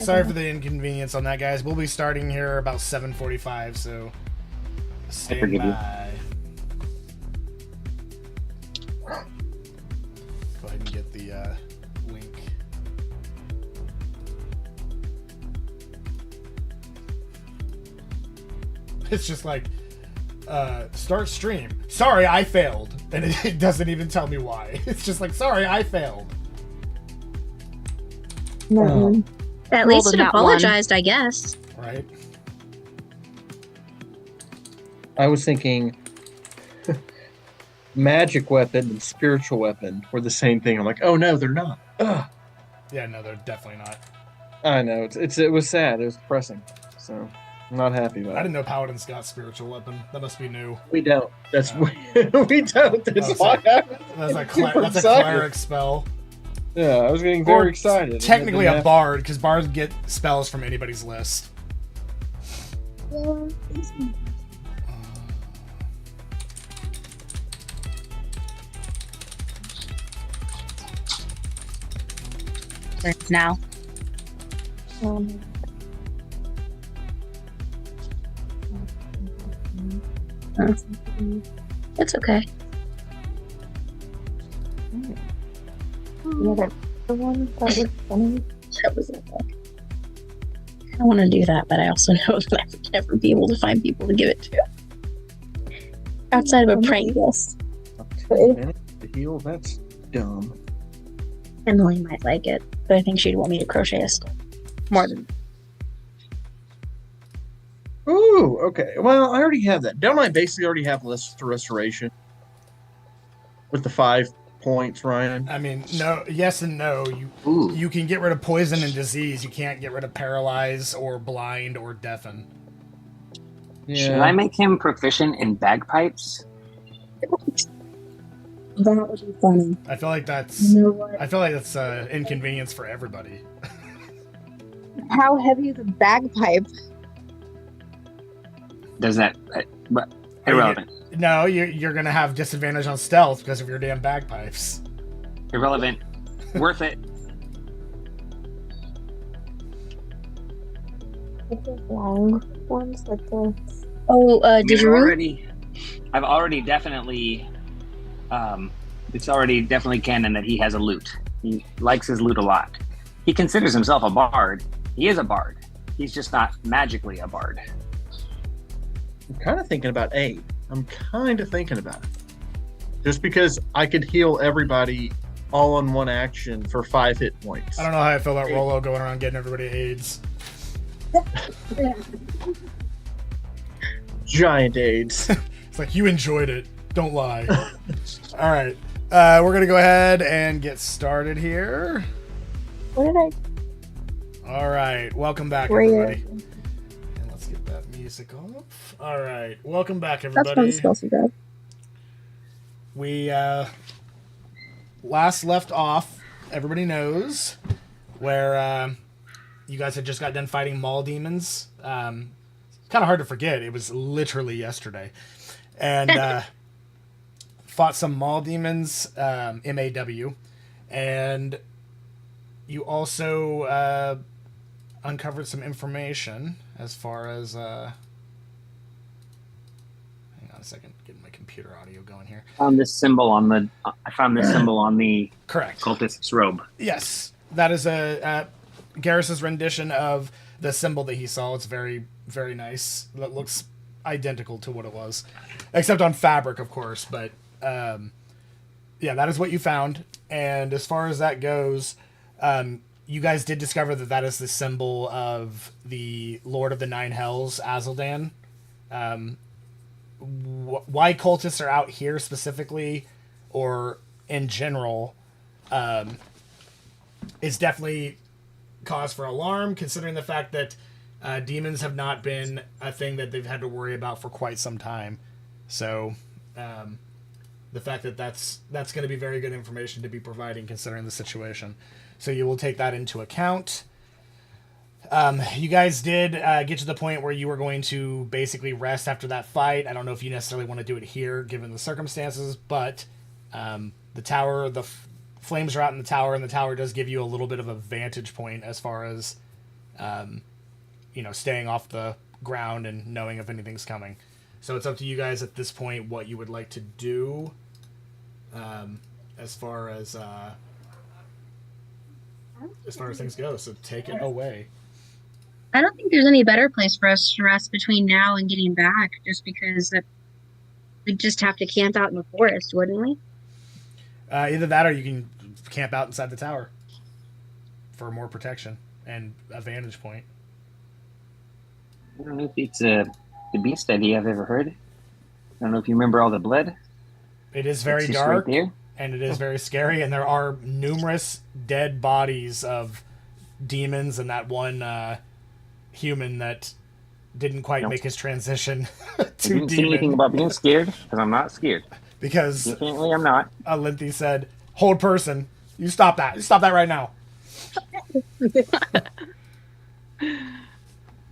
Sorry for the inconvenience on that, guys. We'll be starting here about 7:45, so stand by. Go ahead and get the link. It's just like, start stream. Sorry, I failed. And it doesn't even tell me why. It's just like, sorry, I failed. No. At least it apologized, I guess. Right. I was thinking magic weapon and spiritual weapon were the same thing. I'm like, oh no, they're not. Ugh. Yeah, no, they're definitely not. I know. It was sad. It was depressing. So I'm not happy about it. I didn't know Paladins got spiritual weapon. That must be new. We don't. That's we don't. That's why that's a cleric spell. Yeah, I was getting very excited. Technically a bard, because bards get spells from anybody's list. Now. It's okay. Yeah, the one that was funny. That was it. I don't want to do that, but I also know that I would never be able to find people to give it to. Outside of a prank guest. To heal, that's dumb. Emily might like it, but I think she'd want me to crochet a skull. More than. Ooh, okay. Well, I already have that. Don't I basically already have restoration? With the 5 points, Ryan? I mean, no, yes and no. You can get rid of poison and disease. You can't get rid of paralyze or blind or deafen. Yeah. Should I make him proficient in bagpipes? That would be funny. I feel like that's inconvenience for everybody. How heavy is a bagpipe? Does that... but irrelevant. No, you're going to have disadvantage on stealth because of your damn bagpipes. Irrelevant. Worth it. Like the long ones, like the... Oh, did you I've already definitely... it's already definitely canon that he has a lute. He likes his lute a lot. He considers himself a bard. He is a bard. He's just not magically a bard. I'm kind of thinking about aid. Just because I could heal everybody all on one action for 5 hit points. I don't know how I feel about Rolo going around getting everybody AIDS. Giant AIDS. It's like, you enjoyed it. Don't lie. All right. We're going to go ahead and get started here. What did I... All right. Welcome back, everybody. And let's get that music off. All right. Welcome back, everybody. That's fun stuff, we last left off, everybody knows, where you guys had just got done fighting mall demons. It's kind of hard to forget. It was literally yesterday. And fought some mall demons, MAW. And you also uncovered some information as far as... hang on a second. Getting my computer audio going here. I found this symbol on the Correct. cultist's robe. Yes. That is Garrus's rendition of the symbol that he saw. It's very, very nice. That looks identical to what it was. Except on fabric, of course. But, yeah, that is what you found. And as far as that goes, you guys did discover that is the symbol of the Lord of the Nine Hells, Azuldan. Why cultists are out here specifically, or in general, is definitely cause for alarm, considering the fact that demons have not been a thing that they've had to worry about for quite some time. So the fact that that's going to be very good information to be providing, considering the situation. So you will take that into account. You guys did get to the point where you were going to basically rest after that fight. I don't know if you necessarily want to do it here, given the circumstances, but the tower, flames are out in the tower, and the tower does give you a little bit of a vantage point as far as staying off the ground and knowing if anything's coming. So it's up to you guys at this point what you would like to do, as far as things go. So take it away. I don't think there's any better place for us to rest between now and getting back, just because we'd just have to camp out in the forest, wouldn't we? Either that or you can camp out inside the tower for more protection and a vantage point. I don't know if it's the best idea I've ever heard. I don't know if you remember all the blood. It is very It's just dark, right there. and it is very scary, and there are numerous dead bodies of demons and that one human that didn't quite Nope. make his transition I to didn't say anything demon. about being scared, because I'm not scared. Because Definitely I'm not. Alinthe said, "Hold person, you stop that. Stop that right now."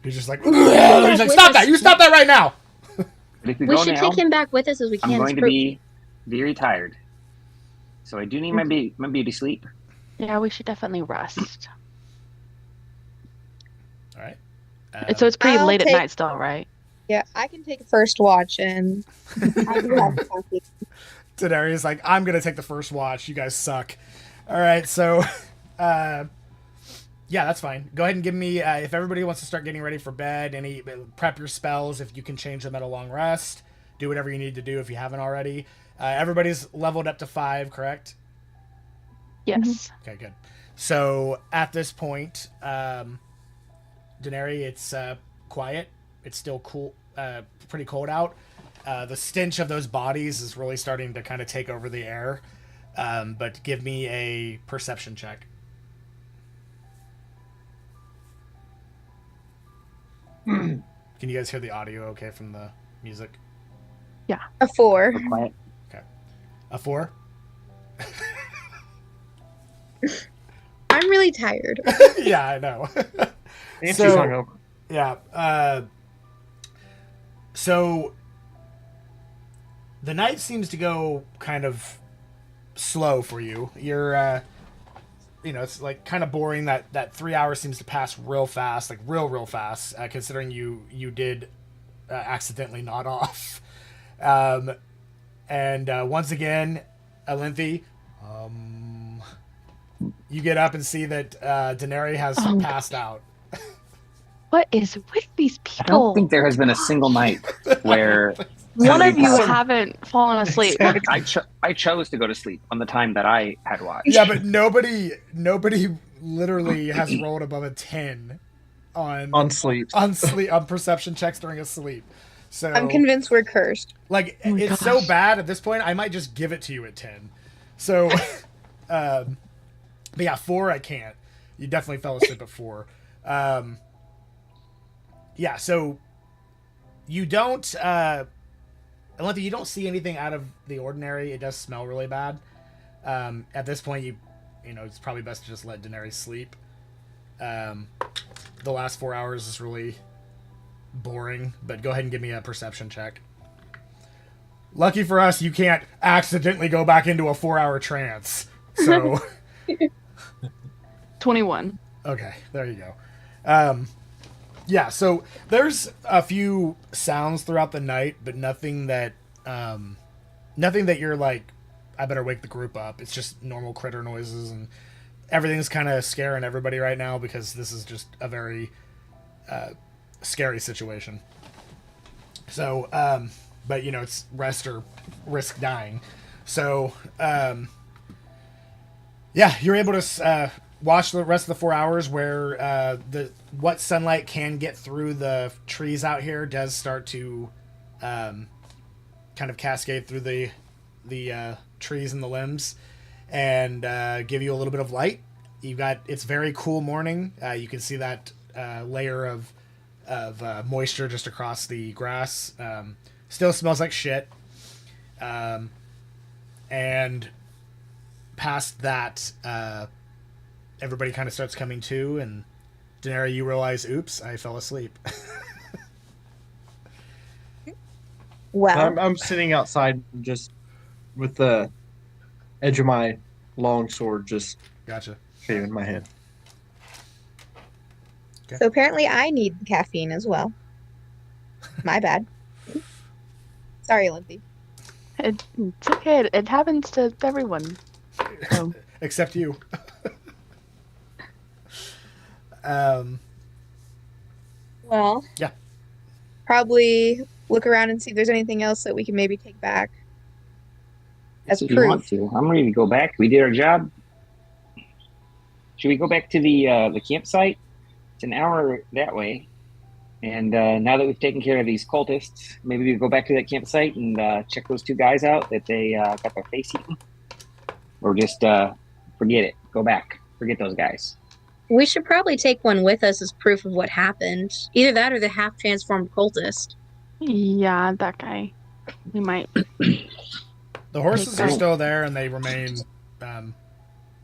He's just like, he's like, "Stop that. You stop that right now." But if we We go should now, take him back with us as we can. I'm going to be very tired. So I do need my beauty sleep. Yeah, we should definitely rest. All right. So it's pretty I'll late take- at night still, right? Yeah, I can take first watch, and I do have coffee. Tadari's like, "I'm gonna take the first watch. You guys suck." All right, so, yeah, that's fine. Go ahead and give me if everybody wants to start getting ready for bed. Prep your spells if you can change them at a long rest. Do whatever you need to do if you haven't already. Everybody's leveled up to 5, correct? Yes. Okay, good. So at this point, Denari, it's quiet. It's still cool, pretty cold out. The stench of those bodies is really starting to kind of take over the air. But give me a perception check. Can you guys hear the audio okay from the music? A 4. Be quiet. A 4? I'm really tired. Yeah, I know. And So- she's hungover. Yeah. So the night seems to go kind of slow for you. You're, it's like kind of boring. That 3 hours seems to pass real fast, like real fast, considering you did accidentally nod off. And once again, Alinthe, you get up and see that Denari has Oh, passed out. What is with these I don't people? think there has been a single night where One of you somebody- haven't fallen asleep. I chose to go to sleep on the time that I had watched. Yeah, but nobody literally has rolled above a 10 on Sleep. sleep on perception checks during a sleep. So I'm convinced we're cursed. like Oh my it's so gosh. bad at this point, I might just give it to you at 10. So but yeah, 4 I can't. You definitely fell asleep at 4. Yeah, so you don't Alinthe, you don't see anything out of the ordinary. It does smell really bad. At this point, you know it's probably best to just let Daenerys sleep. The last 4 hours is really boring, but go ahead and give me a perception check. Lucky for us, you can't accidentally go back into a 4-hour trance. So 21. okay, there you go. Yeah, so there's a few sounds throughout the night, but nothing that you're like, I better wake the group up. It's just normal critter noises, and everything's kind of scaring everybody right now because this is just a very scary situation. So, but it's rest or risk dying. So, yeah, you're able to watch the rest of the 4 hours where what sunlight can get through the trees out here does start to kind of cascade through the trees and the limbs and give you a little bit of light. It's very cool morning. You can see that layer of moisture just across the grass. Still smells like shit. And past that, everybody kind of starts coming to, and Daenerys, you realize, oops, I fell asleep. Well, I'm sitting outside just with the edge of my long sword just Gotcha. shaving my head. So apparently I need the caffeine as well. My bad. Sorry, Lindsay. It's okay. It happens to everyone. So Except you. um, Well, Yeah. probably look around and see if there's anything else that we can maybe take back as If you want proof. to, I'm ready to go back. We did our job. Should we go back to the campsite? It's an hour that way. And now that we've taken care of these cultists, maybe we go back to that campsite and check those two guys out that they got their face eaten. Or just forget it. Go back. Forget those guys. We should probably take one with us as proof of what happened. Either that or the half-transformed cultist. yeah, that guy. We might. the horses Make are sense. still there and they remain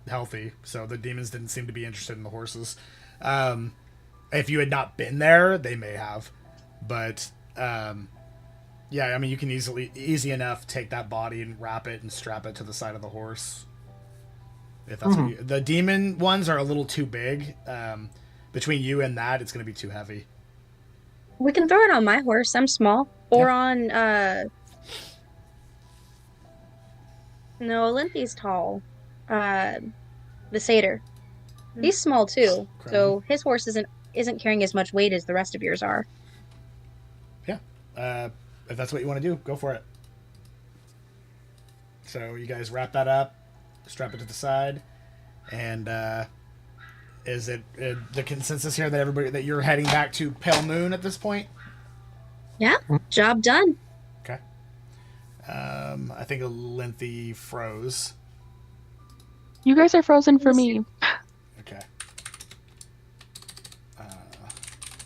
healthy, so the demons didn't seem to be interested in the horses. If you had not been there, they may have. But yeah, I mean, you can easy enough take that body and wrap it and strap it to the side of the horse. If that's what the demon ones are a little too big. Between you and that, it's going to be too heavy. We can throw it on my horse. I'm small. Or Yeah. on, no, Olynthi's tall. The satyr. He's small too. So his horse isn't carrying as much weight as the rest of yours are. Yeah. If that's what you want to do, go for it. So you guys wrap that up, strap it to the side, and is it the consensus here that you're heading back to Pale Moon at this point? Yeah, job done. Okay. I think Lengthy froze. You guys are frozen for me. Okay.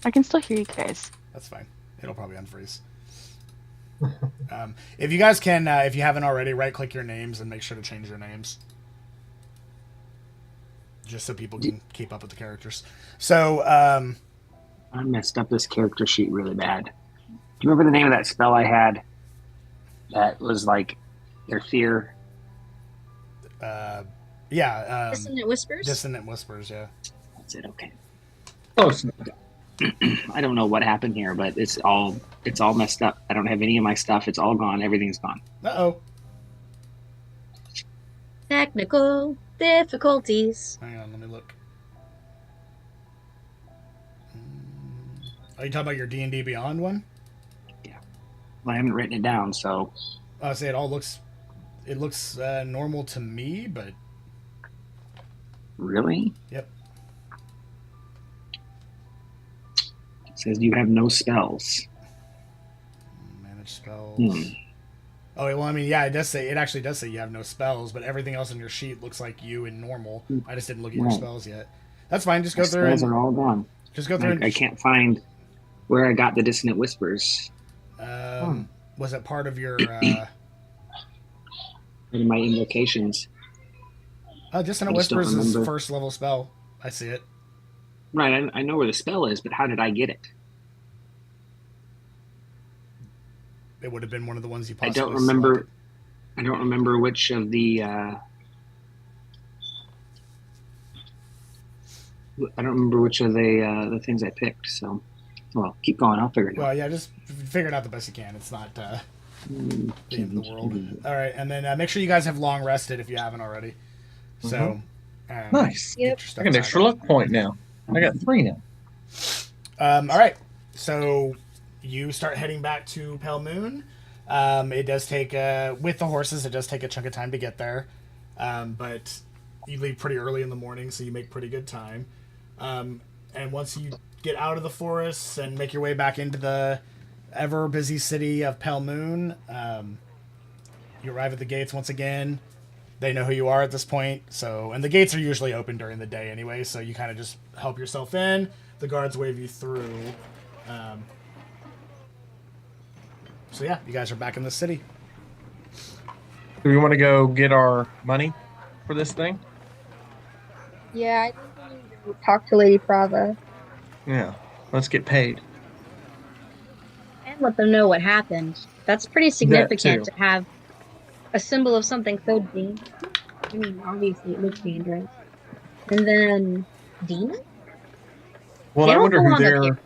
I can still hear you guys. That's fine. It'll probably unfreeze. If you guys can, if you haven't already, right-click your names and make sure to change your names. Just so people can keep up with the characters. So, I messed up this character sheet really bad. Do you remember the name of that spell I had? That was like their fear. yeah. Dissonant Whispers? Dissonant Whispers, yeah. That's it. Okay. Close enough. I don't know what happened here, but it's all messed up. I don't have any of my stuff. It's all gone. Everything's gone. Uh-oh. Technical difficulties. Hang on, let me look. Are you talking about your D&D Beyond one? Well, I haven't written it down, so I say it looks normal to me, but really? Yep. It says you have no spells. manage spells. Hmm. Oh, well, I mean, yeah, it actually does say you have no spells, but everything else on your sheet looks like you and normal. I just didn't look at your Right. spells yet. That's fine. Just go My through spells and are all gone. just go through. I can't find where I got the dissonant whispers Was it part of your? in my invocations. Dissonant I just don't Whispers is remember. first level spell. I see it. Right, I know where the spell is, but how did I get it? It would have been one of the ones you I possibly don't remember. selected. I don't remember which of the. I don't remember which of the things I picked. So, well, keep going. I'll figure it out. Well, yeah, just figure it out the best you can. It's not the end of the world. All right, and then make sure you guys have long rested if you haven't already. So, Nice. get your Yep. I stuff got an tied extra up. luck point now. I got 3 now. All right, so you start heading back to Pale Moon. It does take with the horses. It does take a chunk of time to get there, but you leave pretty early in the morning, so you make pretty good time. And once you get out of the forests and make your way back into the ever busy city of Pale Moon, you arrive at the gates once again. They know who you are at this point, and the gates are usually open during the day anyway, so you kind of just help yourself in. The guards wave you through. So yeah, you guys are back in the city. Do we want to go get our money for this thing? Yeah, I think we need to talk to Lady Prava. Yeah. Let's get paid. And let them know what happened. That's pretty significant too. to have a symbol of something so dangerous. I mean, obviously it looks dangerous. And then demon? Well, They I don't wonder go who on the they're.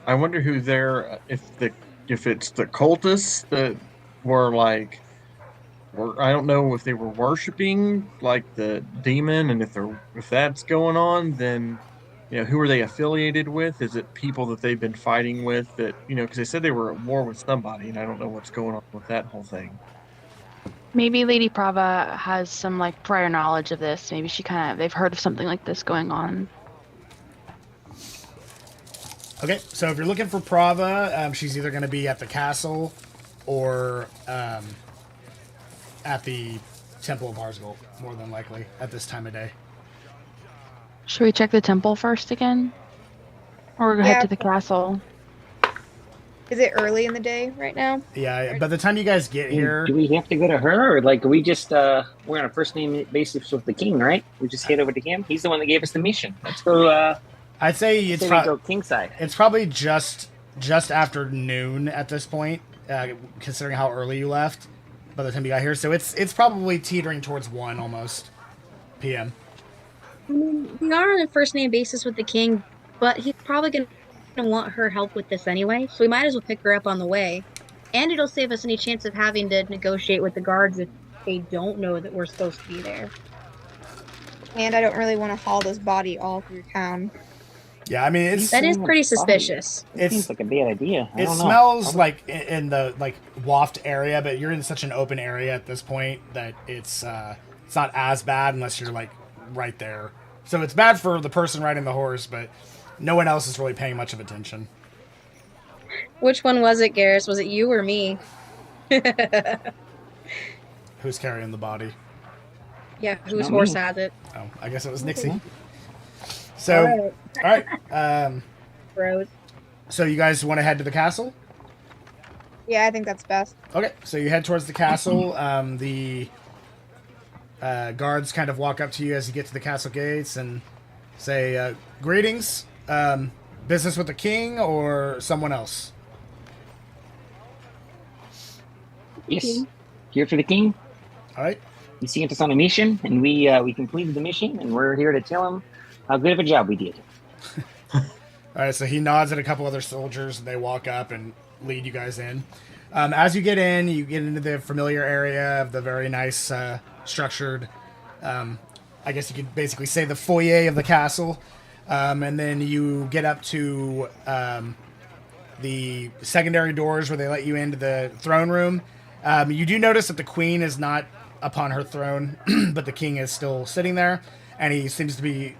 I wonder who they're. If it's the cultists that were like. I don't know if they were worshiping like the demon, and if that's going on, then who are they affiliated with? Is it people that they've been fighting with that because they said they were at war with somebody, and I don't know what's going on with that whole thing. Maybe Lady Prava has some like prior knowledge of this. Maybe they've heard of something like this going on. Okay, so if you're looking for Prava, she's either going to be at the castle or at the Temple of Harzgold, more than likely, at this time of day. Should we check the temple first again? Or head Yeah. to the castle? Is it early in the day right now? Yeah, by the time you guys get here... Do we have to go to her, or like we just we're on a first name basis with the king, right? We just head over to him. He's the one that gave us the mission. Let's go. I'd say we go kingside. It's probably just after noon at this point, considering how early you left. By the time you got here, so it's probably teetering towards 1 almost p.m. I mean, we are on a first name basis with the king, but he's probably going to want her help with this anyway, so we might as well pick her up on the way. And it'll save us any chance of having to negotiate with the guards if they don't know that we're supposed to be there. And I don't really want to haul this body all through town. Yeah, I mean That is pretty suspicious. It seems like a bad idea. It smells like in the like waft area, but you're in such an open area at this point that it's not as bad unless you're like right there. So it's bad for the person riding the horse, but no one else is really paying much of attention. Which one was it, Garrus? Was it you or me? Who's carrying the body? Yeah, whose horse has it? Oh, I guess it was Nixie. So, all right. Bros. So you guys want to head to the castle? Yeah, I think that's best. Okay, so you head towards the castle. The guards kind of walk up to you as you get to the castle gates and say, greetings. Business with the king or someone else? Yes. Here for the king. All right. He sent us on a mission, and we completed the mission, and we're here to tell him how good of a job we did. All right, so he nods at a couple other soldiers, and they walk up and lead you guys in. As you get into the familiar area of the very nice, structured, I guess you could basically say the foyer of the castle. And then you get up to the secondary doors where they let you into the throne room. You do notice that the queen is not upon her throne, but the king is still sitting there. And he seems to be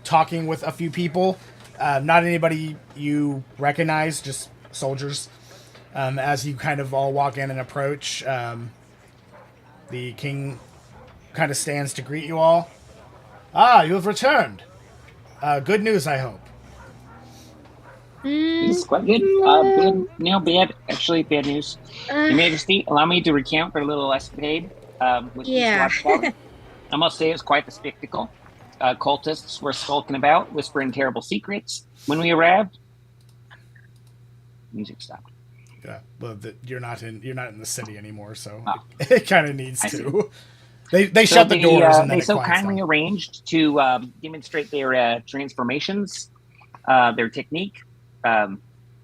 talking with a few people. Not anybody you recognize, just soldiers. As you kind of all walk in and approach, the king kind of stands to greet you all. Ah, you have returned. Good news, I hope. It's quite good. Bad news. Your Majesty, allow me to recount our little escapade with these watchdogs. I must say it was quite the spectacle. Cultists were skulking about, whispering terrible secrets. When we arrived, music stopped. Yeah, but you're not in the city anymore, so it kind of needs to. They shut the doors and then they so kindly arranged to demonstrate their transformations, their technique.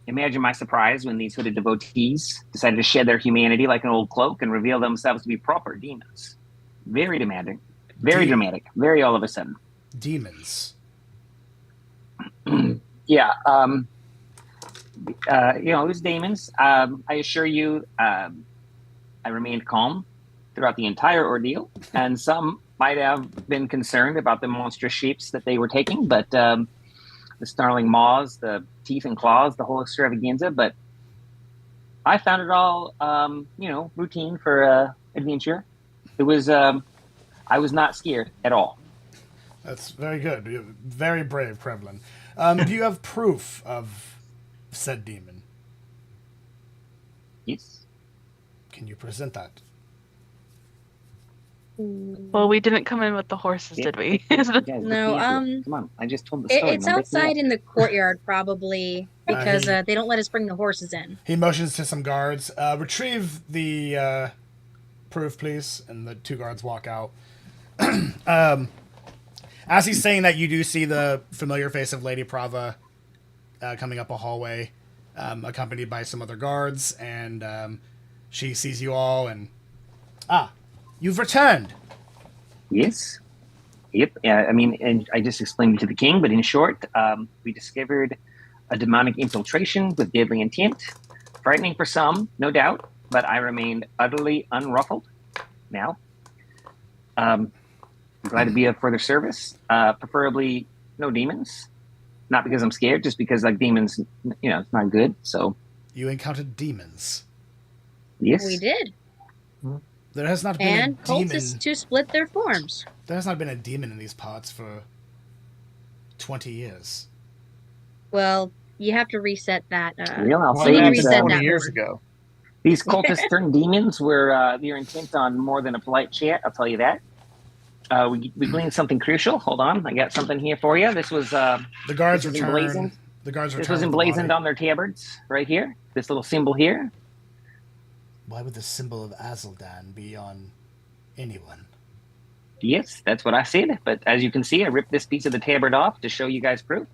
Imagine my surprise when these hooded devotees decided to shed their humanity like an old cloak and reveal themselves to be proper demons. Very demanding, very dramatic, very all of a sudden. Demons. Yeah. It was demons. I assure you, I remained calm throughout the entire ordeal, and some might have been concerned about the monstrous shapes that they were taking, but the snarling maws, the teeth and claws, the whole extravaganza. But I found it all, routine for adventure. It was, I was not scared at all. That's very good. Very brave, Kremlin. Do you have proof of said demon? Yes. Can you present that? Well, we didn't come in with the horses, did we? No, come on. I just told the story. It's outside in the courtyard, probably, because they don't let us bring the horses in. He motions to some guards. Retrieve the proof, please. And the 2 guards walk out. As he's saying that, you do see the familiar face of Lady Prava coming up a hallway, accompanied by some other guards, and she sees you all, and you've returned. Yes. Yep. I mean, and I just explained it to the king, but in short, we discovered a demonic infiltration with deadly intent, frightening for some, no doubt, but I remained utterly unruffled. Now, glad to be of further service. Preferably no demons, not because I'm scared, just because like demons, it's not good. So You encountered demons. yes, We did. There has not been And a demon. cultists to split their forms. There has not been a demon in these parts for 20 years. Well, you have to reset that. Real. I'll Well, say you that need to these, reset 20 that years board. ago. these cultists turned demons were they're intent on more than a polite chat. I'll tell you that. We gleaned something crucial. Hold on, I got something here for you. This was The guards this was return. emblazoned. The guards This return was with the emblazoned body. on their tabards right here. This little symbol here. Why would the symbol of Azuldan be on anyone? Yes, that's what I said. But as you can see, I ripped this piece of the tabard off to show you guys proof.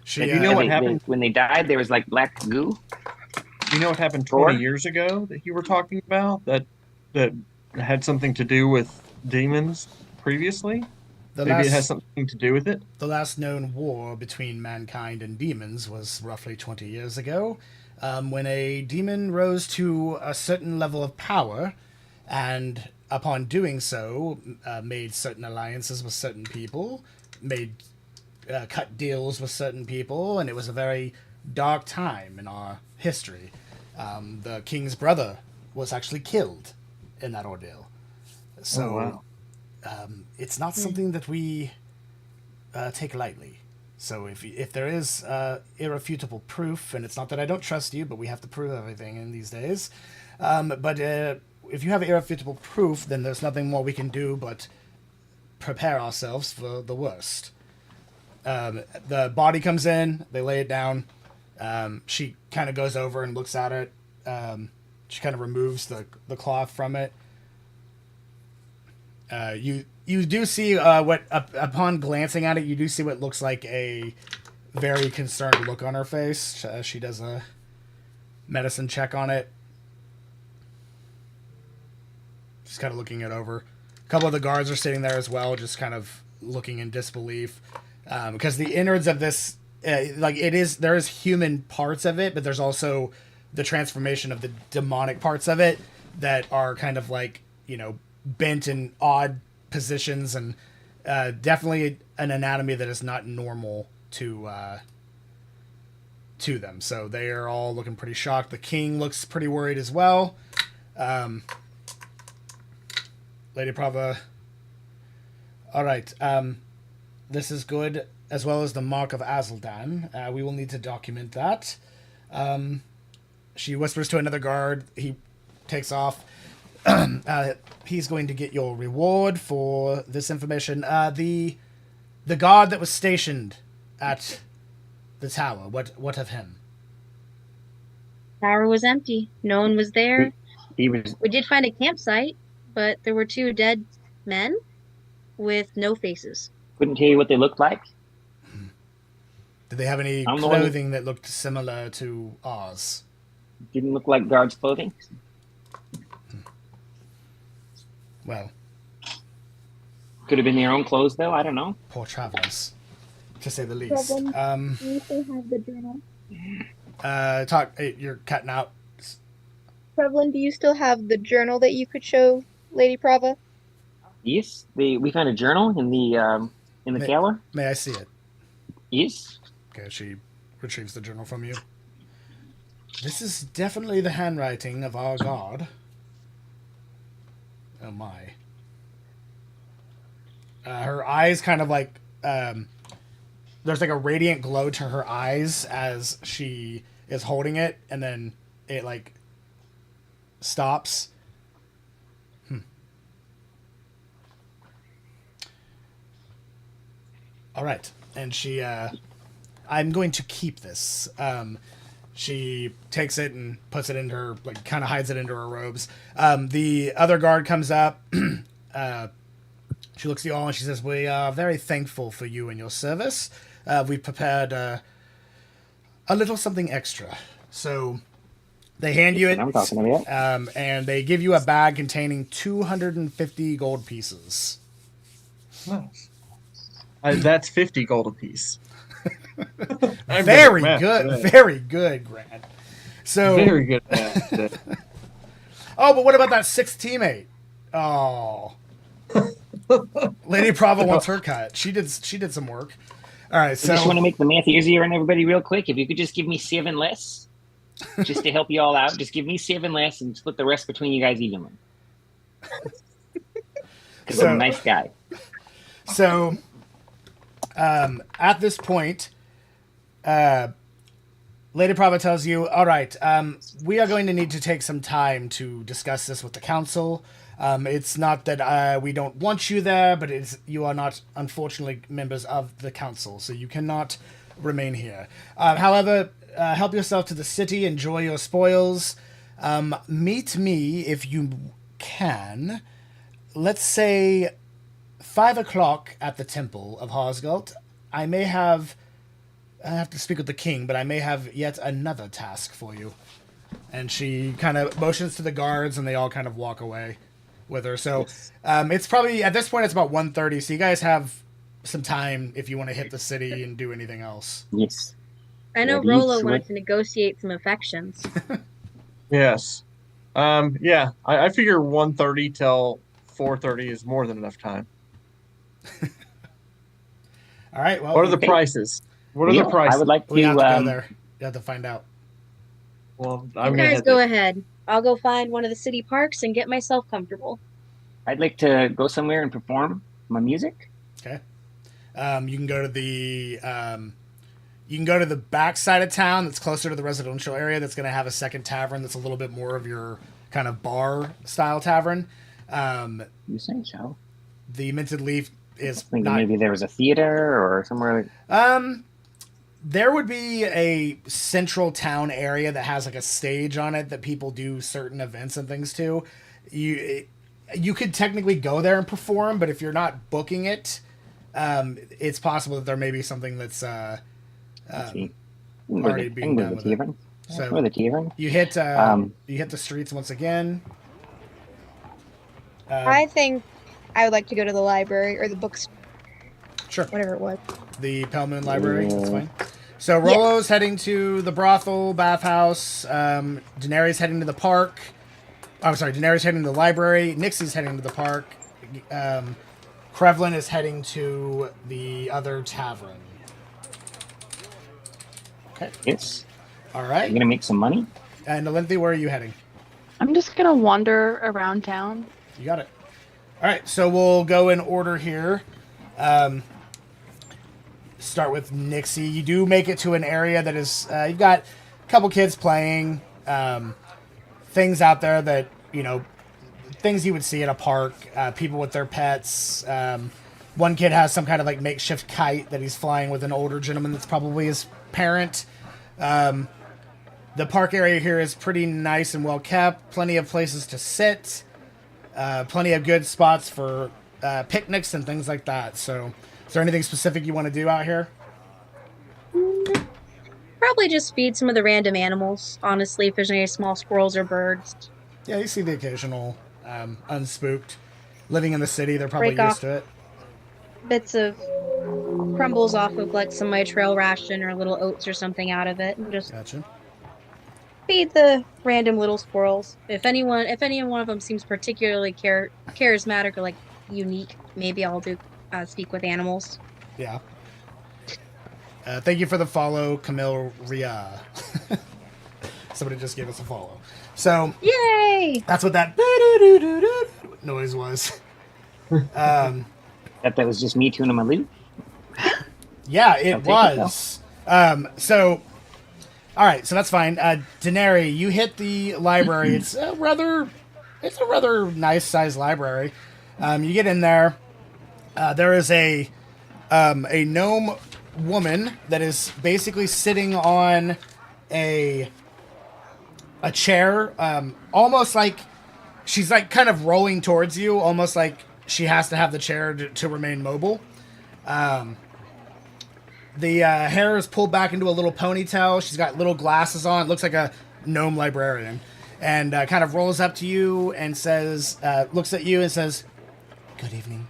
She, And you know what they- happened? when they died? There was like black goo. You know what happened Or- 20 years ago that you were talking about that had something to do with demons previously? the Maybe it has last, something to do with it? the last known war between mankind and demons was roughly 20 years ago, when a demon rose to a certain level of power, and upon doing so, made certain alliances with certain people, cut deals with certain people, and it was a very dark time in our history. The king's brother was actually killed in that ordeal. So Oh, wow. it's not something that we take lightly. So if there is irrefutable proof, and it's not that I don't trust you, but we have to prove everything in these days. But if you have irrefutable proof, then there's nothing more we can do but prepare ourselves for the worst. The body comes in, they lay it down. She kind of goes over and looks at it. She kind of removes the cloth from it. You do see upon glancing at it, you do see what looks like a very concerned look on her face. She does a medicine check on it. She's kind of looking it over. A couple of the guards are sitting there as well, just kind of looking in disbelief, because the innards of this, there is human parts of it, but there's also the transformation of the demonic parts of it that are kind of like, bent in odd positions, and definitely an anatomy that is not normal to them. So they are all looking pretty shocked. The king looks pretty worried as well. Lady Prava. All right. This is good, as well as the mark of Azuldan. We will need to document that. She whispers to another guard. He takes off. He's going to get your reward for this information. The guard that was stationed at the tower. What of him? Tower was empty. No one was there. He was We did find a campsite, but there were 2 dead men with no faces. couldn't tell you what they looked like. Did they have any I'm the one- clothing that looked similar to ours? Didn't look like guards' clothing. Well, Could have been their own clothes, though. I don't know. poor travelers, to say the least. Problem. Do you still have the journal? You're cutting out. Prevlin, do you still have the journal that you could show Lady Prava? Yes, we found a journal in the May- tower. May I see it? Yes. Okay, she retrieves the journal from you. This is definitely the handwriting of our god. Oh my. Her eyes kind of like, there's like a radiant glow to her eyes as she is holding it, and then it like stops. All right. And she, I'm going to keep this. She takes it and puts it in her, like, kind of hides it into her robes. The other guard comes up. She looks at you all and she says, "We are very thankful for you and your service. We've prepared a little something extra." So they hand you it, I'm talking about. and they give you a bag containing 250 gold pieces. Nice. That's 50 gold apiece. I'm Very good at math good, today. very good, Grant. So, Very good at math today. oh, but what about that sixth teammate? Oh, Lady Prava wants her cut. She did some work. All right, I just want so to make the math easier on everybody real quick. If you could just give me 7 less, just to help you all out, just give me 7 less and split the rest between you guys evenly. Because I'm a nice guy. So, at this point, Lady Prava tells you, "All right, we are going to need to take some time to discuss this with the council. It's not that we don't want you there, but you are not, unfortunately, members of the council, so you cannot remain here. However, help yourself to the city, enjoy your spoils. Meet me, if you can, let's say 5 o'clock at the Temple of Harsgalt. I have to speak with the king, but I may have yet another task for you." And she kind of motions to the guards, and they all kind of walk away with her. So it's probably, at this point, it's about 1:30, so you guys have some time if you want to hit the city and do anything else. Yes. I know Ready, Rolo sweat. wanted to negotiate some affections. Yes. Yeah, I figure 1:30 till 4:30 is more than enough time. All right, well, What are the Okay. prices? What are Deal. the prices? I would like we have to go to. there. You have to find out. Well, You I'm gonna guys head go there. ahead. I'll go find one of the city parks and get myself comfortable. I'd like to go somewhere and perform my music. Okay. You can go to the back side of town that's closer to the residential area that's going to have a second tavern that's a little bit more of your kind of bar style tavern. You say so. The Minted Leaf is Thinking not. maybe there was a theater or somewhere. There would be a central town area that has like a stage on it that people do certain events and things to. You could technically go there and perform, but if you're not booking it, it's possible that there may be something that's Let's see. already I being can go done to with the it. tavern. So- Go to the tavern. you hit the streets once again. I think I would like to go to the library or the books, Sure. whatever it was. The Pell Moon Library. That's Yeah. fine. So Rolo's heading to the brothel, bathhouse. Daenerys heading to the park. I'm sorry, Daenerys heading to the library. Nixie's heading to the park. Krevlin is heading to the other tavern. Okay. Yes. All I'm right. gonna make some money. And Olynthe, where are you heading? I'm just gonna wander around town. You got it. All right, so we'll go in order here. Start with Nixie. You do make it to an area that is, you've got a couple kids playing, things out there that, things you would see at a park, people with their pets. One kid has some kind of like makeshift kite that he's flying with an older gentleman that's probably his parent. The park area here is pretty nice and well kept. Plenty of places to sit. Plenty of good spots for picnics and things like that. So, is there anything specific you want to do out here? Probably just feed some of the random animals, honestly, if there's any small squirrels or birds. Yeah, you see the occasional unspooked. Living in the city, they're probably Break used off. to it. Bits of crumbles off of like some of my trail ration or little oats or something out of it, and just Gotcha. feed the random little squirrels. If any one of them seems particularly charismatic or like unique, maybe I'll do speak with animals. Yeah. Thank you for the follow, Camille Ria. Somebody just gave us a follow. So Yay! that's what that noise was. That was just me tuning my lute. Yeah, it I'll take it, was. So, all right, so that's fine. Daenerys, you hit the library. It's a rather nice sized library. You get in there. There is a gnome woman that is basically sitting on a chair, almost like she's like kind of rolling towards you, almost like she has to have the chair to remain mobile. The hair is pulled back into a little ponytail. She's got little glasses on. It looks like a gnome librarian. And kind of rolls up to you and says, looks at you and says, "Good evening.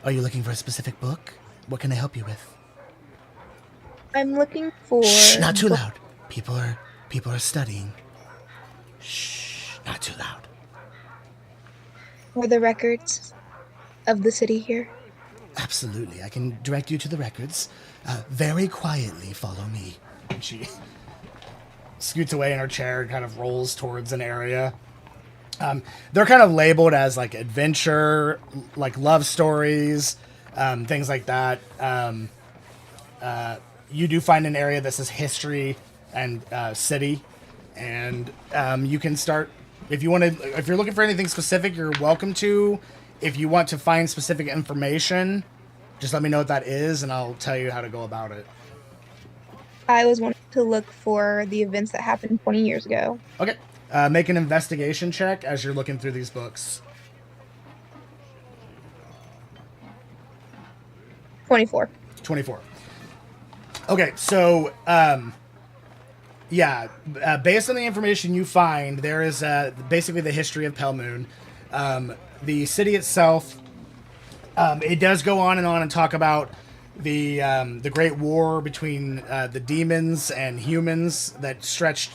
Are you looking for a specific book? What can I help you with?" I'm looking for. Shh, not too loud. People are studying. Shh, not too loud. For the records of the city here. Absolutely, I can direct you to the records. Very quietly, follow me. And she scoots away in her chair and kind of rolls towards an area. They're kind of labeled as like adventure, like love stories, things like that. You do find an area that says history and city, and you can start if you want to. If you're looking for anything specific, you're welcome to. If you want to find specific information, just let me know what that is, and I'll tell you how to go about it. I was wanting to look for the events that happened 20 years ago. Okay. Make an investigation check as you're looking through these books. 24. 24. Okay, so, based on the information you find, there is basically the history of Pelmoon. The city itself, it does go on and talk about the Great War between the demons and humans that stretched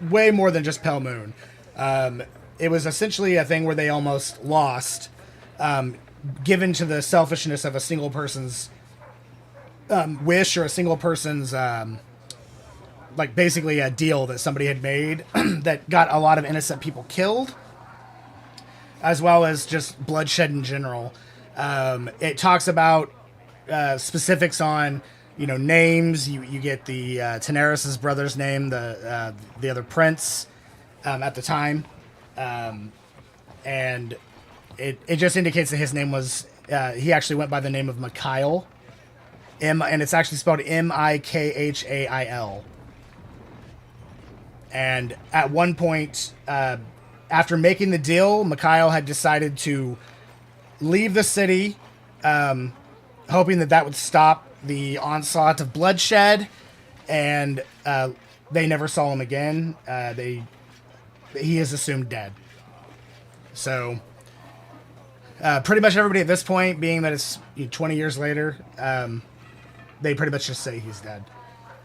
way more than just Pelmoon. It was essentially a thing where they almost lost, given to the selfishness of a single person's wish or a single person's like basically a deal that somebody had made that got a lot of innocent people killed, as well as just bloodshed in general. It talks about specifics on, names. You get the Tenaris' brother's name, the other prince at the time, and it just indicates that his name was he actually went by the name of Mikhail, and it's actually spelled Mikhail. And at one point, after making the deal, Mikhail had decided to leave the city, hoping that would stop the onslaught of bloodshed, and they never saw him again. He is assumed dead. So, pretty much everybody at this point, being that it's 20 years later, they pretty much just say he's dead.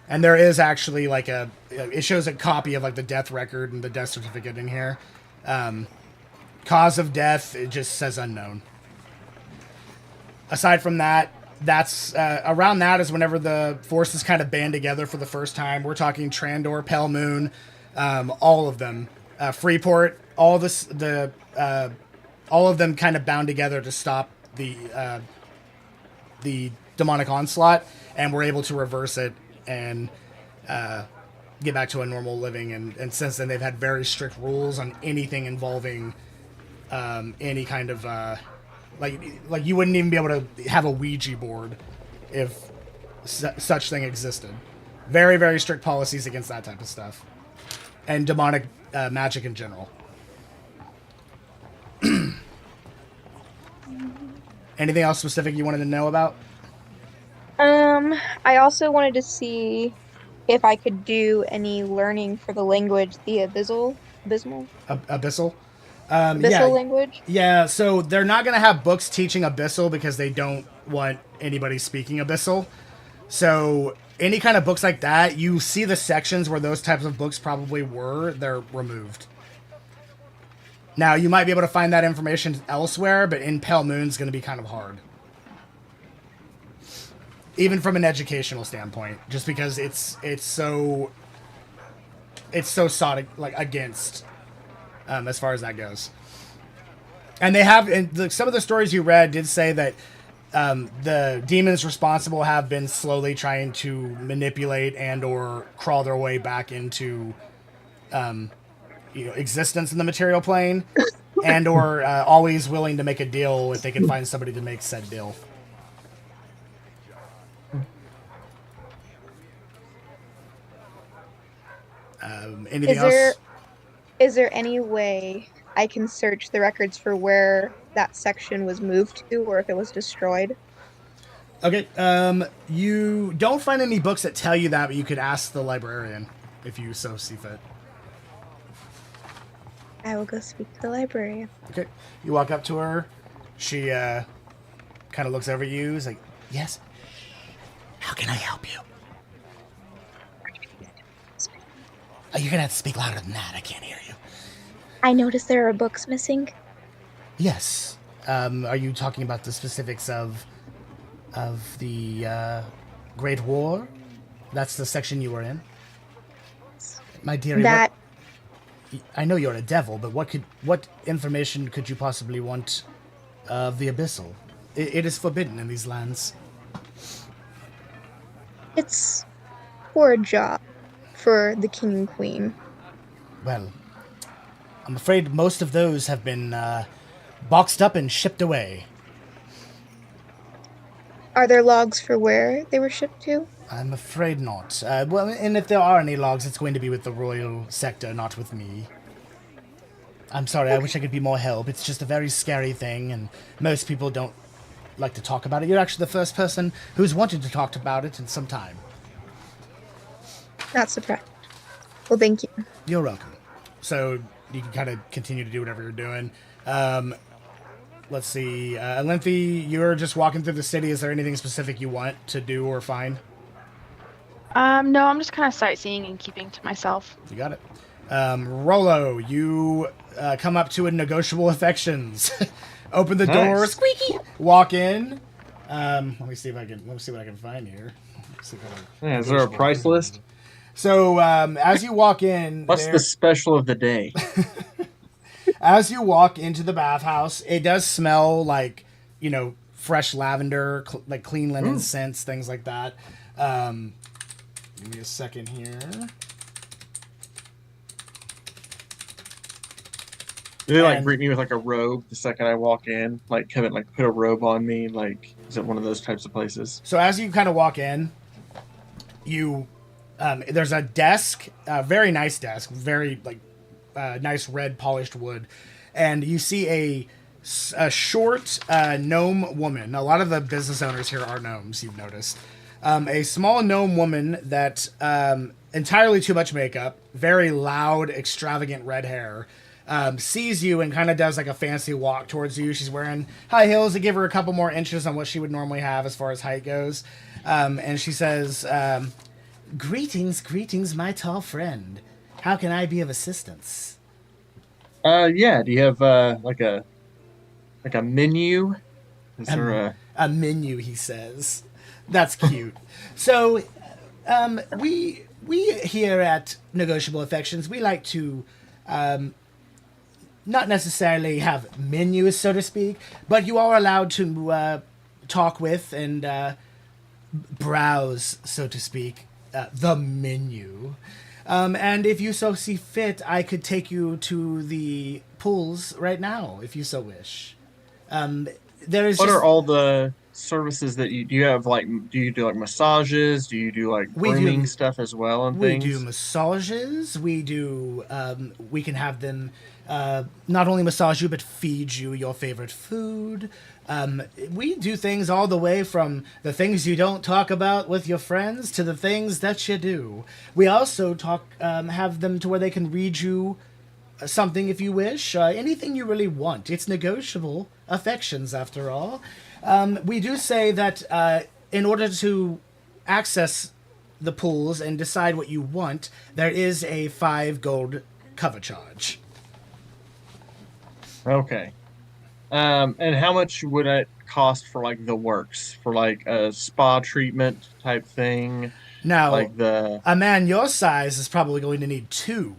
And there is actually like it shows a copy of like the death record and the death certificate in here. Cause of death, it just says unknown. Aside from that, that's around that is whenever the forces kind of band together for the first time. We're talking Trandor, Pelmoon, all of them, Freeport, all of them kind of bound together to stop the demonic onslaught, and we're able to reverse it and get back to a normal living. And since then, they've had very strict rules on anything involving any kind of like you wouldn't even be able to have a Ouija board if such thing existed. Very, very strict policies against that type of stuff, and demonic magic in general. Anything else specific you wanted to know about? I also wanted to see if I could do any learning for the language, the Abyssal language. Yeah, so they're not going to have books teaching Abyssal because they don't want anybody speaking Abyssal. So any kind of books like that, you see the sections where those types of books probably were, they're removed. Now, you might be able to find that information elsewhere, but in Pelmoon it's going to be kind of hard. Even from an educational standpoint, just because it's so sought against as far as that goes. And they have some of the stories you read did say that the demons responsible have been slowly trying to manipulate and or crawl their way back into existence in the material plane, and or always willing to make a deal if they can find somebody to make said deal. Anything else? Is there any way I can search the records for where that section was moved to or if it was destroyed. Okay, you don't find any books that tell you that, but you could ask the librarian if you so see fit. I will go speak to the librarian. Okay, you walk up to her. She kind of looks over at you. Is like, yes. How can I help you? Oh, you're gonna have to speak louder than that. I can't hear you. I noticed there are books missing. Yes. Are you talking about the specifics of the Great War? That's the section you were in, my dearie. That I know you're a devil, but what information could you possibly want of the Abyssal? It is forbidden in these lands. it's for a job for the king and queen. Well, I'm afraid most of those have been boxed up and shipped away. Are there logs for where they were shipped to? I'm afraid not. Well, and if there are any logs, it's going to be with the royal sector, not with me. I'm sorry, I wish I could be more help. It's just a very scary thing, and most people don't like to talk about it. You're actually the first person who's wanted to talk about it in some time. Not surprised. Well, thank you. You're welcome. So you can kind of continue to do whatever you're doing. Let's see. Alinthi, you're just walking through the city. Is there anything specific you want to do or find? No, I'm just kind of sightseeing and keeping to myself. You got it. Rolo, you come up to a negotiable affections. Open the door, Nice. squeaky. Walk in. Let me see what I can find here. See if I can- Yeah, is there a price list? So as you walk in, What's the special of the day? as you walk into the bathhouse, it does smell like, fresh lavender, like clean linen scents, things like that. Give me a second here. Do they And- greet me with like a robe the second I walk in? Like come in, like put a robe on me? Like is it one of those types of places? So as you kind of walk in, you there's a desk, a very nice desk, very nice red polished wood, and you see a short gnome woman. A lot of the business owners here are gnomes, you've noticed. A small gnome woman that entirely too much makeup, very loud, extravagant red hair. Sees you and kind of does like a fancy walk towards you. She's wearing high heels to give her a couple more inches on what she would normally have as far as height goes. And she says, greetings, my tall friend. How can I be of assistance? Yeah. Do you have like a menu? Is there A menu, he says. That's cute. So, we here at Negotiable Affections, we like to not necessarily have menus, so to speak, but you are allowed to talk with and browse, so to speak, the menu. And if you so see fit, I could take you to the pools right now, if you so wish. There is what just, are all the services that you do? You have like do you do like massages? Do you do like We do- grooming stuff as well and we things? do massages. We do. We can have them not only massage you but feed you your favorite food. We do things all the way from the things you don't talk about with your friends to the things that you do. We also have them to where they can read you something if you wish. Anything you really want. It's negotiable affections, after all. We do say that in order to access the pools and decide what you want, there is a 5 gold cover charge. Okay. And how much would it cost for like the works for like a spa treatment type thing? Now, Like the a man your size is probably going to need 2,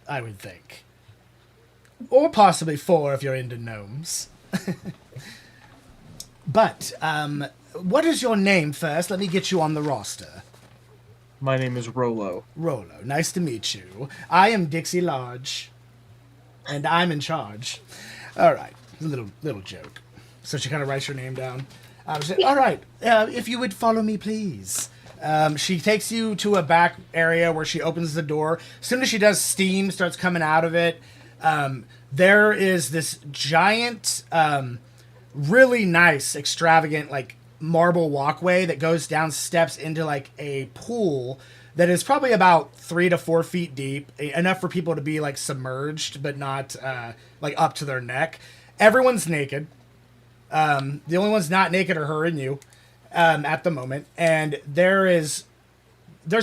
I would think. Or possibly 4 if you're into gnomes. But, what is your name first? Let me get you on the roster. my name is Rolo. Rolo, nice to meet you. I am Dixie Lodge, and I'm in charge. All right, a little joke. So she kind of writes your name down. She said, all right, if you would follow me, please. She takes you to a back area where she opens the door. As soon as she does, steam starts coming out of it. There is this giant, really nice, extravagant, like marble walkway that goes down steps into like a pool that is probably about 3 to 4 feet deep, enough for people to be like submerged, but not like up to their neck. Everyone's naked. The only ones not naked are her and you at the moment. And there's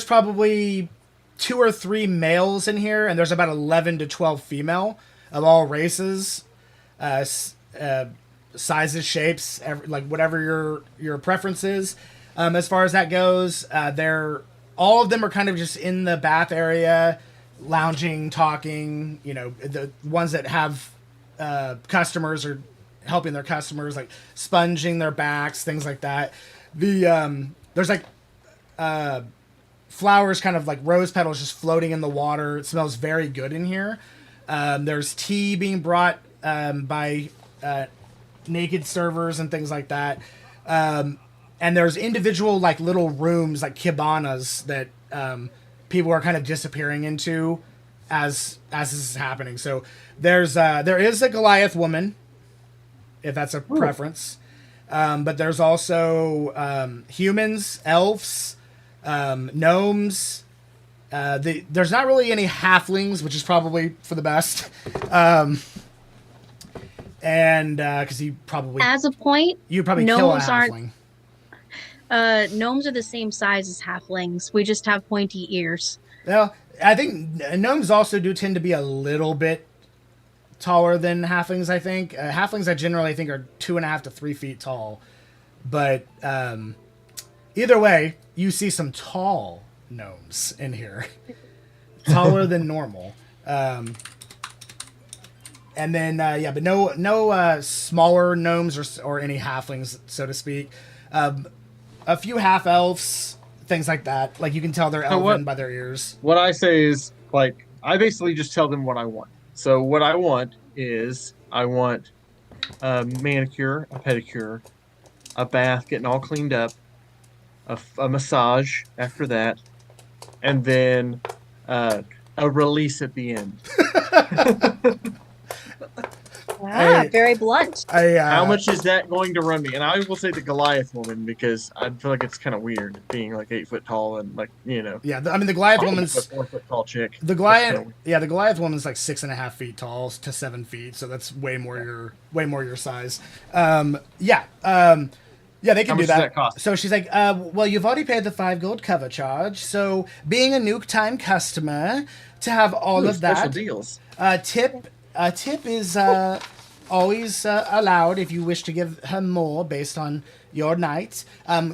probably 2 or 3 males in here, and there's about 11 to 12 female of all races, sizes, shapes, like whatever your preference is. As far as that goes, all of them are kind of just in the bath area, lounging, talking. You know, the ones that have customers are helping their customers, like sponging their backs, things like that. There's like flowers, kind of like rose petals, just floating in the water. It smells very good in here. There's tea being brought by naked servers and things like that. And there's individual like little rooms, like cabanas, that people are kind of disappearing into as this is happening. So there is a Goliath woman, if that's a preference. But there's also humans, elves, gnomes. There's not really any halflings, which is probably for the best. And because you probably kill a halfling. Gnomes are the same size as halflings. We just have pointy ears. Well, I think gnomes also do tend to be a little bit taller than halflings. I think halflings I generally think are 2.5 to 3 feet tall, but either way, you see some tall gnomes in here, taller than normal. And then but no smaller gnomes or any halflings, so to speak. A few half elves, things like that. Like you can tell they're elven by their ears. What I say is, like, I basically just tell them what I want. So what I want is, I want a manicure, a pedicure, a bath, getting all cleaned up, a massage after that, and then a release at the end. Very blunt. How much is that going to run me? And I will say the Goliath woman, because I feel like it's kind of weird being like 8 foot tall and like, you know. Yeah, I mean the Goliath woman's 4 foot tall chick. The Goliath woman's like 6.5 feet tall to 7 feet, so that's way more your size. Yeah, they can do that. Does that cost? So she's like, well, you've already paid the 5 gold cover charge, so being a Nuke Time customer, to have all of that. Special deals. Tip is always allowed if you wish to give her more based on your night.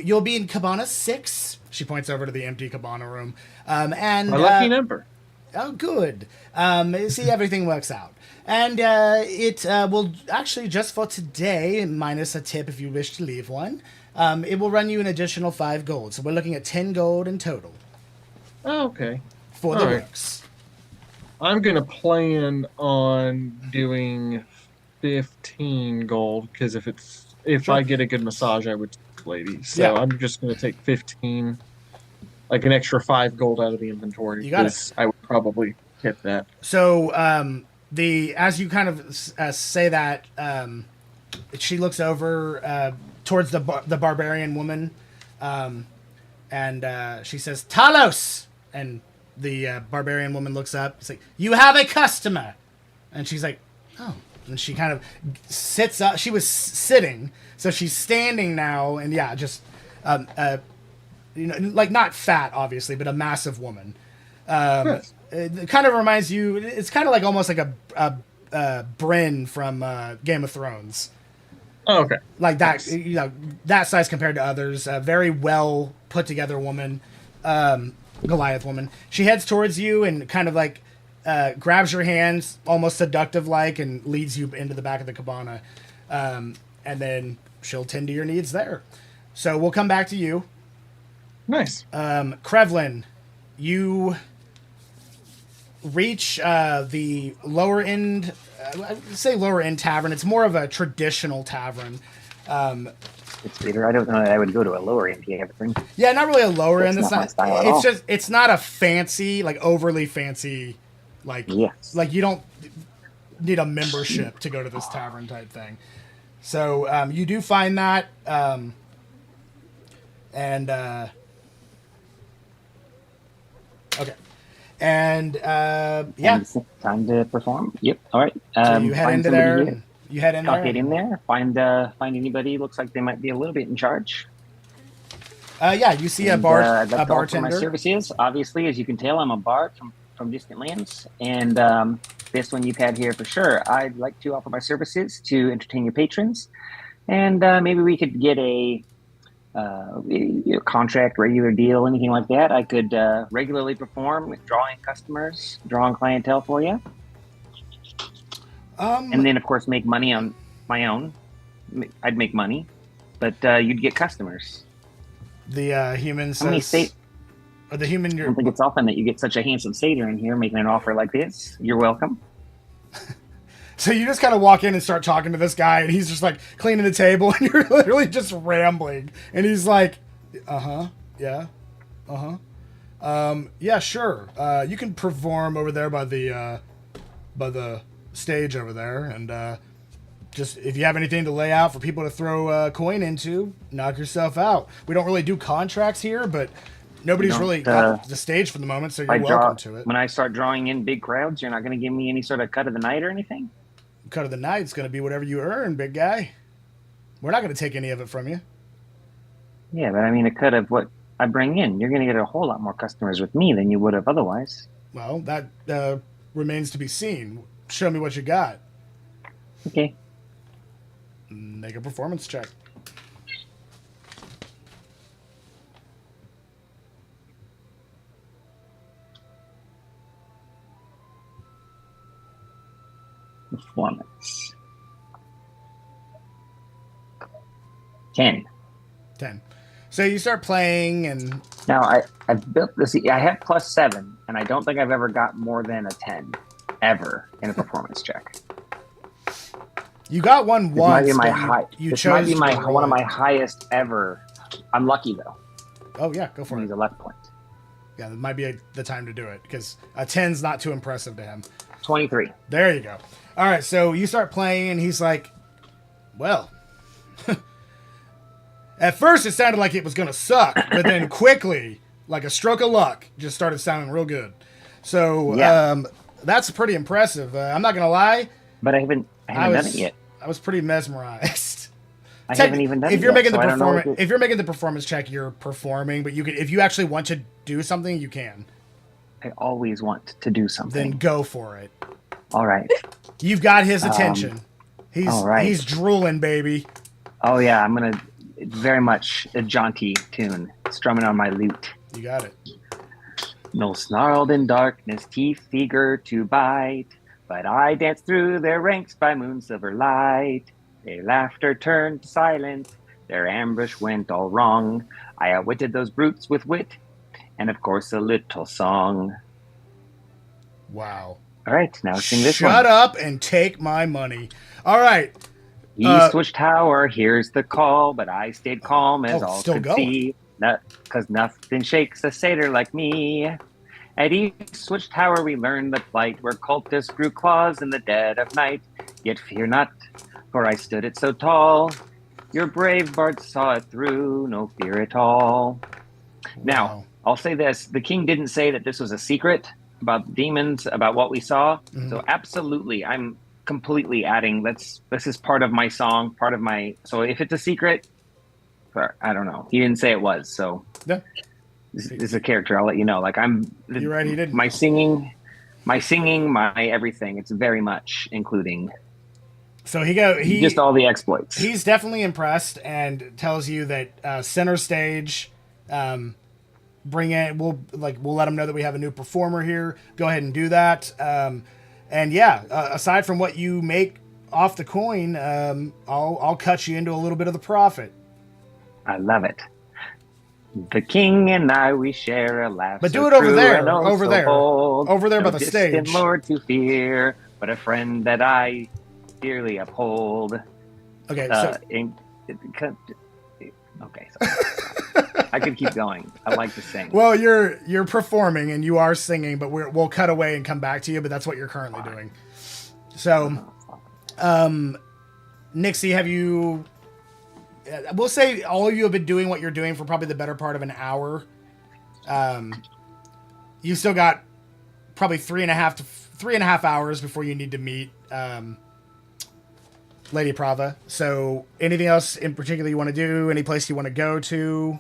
You'll be in Cabana 6. She points over to the empty Cabana room. And my lucky number. Oh, good. See, everything works out. And it will actually, just for today, minus a tip if you wish to leave one, it will run you an additional 5 gold. So we're looking at 10 gold in total. Oh, okay. For the works. I'm going to plan on doing 15 gold, because if I get a good massage, I would take lady. So I'm just going to take 15, like an extra 5 gold out of the inventory. You got it. I would probably hit that. So as you kind of say that, she looks over towards the barbarian woman, and she says, "Talos!" And the barbarian woman looks up. It's like, "You have a customer," and she's like, "Oh." And she kind of sits up. She was sitting, so she's standing now, and just like not fat, obviously, but a massive woman. It kind of reminds you. It's kind of like almost like a Bryn from Game of Thrones. Oh, okay. Like that, that size compared to others. A very well put together woman. Goliath woman. She heads towards you and kind of like grabs your hands, almost seductive like, and leads you into the back of the cabana. And then she'll tend to your needs there. So we'll come back to you. Nice. Krevlin, you reach the lower end, I say lower end tavern. It's more of a traditional tavern. It's Peter. I don't know that I would go to a lower end tavern. Yeah, not really a lower end. That's not my style at all. It's not a fancy, like overly fancy, like yes. Like you don't. need a membership to go to this tavern type thing. So you do find that, okay, and yeah. Time to perform. Yep. All right. So you head into there. Here. You head in I'll there. get in there. Find anybody. Looks like they might be a little bit in charge. Yeah, you see And, a I'd like to offer bartender. my services. Obviously, as you can tell, I'm a bard from distant lands, and this one you've had here for sure. I'd like to offer my services to entertain your patrons, and maybe we could get a contract, regular deal, anything like that. I could regularly perform with drawing customers, drawing clientele for you, and then of course make money on my own. I'd make money, but you'd get customers. The human How many says, or the human, I don't think it's often that you get such a handsome satyr in here making an offer like this. You're welcome. so you just kind of walk in and start talking to this guy, and he's just like cleaning the table, and you're literally just rambling, and he's like, yeah, yeah, sure, you can perform over there by the stage over there, and just if you have anything to lay out for people to throw a coin into, knock yourself out. We don't really do contracts here, but nobody's really got the stage for the moment, so you're welcome to it. When I start drawing in big crowds, you're not going to give me any sort of cut of the night or anything? Cut of the night's going to be whatever you earn, big guy. We're not going to take any of it from you. Yeah, but I mean a cut of what I bring in. You're going to get a whole lot more customers with me than you would have otherwise. Well, that remains to be seen. Show me what you got. Okay. Make a performance check. Performance. 10. So you start playing, and Now I've built this. I have +7, and I don't think I've ever got more than a 10 ever in a performance check. you got one once. This might be my but high. you This chose might be to my roll one of it. my highest ever. I'm lucky though. Oh yeah, go for He's it. a left point. Yeah, that might be the time to do it because a 10's not too impressive to him. 23. There you go. All right, so you start playing, and he's like, "Well." At first, it sounded like it was going to suck, but then quickly, like a stroke of luck, just started sounding real good. So that's pretty impressive. I'm not going to lie. But I haven't done it yet. I was pretty mesmerized. I haven't even done if it you're yet, making so I the don't know what performance, if you're making the performance check, you're performing. But you can, if you actually want to do something, you can. I always want to do something. Then go for it. All right. You've got his attention. all right. He's drooling, baby. Oh yeah, I'm gonna. It's very much a jaunty tune, strumming on my lute. You got it. No snarled in darkness, teeth eager to bite, but I danced through their ranks by moon silver light. Their laughter turned to silence, their ambush went all wrong. I outwitted those brutes with wit, and of course a little song. Wow. All right, now sing this one. Shut up and take my money. All right. Eastwich Tower, here's the call, but I stayed calm as all still could going. see. Because nothing shakes a satyr like me. At Eastwich Tower we learned the plight, where cultists grew claws in the dead of night. Yet fear not, for I stood it so tall. Your brave bard saw it through, no fear at all. Now, Wow. I'll say this. The king didn't say that this was a secret about the demons, about what we saw. Mhm. So absolutely, I'm completely adding, this is part of my song, part of my, so if it's a secret, I don't know. He didn't say it was, so Yeah. this is a character, I'll let you know. Like You're right, he didn't. My singing, my everything, it's very much including So he just all the exploits. he's definitely impressed and tells you that center stage, bring in. We'll let him know that we have a new performer here. Go ahead and do that. And yeah, aside from what you make off the coin, I'll cut you into a little bit of the profit. I love it. The king and I, we share a laugh. But so do it over true there, and oh over so there, bold. over there No by the distant stage. Lord to fear, but a friend that I dearly uphold. Okay, so Okay, sorry. I could keep going. I like to sing. well, you're performing and you are singing, but we'll cut away and come back to you. But that's what you're currently doing. So, Nixie, have you... we'll say all of you have been doing what you're doing for probably the better part of an hour. You still got probably 3.5 hours before you need to meet Lady Prava. So, anything else in particular you want to do? Any place you want to go to?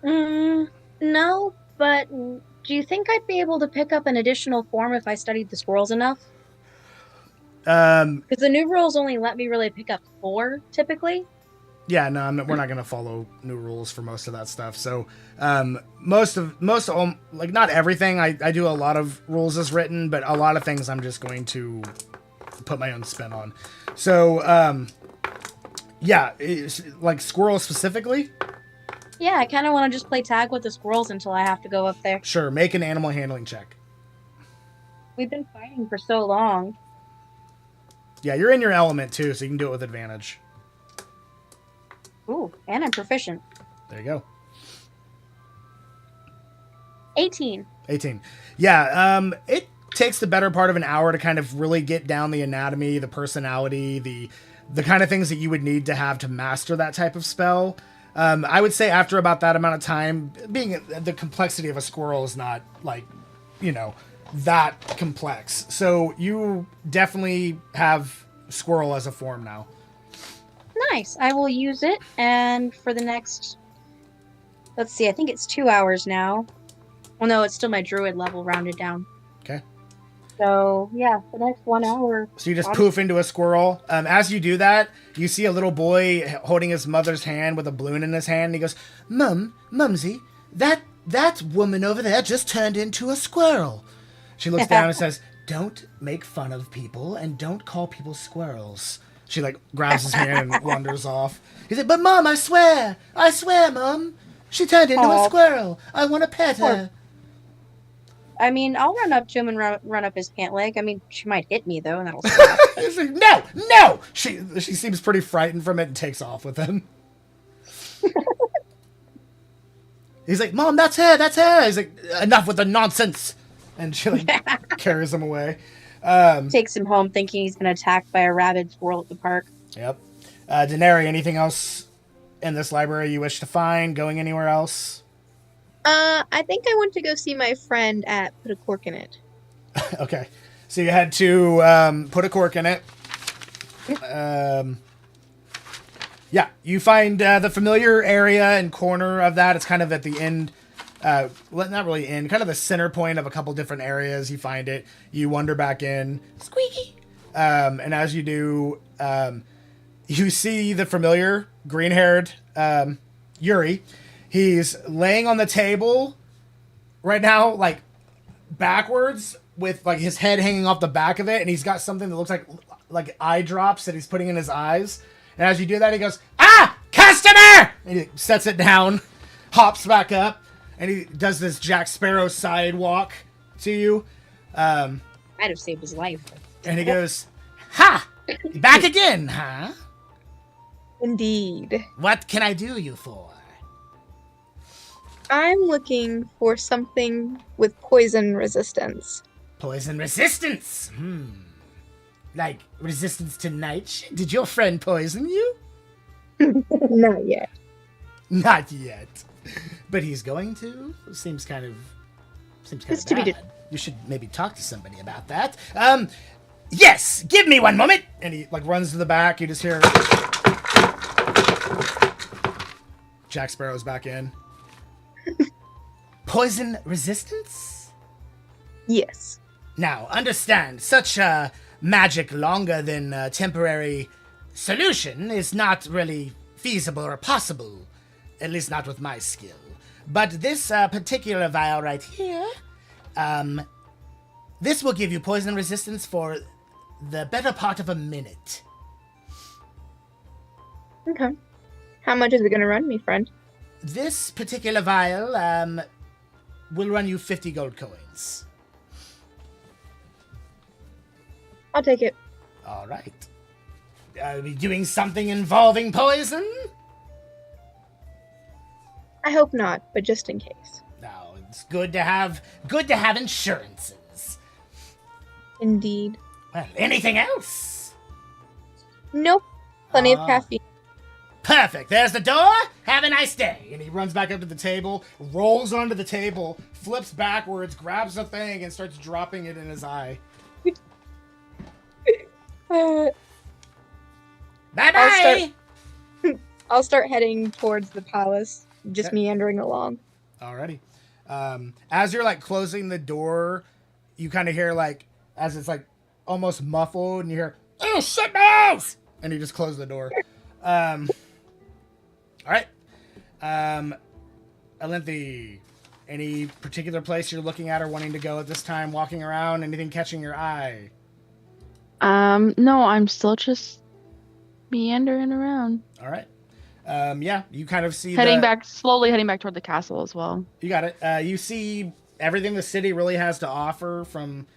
No, but do you think I'd be able to pick up an additional form if I studied the squirrels enough? Because the new rules only let me really pick up 4 typically. Yeah, no, we're not going to follow new rules for most of that stuff. So, like, not everything. I do a lot of rules as written, but a lot of things I'm just going to put my own spin on. So, yeah, like squirrels specifically. Yeah, I kind of want to just play tag with the squirrels until I have to go up there. Sure, make an animal handling check. We've been fighting for so long. Yeah, you're in your element too, so you can do it with advantage. Ooh, and I'm proficient. There you go. 18. 18. Yeah, it takes the better part of an hour to kind of really get down the anatomy, the personality, the kind of things that you would need to have to master that type of spell. I would say after about that amount of time, being the complexity of a squirrel is not like, that complex. So you definitely have squirrel as a form now. Nice. I will use it, and for the next... Let's see, I think it's 2 hours now. Well, no, it's still my druid level rounded down. Okay. So, yeah, the next 1 hour... So you just poof into a squirrel. As you do that, you see a little boy holding his mother's hand with a balloon in his hand, and he goes, Mumsy, that woman over there just turned into a squirrel. She looks down and says, don't make fun of people and don't call people squirrels. She, like, grabs his hand and wanders off. He's like, but Mom, I swear, Mom. She turned into a squirrel. I want to pet her. I mean, I'll run up to him and run up his pant leg. I mean, she might hit me, though, and that'll stop. He's like, no! She seems pretty frightened from it and takes off with him. He's like, Mom, that's her. He's like, enough with the nonsense. And she, like, carries him away. Takes him home thinking he's been attacked by a rabid squirrel at the park. Yep. Daenerys, anything else in this library you wish to find? Going anywhere else? I think I want to go see my friend at Put a Cork in It. Okay. So you had to put a cork in it. Yeah, you find the familiar area and corner of that. It's kind of at the end. Not really end, kind of the center point of a couple different areas. You find it, you wander back in, squeaky. And as you do, you see the familiar green-haired Yuri. He's laying on the table right now, like backwards, with like his head hanging off the back of it, and he's got something that looks like eye drops that he's putting in his eyes. And as you do that, he goes, customer! And he sets it down, hops back up. And he does this Jack Sparrow sidewalk to you. Might have saved his life. And he goes, ha! Back again, huh? Indeed. What can I do you for? I'm looking for something with poison resistance. Poison resistance? Like resistance to nightshade? Did your friend poison you? Not yet. Not yet. But he's going to? Seems kind of bad. You should maybe talk to somebody about that. Yes! Give me one moment! And he, like, runs to the back. You just hear... Jack Sparrow's back in. Poison resistance? Yes. Now, understand, such a magic longer than temporary solution is not really feasible or possible. At least not with my skill. But this particular vial right here, this will give you poison resistance for the better part of a minute. Okay. How much is it going to run me, friend? This particular vial will run you 50 gold coins. I'll take it. All right. Are we doing something involving poison? I hope not, but just in case. Now, it's good to have insurances. Indeed. Well, anything else? Nope. Plenty of Ah. caffeine. Perfect. There's the door. Have a nice day. And he runs back up to the table, rolls onto the table, flips backwards, grabs the thing, and starts dropping it in his eye. Uh, Bye-bye! I'll start heading towards the palace, just Okay. meandering along. Alrighty. As you're, like, closing the door, you kind of hear, like, as it's, like, almost muffled, and you hear, oh, shit mouse! And you just close the door. Alright. Alinthi, any particular place you're looking at or wanting to go at this time, walking around, anything catching your eye? No, I'm still just meandering around. Alright. Yeah, you kind of see Slowly heading back toward the castle as well. You got it. You see everything the city really has to offer from,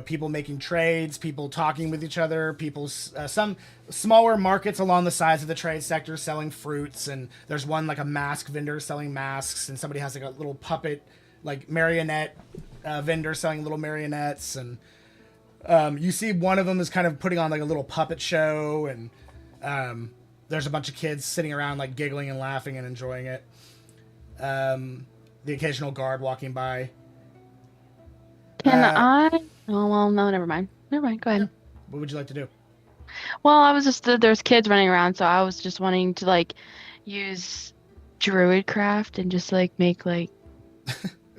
people making trades, people talking with each other, some smaller markets along the sides of the trade sector selling fruits, and there's one like a mask vendor selling masks, and somebody has like a little puppet, like marionette vendor selling little marionettes, and you see one of them is kind of putting on like a little puppet show, and there's a bunch of kids sitting around like giggling and laughing and enjoying it. The occasional guard walking by. Can I? Oh, well, no, never mind. Never mind. Go ahead. What would you like to do? Well, I was just there's kids running around, so I was just wanting to like use druid craft and just like make like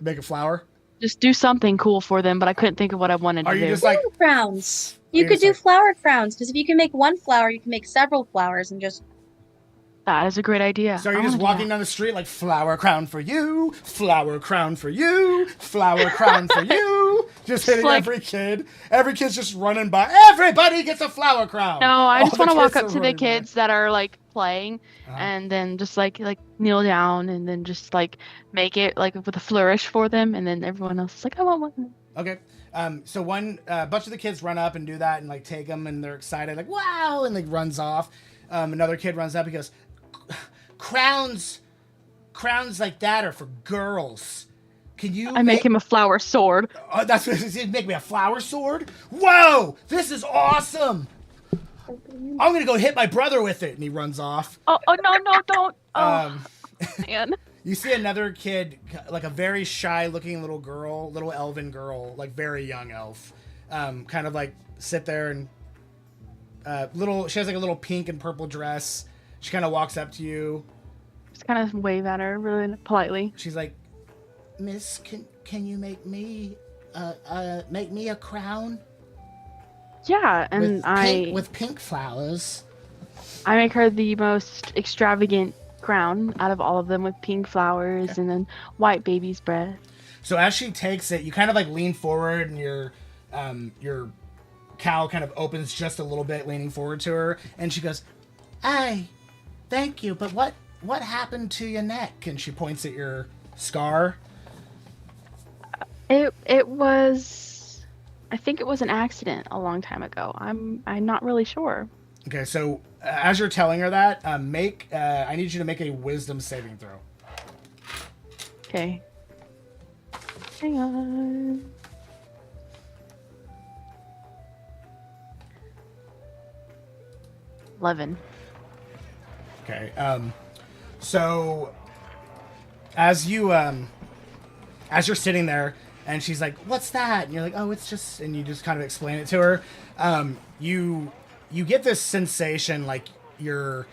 Make a flower? just do something cool for them, but I couldn't think of what I wanted Are to you do. just like, Flower crowns. You're You could just do like- flower crowns, because if you can make one flower, you can make several flowers and just. That is a great idea. so are I you just wanna do walking that. down the street like flower crown for you, flower crown for you, flower crown for you, just hitting like- every kid. Every kid's just running by. Everybody gets a flower crown. No, I All just the want to walk kids up are to the running by. kids that are like playing, Uh-huh. and then just like kneel down, and then just like make it like with a flourish for them, and then everyone else is like, I want one. Okay. So one bunch of the kids run up and do that and like take them and they're excited like wow and like runs off. Another kid runs up and goes, crowns like that are for girls. Can you I make him a flower sword. that's what it is. Make me a flower sword? Whoa! This is awesome! I'm gonna go hit my brother with it, and he runs off. Oh no, don't. Oh Um, man. You see another kid, like a very shy-looking little girl, little elven girl, like very young elf, kind of like sit there and She has like a little pink and purple dress. She kind of walks up to you. Just kind of wave at her really politely. She's like, "Miss, can you make me a crown Yeah, and with pink flowers?" I make her the most extravagant crown out of all of them with pink flowers and then white baby's breath. So as she takes it, you kind of like lean forward, and your cowl kind of opens just a little bit, leaning forward to her, and she goes, "Hey, thank you, but what happened to your neck?" And she points at your scar. It was, I think it was an accident a long time ago. I'm not really sure. Okay, so as you're telling her that, I need you to make a wisdom saving throw. Okay. Hang on. $11. Okay. So as you're sitting there and she's like, "What's that?" And you're like, "Oh, it's just," and you just kind of explain it to her. You get this sensation like you're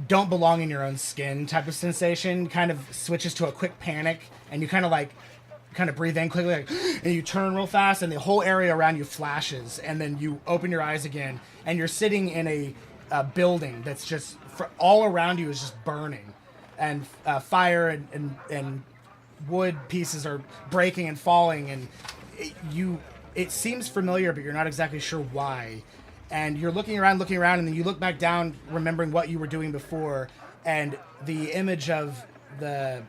don't belong in your own skin type of sensation. Kind of switches to a quick panic, and you kind of breathe in quickly, like, and you turn real fast, and the whole area around you flashes, and then you open your eyes again, and you're sitting in a building that's just all around you is just burning, and fire and wood pieces are breaking and falling, and it seems familiar, but you're not exactly sure why. And you're looking around, and then you look back down, remembering what you were doing before, and the image of the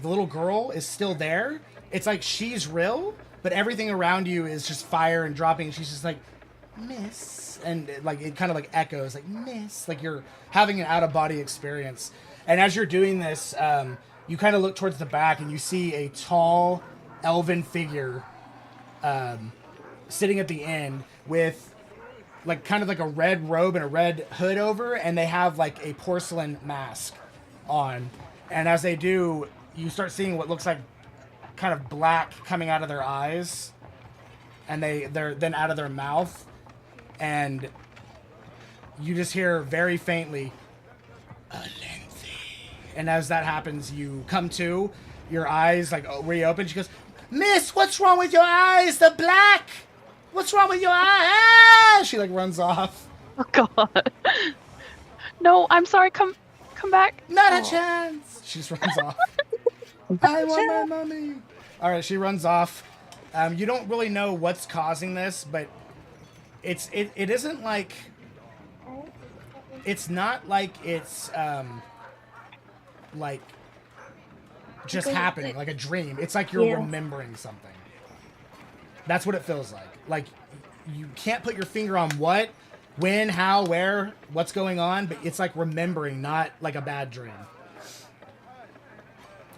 little girl is still there. It's like she's real, but everything around you is just fire and dropping. And she's just like, "Miss," and it kind of like echoes, like, "Miss," like you're having an out of body experience. And as you're doing this, you kind of look towards the back, and you see a tall, elven figure sitting at the end with like kind of like a red robe and a red hood over, and they have like a porcelain mask on. And as they do, you start seeing what looks like kind of black coming out of their eyes, and they're then out of their mouth, and you just hear very faintly, Galantrie. And as that happens, you come to, your eyes like reopen. She goes, Miss, what's wrong with your eyes? They're black. What's wrong with your eyes? Ah! She like runs off. Oh God. No, I'm sorry. Come back. Not a chance. She just runs off. I want my mommy. All right, she runs off. You don't really know what's causing this, but it isn't like, it's not like it's like just happening, like a dream. It's like you're remembering something. That's what it feels like. Like you can't put your finger on what, when, how, where, what's going on, but it's like remembering, not like a bad dream.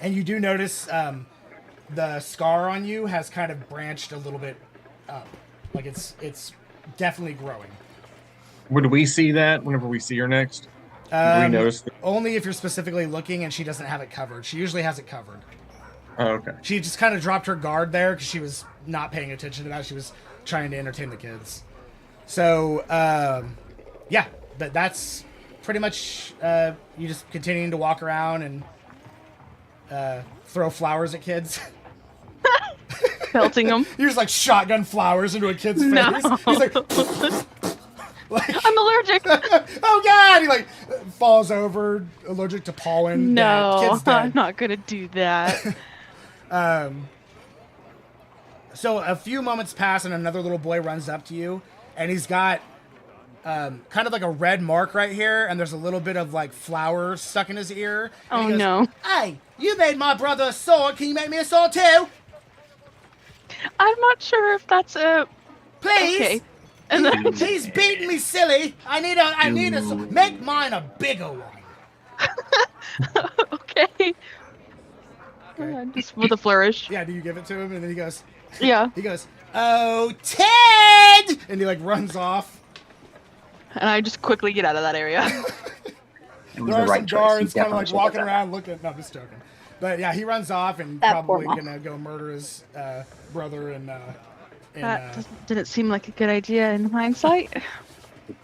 And you do notice the scar on you has kind of branched a little bit up. Like it's definitely growing. Would we see that whenever we see her next? Would we notice that? Only if you're specifically looking and she doesn't have it covered. She usually has it covered. Oh, okay. She just kind of dropped her guard there because she was not paying attention to that. She was trying to entertain the kids. So, yeah, that's pretty much you just continuing to walk around and throw flowers at kids. Pelting them. You just like shotgun flowers into a kid's face. No. He's like, I'm allergic. oh God! He like falls over, allergic to pollen. No, Kid's dead. I'm not gonna do that. So a few moments pass and another little boy runs up to you, and he's got kind of like a red mark right here, and there's a little bit of like flour stuck in his ear. And Oh he goes, no. Hey, you made my brother a sword. Can you make me a sword too? I'm not sure if that's a. Please? Okay. And then He's beating me silly. I need a sword. Make mine a bigger one. okay. Just with a flourish. Yeah, do you give it to him? And then he goes, Yeah. oh, Ted! And he like runs off. And I just quickly get out of that area. It was There the are right some choice. guards You kind of like definitely walking should have around looking. No, I'm just joking. But yeah, he runs off and That poor probably mom. gonna go murder his brother and That didn't seem like a good idea in hindsight. done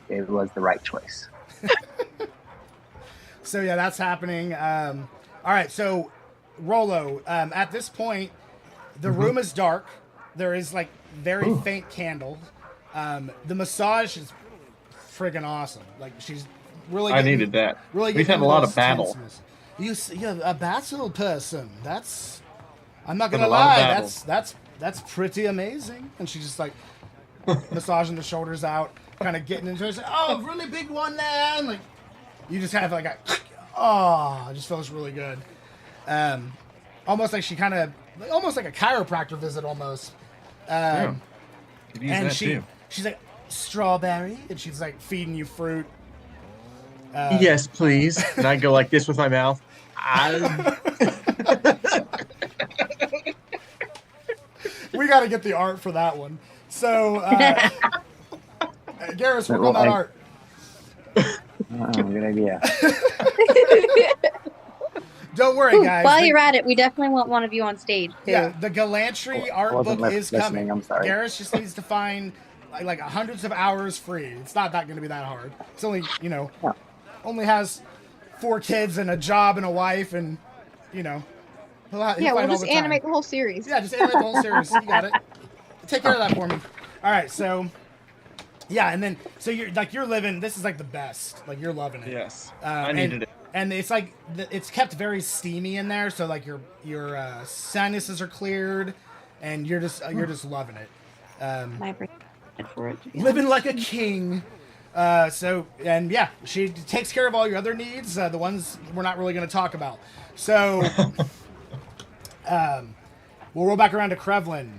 that. It was the right choice. So yeah, that's happening. All right, so Rolo, at this point, the room is dark. There is like very faint candles. The massage is friggin' awesome. Like she's really. I getting- needed that. Really, We've getting had a lot those of battle. tenseness. You're a battle person. That's. I'm not Been gonna a lot of lie. battle. That's pretty amazing. And she's just like massaging the shoulders out, kind of getting into it. She's like, oh, really big one there. And like, you just have like a. Oh, it just feels really good. Almost like she kind of, almost like a chiropractor visit almost. Yeah. Could use And that too. she's like, strawberry, and she's like feeding you fruit. Yes, please. And I go like this with my mouth. We got to get the art for that one. So, Garrus, work on that art. Good idea. Don't worry, guys. While The- you're at it, we definitely want one of you on stage too. Yeah, the Galantrie I art wasn't book is listening, coming. I'm sorry. Garrus just needs to find like hundreds of hours free. It's not that going to be that hard. It's only, Yeah. only has 4 kids and a job and a wife, and he'll Yeah, find we'll all just the time. animate the whole series. Yeah, just animate the whole series. You got it. Take care of that for me. All right, so yeah, and then so you're living. This is like the best. Like you're loving it. Yes. I needed it. And it's like it's kept very steamy in there, so like your sinuses are cleared, and you're just loving it. My brain. For it. Living like a king. So and yeah, she takes care of all your other needs, the ones we're not really going to talk about. So we'll roll back around to Krevlin.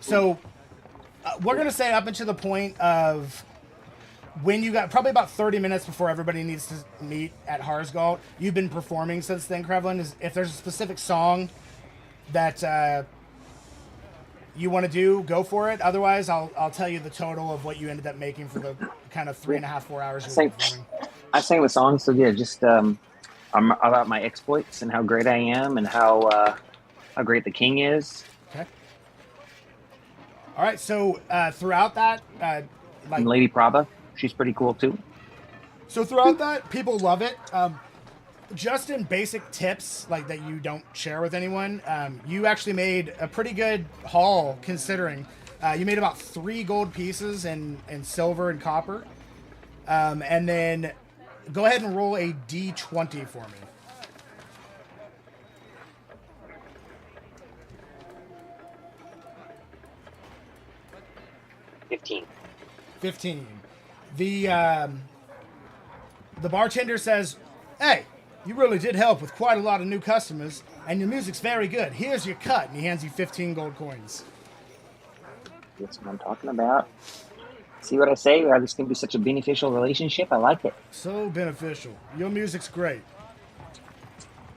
So we're going to say up until the point of when you got probably about 30 minutes before everybody needs to meet at Harsgalt. You've been performing since then, Krevlin. If there's a specific song that you want to do, go for it. Otherwise, I'll tell you the total of what you ended up making for the kind of 3.5, 4 hours you were performing. I sang the song, so yeah, just about my exploits and how great I am and how great the king is. Okay. All right. So throughout that, And Lady Prava, she's pretty cool too. So throughout that, people love it. Just in basic tips, like that you don't share with anyone, you actually made a pretty good haul considering. You made about 3 gold pieces in silver and copper. And then go ahead and roll a d20 for me. $15. 15. The bartender says, "Hey, you really did help with quite a lot of new customers, and your music's very good. Here's your cut," and he hands you 15 gold coins. That's what I'm talking about. See what I say? How this can be such a beneficial relationship? I like it. So beneficial. Your music's great.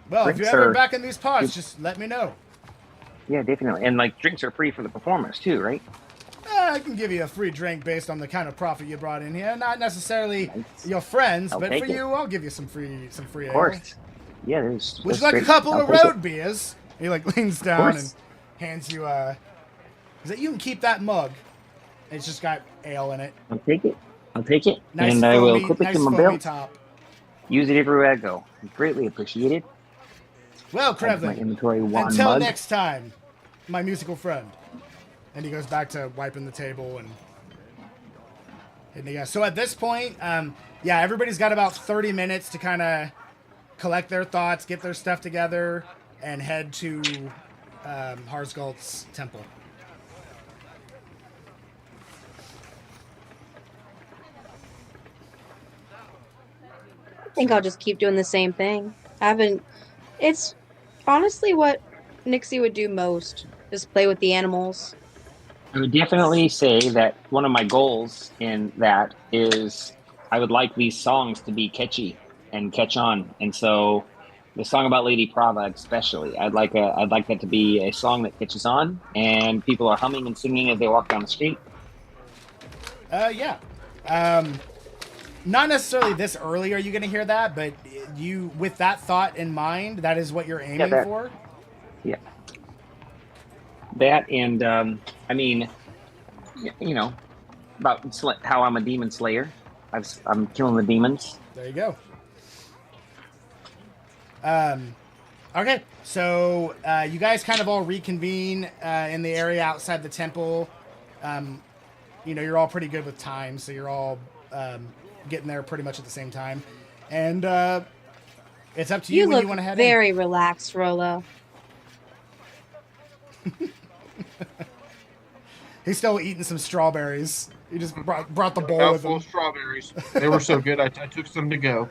Well, if Drinks you're ever are- back in these parts, just let me know. Yeah, definitely. And like drinks are free for the performers too, right? I can give you a free drink based on the kind of profit you brought in here. Not necessarily Nice. your friends, I'll but take for it. you, I'll give you some free Of ale. course. Yeah, there's. Would that's you like a great. couple I'll of take road it. beers? He like leans down and course. hands you Is that you can keep that mug? It's just got ale in it. I'll take it. I'll take it, Nice and I will foamy, clip it nice to my foamy belt. top. Use it everywhere I go. Greatly appreciated. Well, Add to my Krevlin, inventory one until mug. next time, my musical friend. And he goes back to wiping the table and hitting the gas. So at this point, yeah, everybody's got about 30 minutes to kind of collect their thoughts, get their stuff together, and head to Harzgult's temple. I think I'll just keep doing the same thing. It's honestly what Nixie would do most, just play with the animals. I would definitely say that one of my goals in that is I would like these songs to be catchy and catch on. And so the song about Lady Prava especially, I'd like that to be a song that catches on and people are humming and singing as they walk down the street. Yeah. Not necessarily this early are you going to hear that, but you, with that thought in mind, that is what you're aiming that- for? Yeah. That and I mean, you know, about how I'm a demon slayer. I'm killing the demons. There you go. Okay, so you guys kind of all reconvene in the area outside the temple. You know, you're all pretty good with time, so you're all getting there pretty much at the same time. And it's up to you, You when look you want to head very relaxed, Rolo. in. He's still eating some strawberries. He just brought the bowl with Mouthful him. of strawberries. They were so good, I took some to go.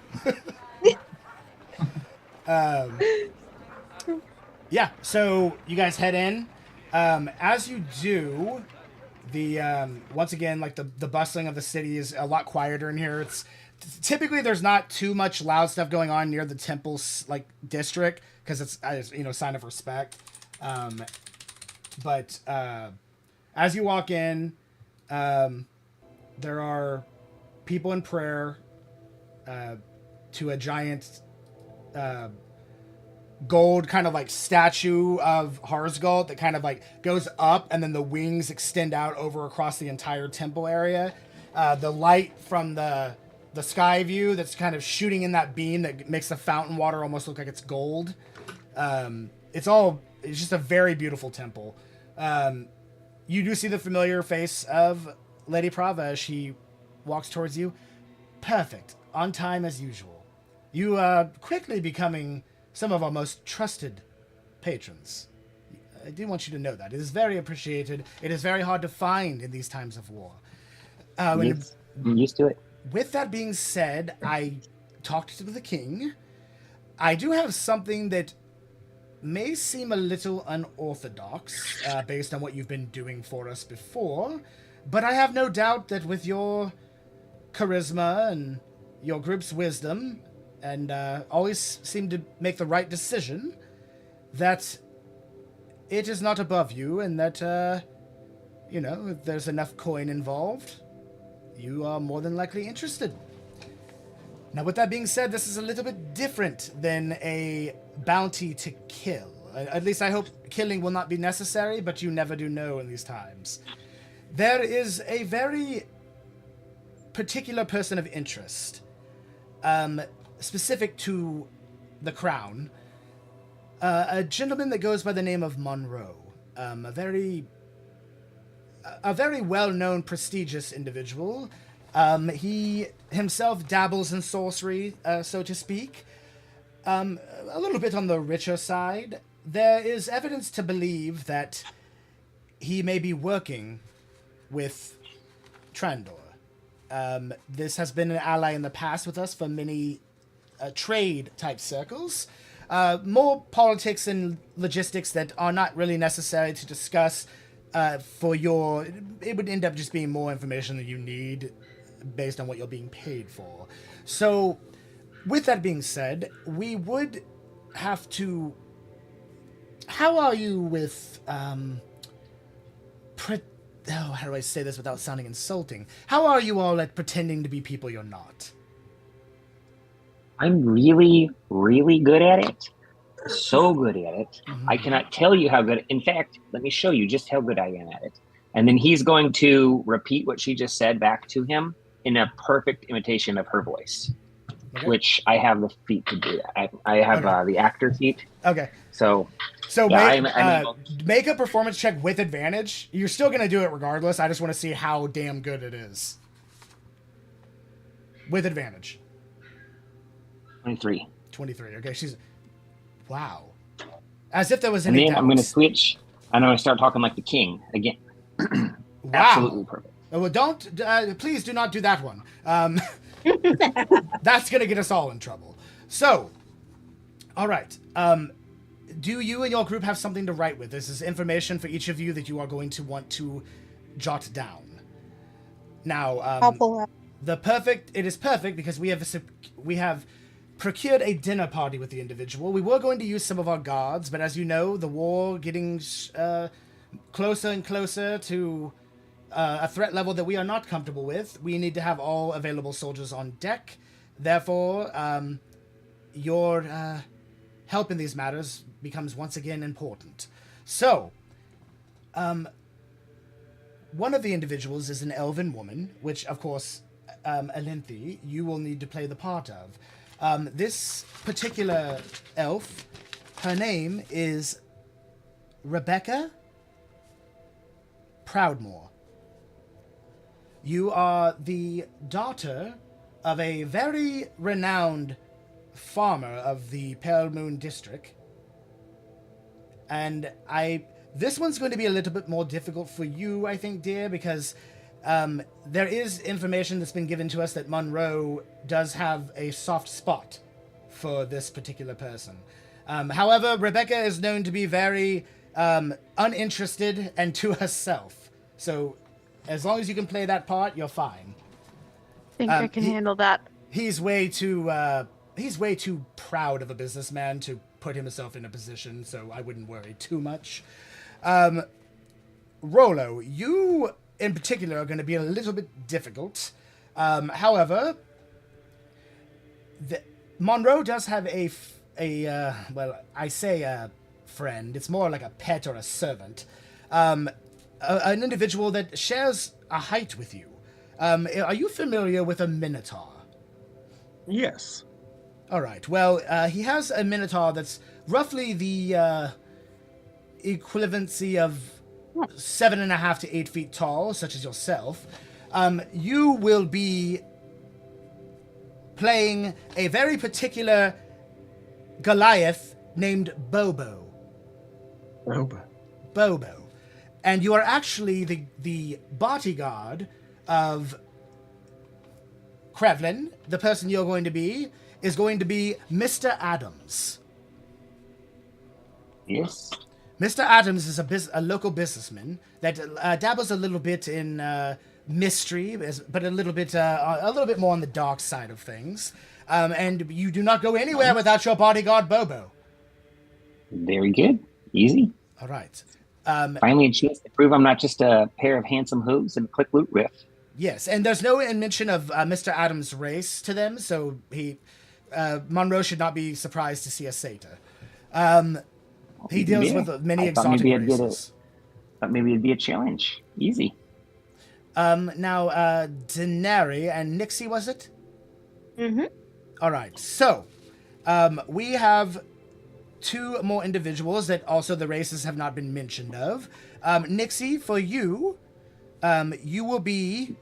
Yeah, so you guys head in. As you do, the once again, like the bustling of the city is a lot quieter in here. It's typically there's not too much loud stuff going on near the temple's like district because it's a sign of respect. But as you walk in, there are people in prayer to a giant gold kind of like statue of Harzgult that kind of like goes up and then the wings extend out over across the entire temple area. The light from the sky view that's kind of shooting in that beam that makes the fountain water almost look like it's gold. It's just a very beautiful temple. You do see the familiar face of Lady Prava as she walks towards you. Perfect. On time as usual. You are quickly becoming some of our most trusted patrons. I do want you to know that. It is very appreciated. It is very hard to find in these times of war. And Yes, I'm used to it. with that being said, I talked to the king. I do have something that may seem a little unorthodox based on what you've been doing for us before, but I have no doubt that with your charisma and your group's wisdom and always seem to make the right decision, that it is not above you and that if there's enough coin involved, you are more than likely interested. Now, with that being said, this is a little bit different than a bounty to kill. At least I hope killing will not be necessary, but you never do know in these times. There is a very particular person of interest, specific to the crown, a gentleman that goes by the name of Monroe, a very well-known, prestigious individual. He himself dabbles in sorcery, so to speak. A little bit on the richer side. There is evidence to believe that he may be working with Trandor. This has been an ally in the past with us for many trade-type circles. More politics and logistics that are not really necessary to discuss it would end up just being more information that you need based on what you're being paid for. So, with that being said, we would have to... How are you with, how do I say this without sounding insulting? How are you all at pretending to be people you're not? I'm really, really good at it. So good at it. Mm-hmm. I cannot tell you how good. In fact, let me show you just how good I am at it. And then he's going to repeat what she just said back to him in a perfect imitation of her voice, Okay. which I have the feat to do that. I have Okay. The actor feat. Okay. So Yeah, I'm able- make a performance check with advantage. You're still going to do it regardless. I just want to see how damn good it is. With advantage. 23. 23. Okay, she's... Wow. As if there was And any then I'm going to doubts. switch, and I'm going to start talking like the king again. Wow. Absolutely perfect. Well, please do not do that one. That's going to get us all in trouble. So, all right. Do you and your group have something to write with? This is information for each of you that you are going to want to jot down. Now, I'll pull out. it is perfect because we have procured a dinner party with the individual. We were going to use some of our guards, but as you know, the war getting closer and closer to a threat level that we are not comfortable with. We need to have all available soldiers on deck. Therefore, your help in these matters becomes once again important. So, one of the individuals is an elven woman, which, of course, Alinthi, you will need to play the part of. This particular elf, her name is Rebecca Proudmore. You are the daughter of a very renowned farmer of the Pale Moon District. And this one's going to be a little bit more difficult for you, I think, dear, because there is information that's been given to us that Monroe does have a soft spot for this particular person. However, Rebecca is known to be very uninterested and to herself. So, as long as you can play that part, you're fine. I think I can handle that. He's way too proud of a businessman to put himself in a position, so I wouldn't worry too much. Rolo, you in particular are going to be a little bit difficult. However, Monroe does have a friend. It's more like a pet or a servant. An individual that shares a height with you. Are you familiar with a minotaur? Yes. All right. Well, he has a minotaur that's roughly the equivalency of 7.5 to 8 feet tall, such as yourself. You will be playing a very particular Goliath named Bobo. Bobo. And you are actually the bodyguard of Krevlin. The person you're going to be is going to be Mr. Adams. Yes. Mr. Adams is a local businessman that dabbles a little bit in mystery, but a little bit more on the dark side of things. And you do not go anywhere without your bodyguard Bobo. Very good. Easy. All right. Finally, a chance to prove I'm not just a pair of handsome hooves and a click loot riff. Yes, and there's no mention of Mr. Adams' race to them, so Monroe should not be surprised to see a satyr. He deals with many exotic races. Thought maybe it'd be a challenge. Easy. Now, Daenerys and Nixie, was it? Mm-hmm. All right, so we have 2 more individuals that also the races have not been mentioned of. Nixie, for you, you will be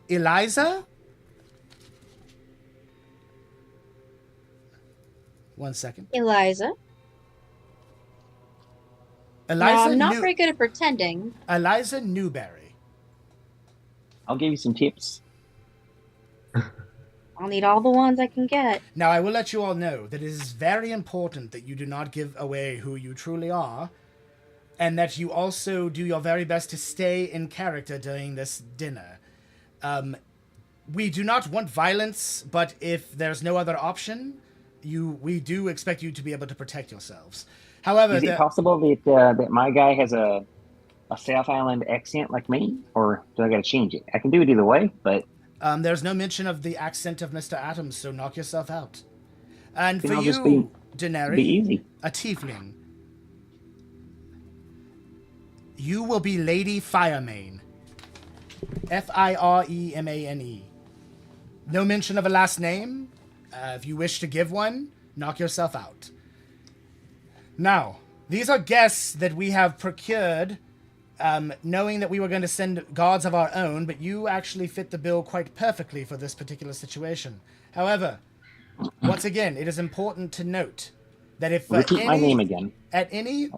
Eliza. One second. Eliza. Eliza No, I'm not very good at pretending. Eliza Newberry. I'll give you some tips. I'll need all the ones I can get. Now, I will let you all know that it is very important that you do not give away who you truly are, and that you also do your very best to stay in character during this dinner. We do not want violence, but if there's no other option, we do expect you to be able to protect yourselves. However, is it possible that my guy has a South Island accent like me, or do I got to change it? I can do it either way, but there's no mention of the accent of Mr. Adams, so knock yourself out. And then for I'll just you, Daenerys, be easy. a tiefling, you will be Lady Firemane. Firemane. No mention of a last name. If you wish to give one, knock yourself out. Now, these are guests that we have procured, knowing that we were going to send guards of our own, but you actually fit the bill quite perfectly for this particular situation. However, once again, it is important to note that if repeat my name again. At any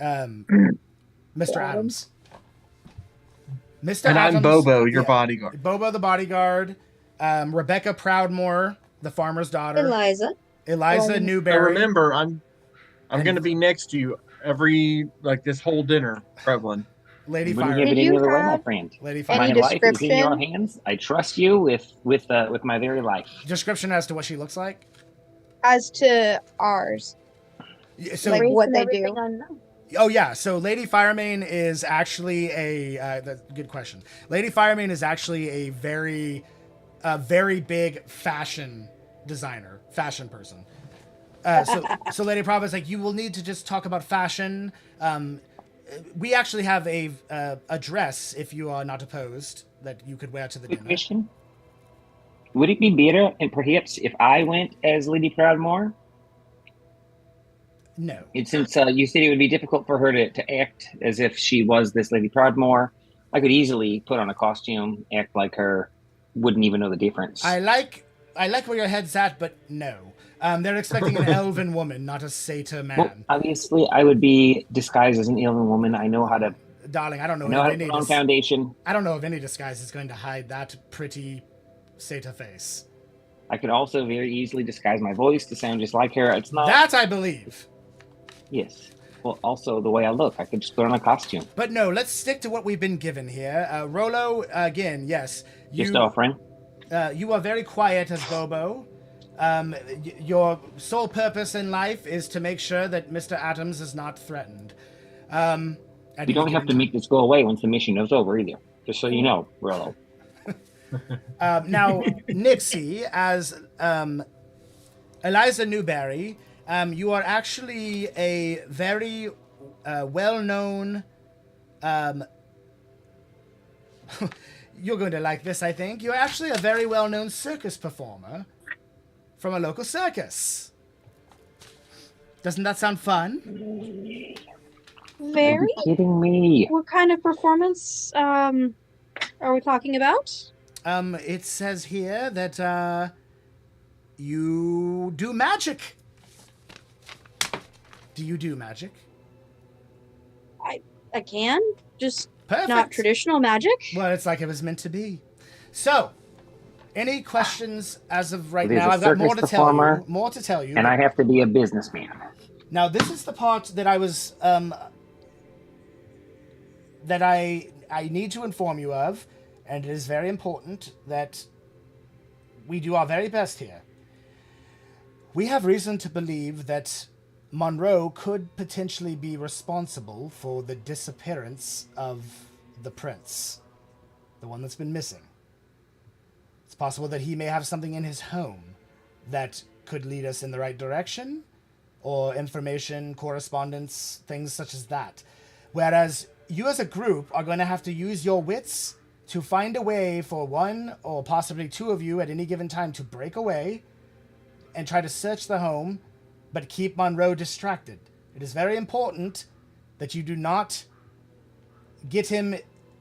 Mr. Adams. Mr. And Adams, I'm Bobo, your bodyguard. Bobo the bodyguard. Rebecca Proudmoore, the farmer's daughter. Eliza Newberry. I remember, I'm going to be next to you this whole dinner, Prevalin. Lady Wouldn't Fire. give it any other way, my friend. Lady Fire. My Any life is in your description? hands. I trust you with my very life. Description as to what she looks like. As to ours, So, like what they do. Unknown. oh yeah. So Lady Firemane is actually good question. Lady Firemane is actually a very big fashion designer, fashion person. So Lady Prava is like, you will need to just talk about fashion. We actually have a dress, if you are not opposed, that you could wear to the Quick dinner. question. Would it be better, and perhaps if I went as Lady Proudmoore? No. Since you said it would be difficult for her to act as if she was this Lady Proudmoore, I could easily put on a costume, act like her, wouldn't even know the difference. I like where your head's at, but no. They're expecting an elven woman, not a satyr man. Well, obviously, I would be disguised as an alien woman. I know how to. Darling, I don't know I know how if to any put on foundation. I don't know if any disguise is going to hide that pretty satyr face. I could also very easily disguise my voice to sound just like her. It's not. That I believe. Yes. Well, also the way I look, I could just put on a costume. But no, let's stick to what we've been given here. Rolo, again, yes. Just offering. You are very quiet as Bobo. Your sole purpose in life is to make sure that Mr. Adams is not threatened. You don't have to make this go away once the mission is over either. Just so you know, Rolo. Now, Nixie, as Eliza Newberry, you are actually a very well-known... you're going to like this, I think. You're actually a very well-known circus performer from a local circus. Doesn't that sound fun? Very? Are you kidding me? What kind of performance are we talking about? It says here that you do magic. Do you do magic? I can, just Perfect. not traditional magic. Well, it's like it was meant to be. So, any questions as of right There's now? a I've got more circus to tell performer, you. More to tell you. And I have to be a businessman. Now, this is the part that I was that I need to inform you of, and it is very important that we do our very best here. We have reason to believe that Monroe could potentially be responsible for the disappearance of the prince, the one that's been missing. It's possible that he may have something in his home that could lead us in the right direction, or information, correspondence, things such as that. Whereas you as a group are going to have to use your wits to find a way for one or possibly two of you at any given time to break away and try to search the home, but keep Monroe distracted. It is very important that you do not get him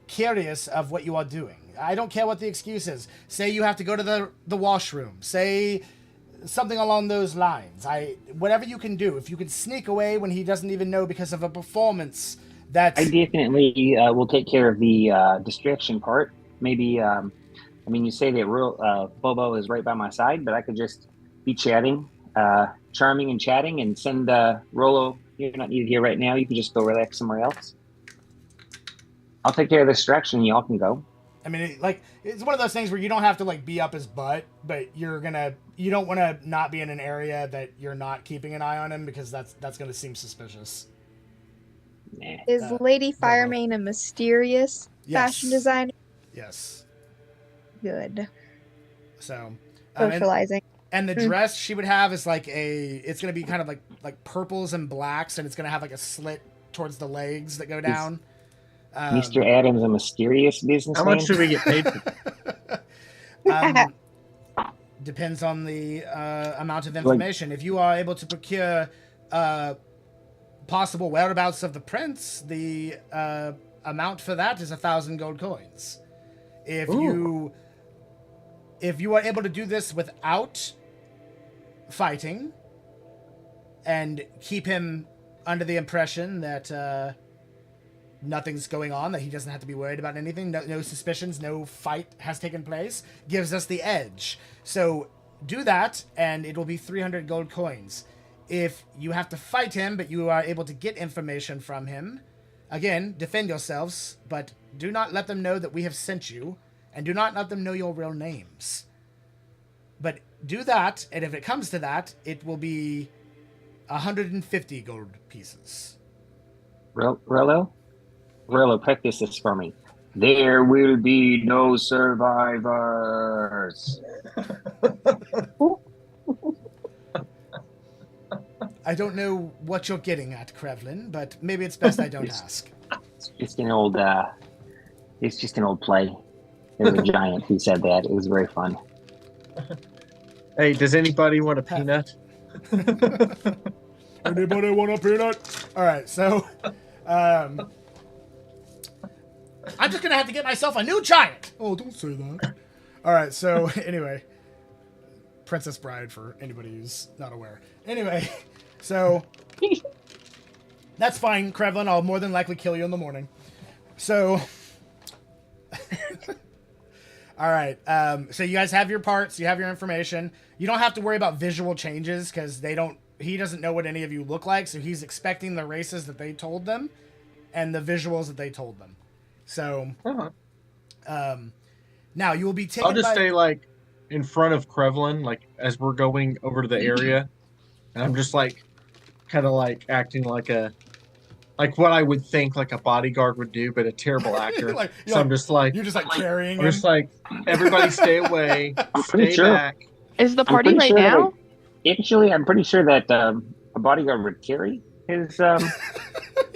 curious of what you are doing. I don't care what the excuse is. Say you have to go to the washroom. Say something along those lines. Whatever you can do. If you can sneak away when he doesn't even know because of a performance that... I definitely will take care of the distraction part. Maybe, I mean, you say that Bobo is right by my side, but I could just be chatting, charming and chatting, and send Rolo, you're not needed here right now. You can just go relax somewhere else. I'll take care of the distraction and y'all can go. I mean, it's one of those things where you don't have to, be up his butt, but you don't want to not be in an area that you're not keeping an eye on him, because that's going to seem suspicious. Nah. Is Lady Firemane a mysterious fashion designer? Yes. Good. So, socializing. And the dress she would have is it's going to be kind of like purples and blacks, and it's going to have a slit towards the legs that go down. Mr. Adams, a mysterious businessman. How much do we get paid for? Depends on the amount of information. If you are able to procure possible whereabouts of the prince, the amount for that is 1,000 gold coins. If you are able to do this without fighting and keep him under the impression that nothing's going on, that he doesn't have to be worried about anything, no suspicions, no fight has taken place, gives us the edge. So do that, and it will be 300 gold coins. If you have to fight him, but you are able to get information from him, again, defend yourselves, but do not let them know that we have sent you, and do not let them know your real names. But do that, and if it comes to that, it will be 150 gold pieces. Rolo, practice this for me. There will be no survivors. I don't know what you're getting at, Krevlin, but maybe it's best I don't ask. It's just an old play. There was a giant who said that. It was very fun. Hey, does anybody want a peanut? Anybody want a peanut? All right, so I'm just gonna have to get myself a new giant. Oh, don't say that. All right, so anyway, Princess Bride for anybody who's not aware. Anyway, so that's fine, Krevlin. I'll more than likely kill you in the morning. So, all right. So you guys have your parts. You have your information. You don't have to worry about visual changes because he doesn't know what any of you look like. So he's expecting the races that they told them and the visuals that they told them. So, now you will be taken. I'll just stay in front of Krevlin, as we're going over to the area, and I'm just kind of acting like what I would think a bodyguard would do, but a terrible actor. I'm just you're just carrying him. I'm just everybody stay away, stay back. Is the party right now? Actually, I'm pretty sure that a bodyguard would carry his.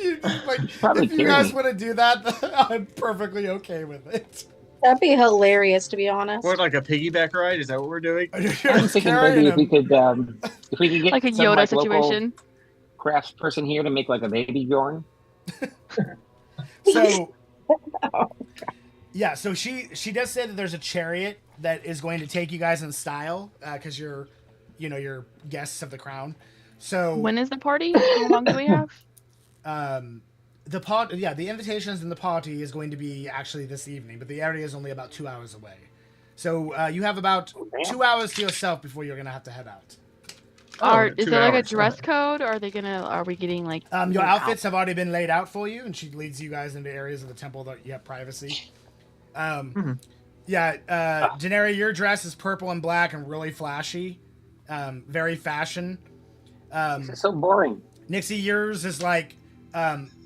If you guys want to do that, I'm perfectly okay with it. That'd be hilarious, to be honest. What, a piggyback ride? Is that what we're doing? I'm thinking maybe if we could get a Yoda situation. Crafts person here to make a baby Bjorn. So, yeah. So she does say that there's a chariot that is going to take you guys in style because you're guests of the crown. So when is the party? How long do we have? The invitations and the party is going to be actually this evening, but the area is only about 2 hours away. So you have about 2 hours to yourself before you're gonna have to head out. Is there a dress code, or are we getting your outfits have already been laid out for you, and she leads you guys into areas of the temple that you have privacy. Daenerys, your dress is purple and black and really flashy, very fashion. This is so boring. Nixie, yours is like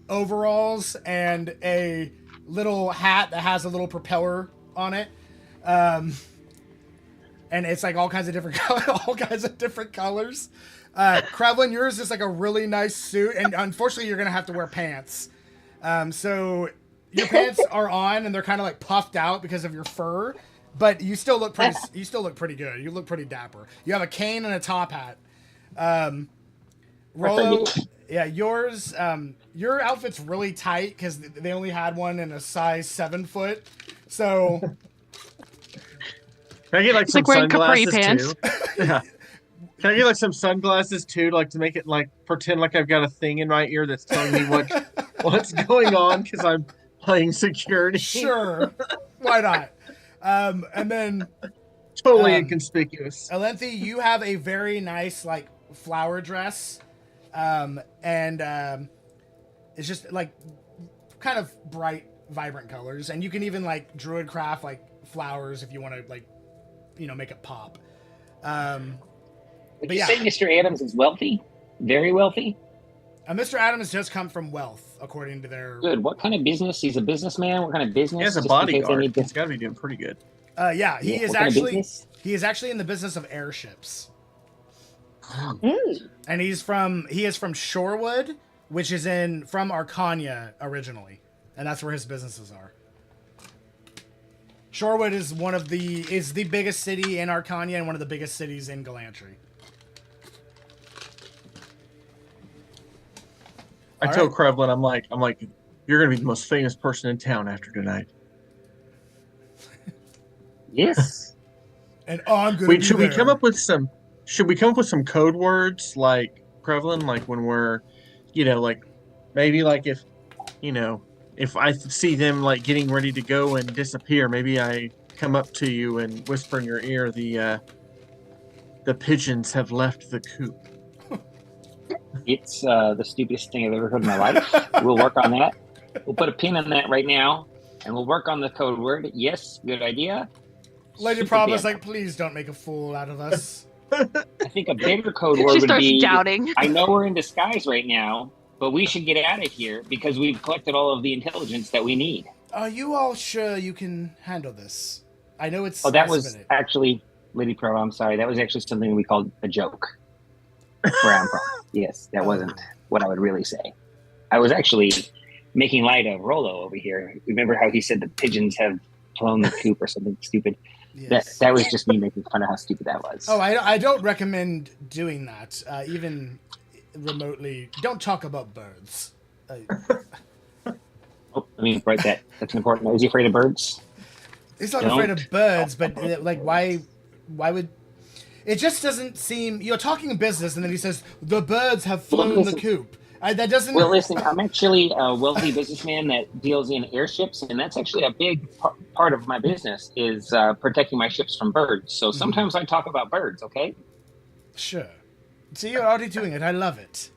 overalls and a little hat that has a little propeller on it. And it's like all kinds of different colors. Krevlin, yours is like a really nice suit, and unfortunately, you're gonna have to wear pants. So your pants are on, and they're kind of like puffed out because of your fur, but you still look pretty. You still look pretty good. You look pretty dapper. You have a cane and a top hat. Rolo, yeah, yours. Your outfit's really tight because they only had one in a size 7 foot. So. Can I get like some wearing capri sunglasses pants. too? Yeah. Can I get like some sunglasses too, like to make it like pretend like I've got a thing in my ear that's telling me what's going on because I'm playing security? Sure, why not? And then Totally inconspicuous. Alenthi, you have a very nice like flower dress, and it's just like kind of bright, vibrant colors, and you can even like druid craft like flowers if you want to like, make it pop. Would you say Mr. Adams is wealthy? Very wealthy? Mr. Adams just come from wealth, according to their... Good. What kind of business? He's a businessman? What kind of business? He has a Just bodyguard. He's got to be doing pretty good. Yeah, he is actually in the business of airships. And he is from Shorewood, which is from Arcania originally. And that's where his businesses are. Shorewood is the biggest city in Arcania and one of the biggest cities in Galantrie. I told Krevlin, I'm like, you're gonna be the most famous person in town after tonight. Yes. And I'm gonna should we come up with some code words like Krevlin, like when we're, like maybe like if I see them like getting ready to go and disappear, maybe I come up to you and whisper in your ear the pigeons have left the coop. It's the stupidest thing I've ever heard in my life. We'll work on that. We'll put a pin on that right now, and we'll work on the code word. Yes, good idea. Lady Proba's like, please don't make a fool out of us. I think a bigger code word would be, doubting. I know we're in disguise right now, but we should get out of here because we've collected all of the intelligence that we need. Are you all sure you can handle this? I know it's... Oh, that was actually, Lady Proba, I'm sorry. That was actually something we called a joke. Where I'm from. Yes, that wasn't what I would really say. I was actually making light of Rolo over here. Remember how he said the pigeons have flown the coop or something stupid? Yes. That was just me making fun of how stupid that was. Oh, I don't recommend doing that, even remotely. Don't talk about birds. Let me write that. That's important. Is he afraid of birds? He's not afraid of birds, but like, why would... It just doesn't seem... You're talking business, and then he says, the birds have flown the coop. That doesn't... Well, listen, I'm actually a wealthy businessman that deals in airships, and that's actually a big part of my business is protecting my ships from birds. So sometimes I talk about birds, okay? Sure. See, you're already doing it. I love it.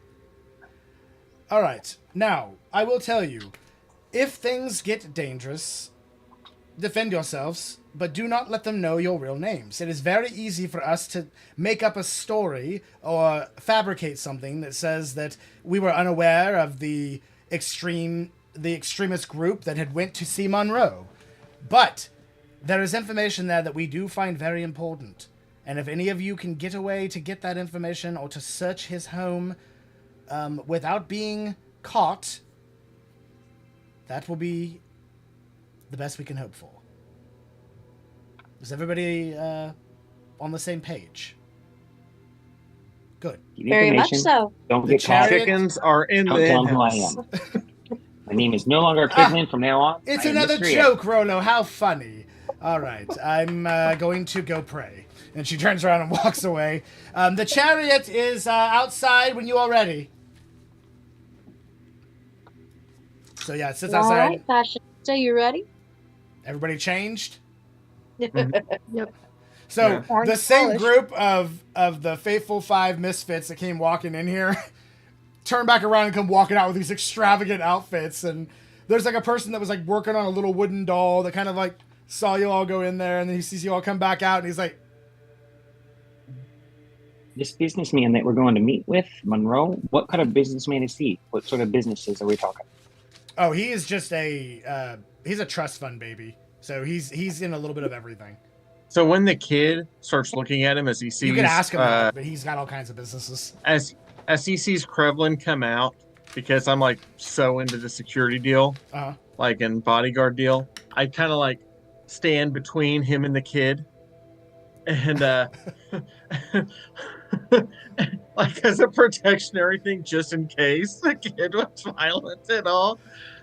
All right. Now, I will tell you, if things get dangerous, defend yourselves, but do not let them know your real names. It is very easy for us to make up a story or fabricate something that says that we were unaware of the extremist group that had went to see Monroe. But there is information there that we do find very important. And if any of you can get away to get that information or to search his home without being caught, that will be the best we can hope for. Is everybody on the same page? Good. Very much so. Don't get caught. Chickens are in Don't the tell them who I house. am. My name is no longer Piglin from now on. It's I am another Mr. joke, Rolo. How funny. All right. I'm going to go pray. And she turns around and walks away. The chariot is outside when you are ready. So yeah, it sits outside. All right, Fashion. So you ready? Everybody changed? Yep. So Yeah. the same group of the faithful 5 misfits that came walking in here turn back around and come walking out with these extravagant outfits. And there's like a person that was like working on a little wooden doll that kind of like saw you all go in there, and then he sees you all come back out, and he's like, This businessman that we're going to meet with, Monroe, what kind of businessman is he? What sort of businesses are we talking? Oh, he is just he's a trust fund baby. So he's in a little bit of everything. So when the kid starts looking at him as he sees, You could ask him that, but he's got all kinds of businesses. as he sees Krevlin come out, because I'm like so into the security deal, like in bodyguard deal, I kind of like stand between him and the kid, and like as a protection, everything, just in case the kid was violent at all.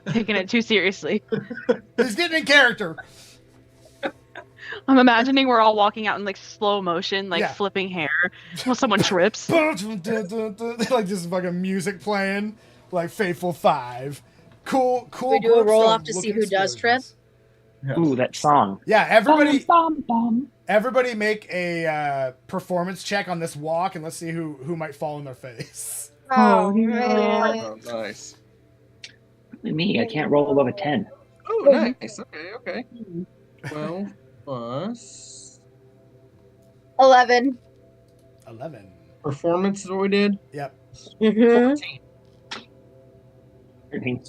Taking it too seriously. He's getting in character. I'm imagining we're all walking out in like slow motion, like Yeah. flipping hair while someone trips. Like this fucking music playing, like Fateful Five. Cool. We do a group roll stuff, off to see looking who does trip? explosions. Yes. Ooh, that song. Yeah, everybody Bum. everybody make a performance check on this walk, and let's see who might fall in their face. Oh, no. man. Oh, nice. Me, I can't roll above a 10. Oh, nice. Okay. 12 plus 11. 11. performance is what we did. Yep. Mm-hmm. 14. 13.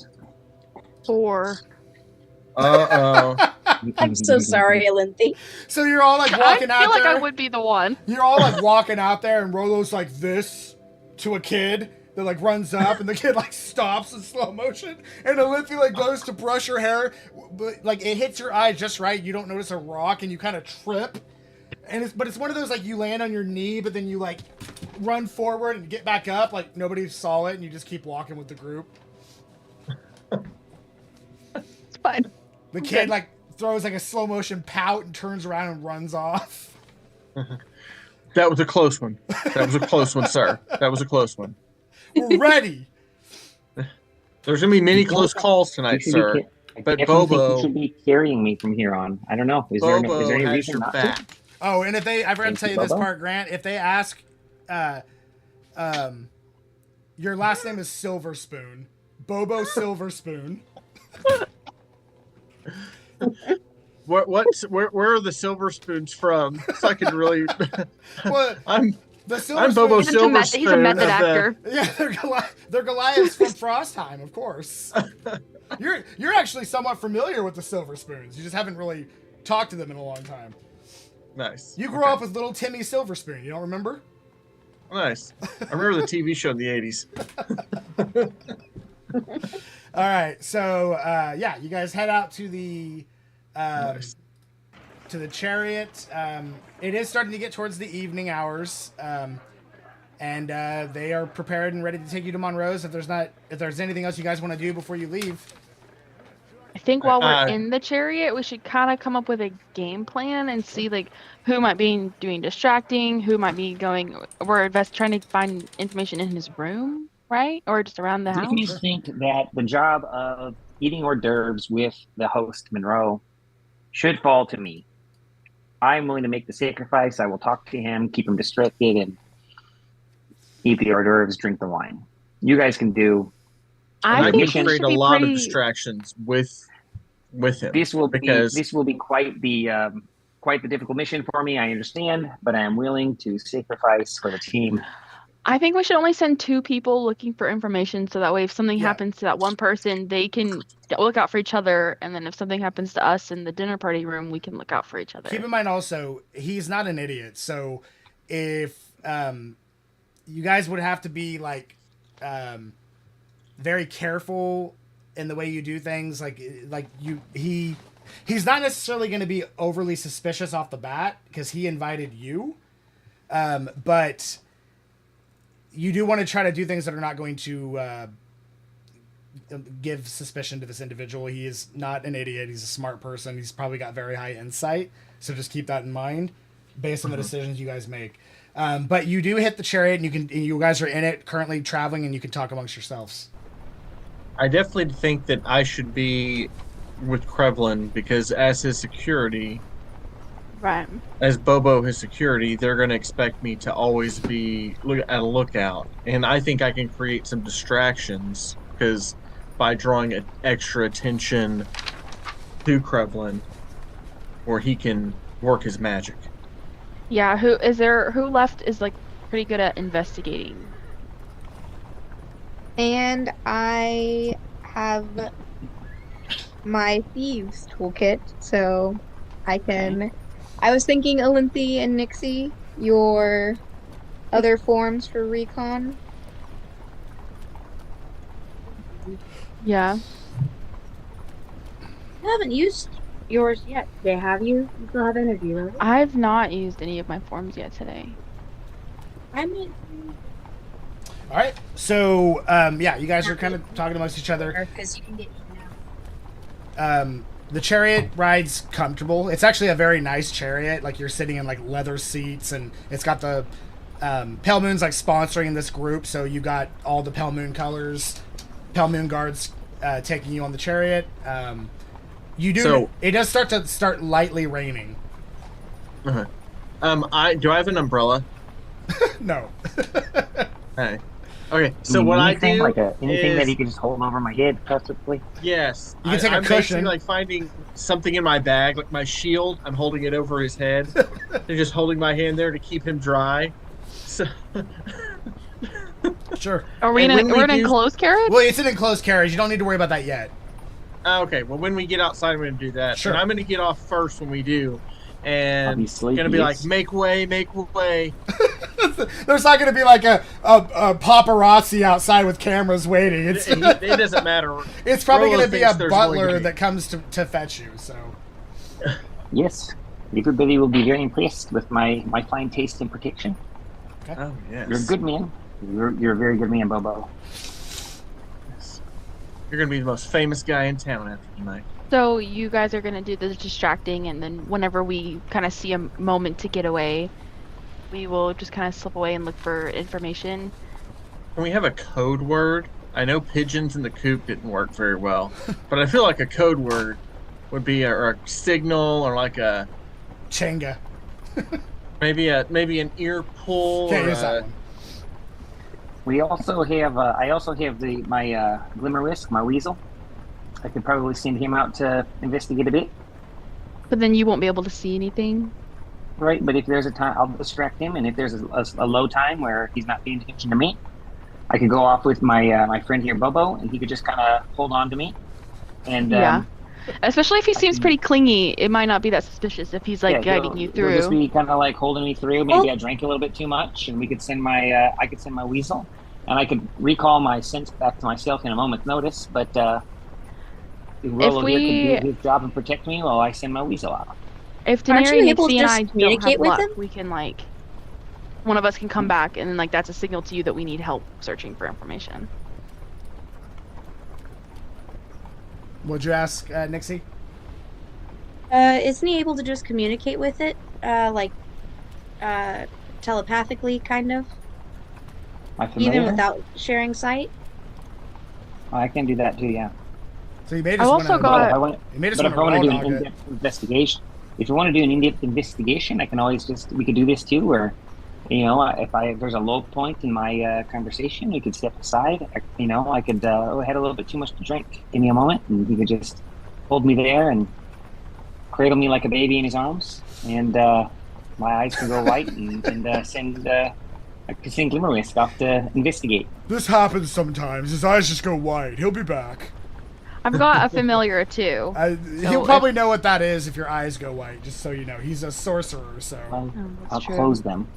4. I'm so sorry, Alinthi. So you're all like I walking feel out like there. I would be the one. You're all like walking out there, and Rolo's like this to a kid that like runs up, and the kid like stops in slow motion, and Olympia like goes to brush her hair, but like it hits your eye just right. You don't notice a rock, and you kind of trip. And it's one of those like you land on your knee, but then you like run forward and get back up, like nobody saw it, and you just keep walking with the group. It's fine. The kid like throws like a slow motion pout and turns around and runs off. That was a close one. That was a close one, sir. That was a close one. We're ready. There's gonna be many close calls You tonight, should sir. be But I definitely think Bobo- you should be carrying me from here on. I don't know. Is there Bobo any has reason your not back. to? Oh, and if I forgot to Thank tell you, you this Bubba. part, Grant, if they ask, your last name is Silver Spoon, Bobo Silver Spoon. Where are the silver spoons from? So I can really. Well, I'm the Silver I'm Bobo Spoon- Silver He's a Spoon. method of the- actor. Yeah, they're Goliaths from Frostheim, of course. You're actually somewhat familiar with the Silver Spoons. You just haven't really talked to them in a long time. Nice. You grew up with little Timmy Silver Spoon. You don't remember? Nice. I remember the TV show in the 80s. All right, so yeah, you guys head out to the Nice. to the chariot. It is starting to get towards the evening hours, and they are prepared and ready to take you to Monroe's. If there's anything else you guys want to do before you leave, I think while we're Uh, in the chariot, we should kind of come up with a game plan and see like who might be doing distracting, who might be going. We're trying to find information in his room, right, or just around the Make me house. think that the job of eating hors d'oeuvres with the host, Monroe, should fall to me. I'm willing to make the sacrifice. I will talk to him, keep him distracted, and eat the hors d'oeuvres, drink the wine. You guys can do. I I think can we mission create should a be lot pretty. of distractions with him. This will Because- be quite the difficult mission for me. I understand, but I am willing to sacrifice for the team. I think we should only send 2 people looking for information, so that way if something Yeah. happens to that one person, they can look out for each other, and then if something happens to us in the dinner party room, we can look out for each other. keep in mind also he's not an idiot. So if you guys would have to be like very careful in the way you do things, he's not necessarily going to be overly suspicious off the bat because he invited you, but you do want to try to do things that are not going to give suspicion to this individual. He is not an idiot. He's a smart person. He's probably got very high insight. So just keep that in mind based on the decisions you guys make. But you do hit the chariot, and you guys are in it currently traveling, and you can talk amongst yourselves. I definitely think that I should be with Krevlin because as his security, Right. as Bobo his security, they're going to expect me to always be at a lookout. And I think I can create some distractions because by drawing extra attention to Krevlin, where he can work his magic. Yeah, who left is like pretty good at investigating. And I have my thieves toolkit, so I can. I was thinking Olynthe and Nixie, your other forms for recon. Yeah. You haven't used yours yet today, have you? You still have energy, right? I've not used any of my forms yet today. I mean, All right. So, yeah, you guys are kind of talking amongst each other. because you can get now. The chariot ride's comfortable. It's actually a very nice chariot. Like, you're sitting in, like, leather seats, and it's got the Pale Moon's, like, sponsoring this group, so you got all the Pale Moon colors, Pale Moon guards taking you on the chariot. You do. So- it does start lightly raining. Do I have an umbrella? No. Hey. Okay, so what I Anything, do like anything that is- you can just hold over my head, possibly. Yes. You can take a I'm cushion. basically like finding something in my bag, like my shield. I'm holding it over his head. They're just holding my hand there to keep him dry. So Sure. Are we And in when we an do- enclosed carriage? Well, it's an enclosed carriage. You don't need to worry about that yet. okay, well when we get outside, I'm going to do that. Sure. And I'm going to get off first when we do, I'll and be sleepy. going to be like, make way, make way. There's not going to be like a paparazzi outside with cameras waiting. It's It doesn't matter. it's probably Rolo going to be a thinks there's going to butler be. that comes to fetch you. So Yes, everybody will be very impressed with my fine taste and protection. Oh yes. You're a good man. You're a very good man, Bobo. Yes. You're going to be the most famous guy in town after tonight. So you guys are gonna do the distracting, and then whenever we kind of see a moment to get away, we will just kind of slip away and look for information. Can we have a code word? I know pigeons in the coop didn't work very well, but I feel like a code word would be or a signal or like a Changa. maybe an ear pull. Can't Or use that a, one. We also have. I also have my Glimmer-Whisk, my weasel. I could probably send him out to investigate a bit, But then you won't be able to see anything. right? But if there's a time, I'll distract him, and if there's a low time where he's not paying attention to me, I could go off with my my friend here, Bobo, and he could just kind of hold on to me. And Yeah. Especially if he seems pretty clingy, it might not be that suspicious if he's like guiding you He'll just through. be kind of like holding me through. Maybe I drank a little bit too much, and we could send my I could send my weasel, and I could recall my sense back to myself in a moment's notice. But Rolo here we- could do his job and protect me while I send my weasel out. If Aren't Daenerys, you able to Nixie, and just I don't communicate have with luck, him? we can like one of us can come back, and then like that's a signal to you that we need help searching for information. What'd you ask, Nixie? Isn't he able to just communicate with it? Telepathically, kind of? Am I familiar? Even without sharing sight? Oh, I can do that too. Yeah. So you made I've us also want got- But if I want, You made us but if I want want to to do raw an dog it. in-depth investigation, if you want to do an in-depth investigation, I can always we could do this too, where, if there's a low point in my conversation, we could step aside. I could I had a little bit too much to drink. Give me a moment, and he could just hold me there and cradle me like a baby in his arms, and my eyes can go white, and send I could send Glimmer-Whisk off to investigate. This happens sometimes. His eyes just go white. He'll be back. I've got a familiar too. He'll if- probably know what that is if your eyes go white, just so you know. He's a sorcerer, so. I'll true. close them.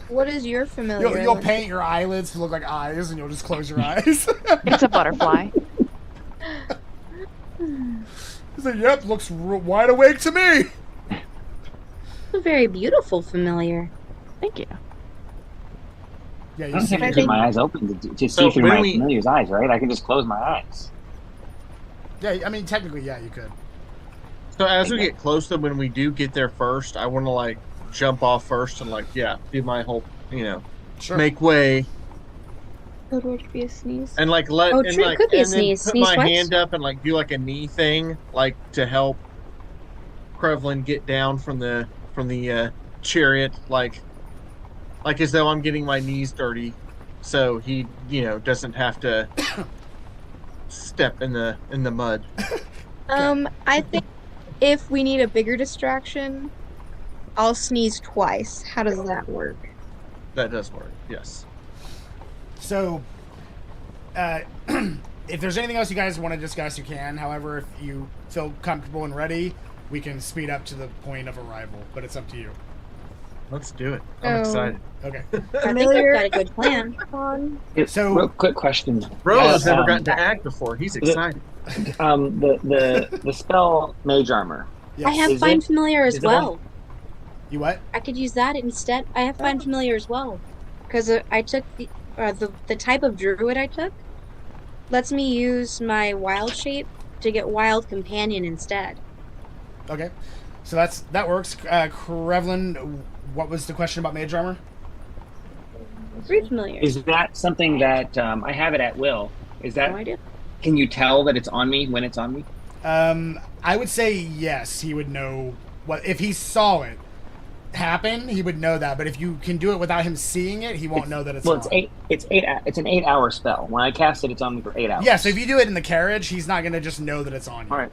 What is your familiar? You'll paint your eyelids to look like eyes, and you'll just close your eyes. It's a butterfly. He's like, yep, looks wide awake to me. A very beautiful familiar. Thank you. Yeah, I you don't see. have to keep my eyes open to So see through when my we- familiar's eyes, right? I can just close my eyes. Yeah, I mean, technically, yeah, you could. So as we get close to when we do get there first, I want to like jump off first and do my whole Sure. make way Code word could be a sneeze. and like let Oh, and true, like could be a and then sneeze. put Sneeze my twice? hand up and like do like a knee thing like to help Krevlin get down from the chariot like as though I'm getting my knees dirty so he doesn't have to step in the mud. I think if we need a bigger distraction, I'll sneeze twice. How does that work? That does work. Yes. So, if there's anything else you guys want to discuss, you can. However, if you feel comfortable and ready, we can speed up to the point of arrival. But it's up to you. Let's do it. I'm Oh. excited. Okay. I think I've Familiar. got a good plan. So- real quick question. Rolo's never Um, gotten to act before. He's excited. The spell Mage Armor. Yes. I have Is Find it- Familiar as is it well. You what? I could use that instead. I have Find Familiar as well. Because I took the type of druid I took lets me use my wild shape to get Wild Companion instead. Okay. So that works. Krevlin, what was the question about mage armor? Read Familiar. Is that something that I have it at will? Is that No idea. can you tell that it's on me when it's on me? I would say yes. He would know what if he saw it happen. He would know that. But if you can do it without him seeing it, he won't know that it's Well, on. it's an 8-hour spell. When I cast it, it's on me for 8 hours. Yeah. So if you do it in the carriage, he's not gonna just know that it's on you. All right.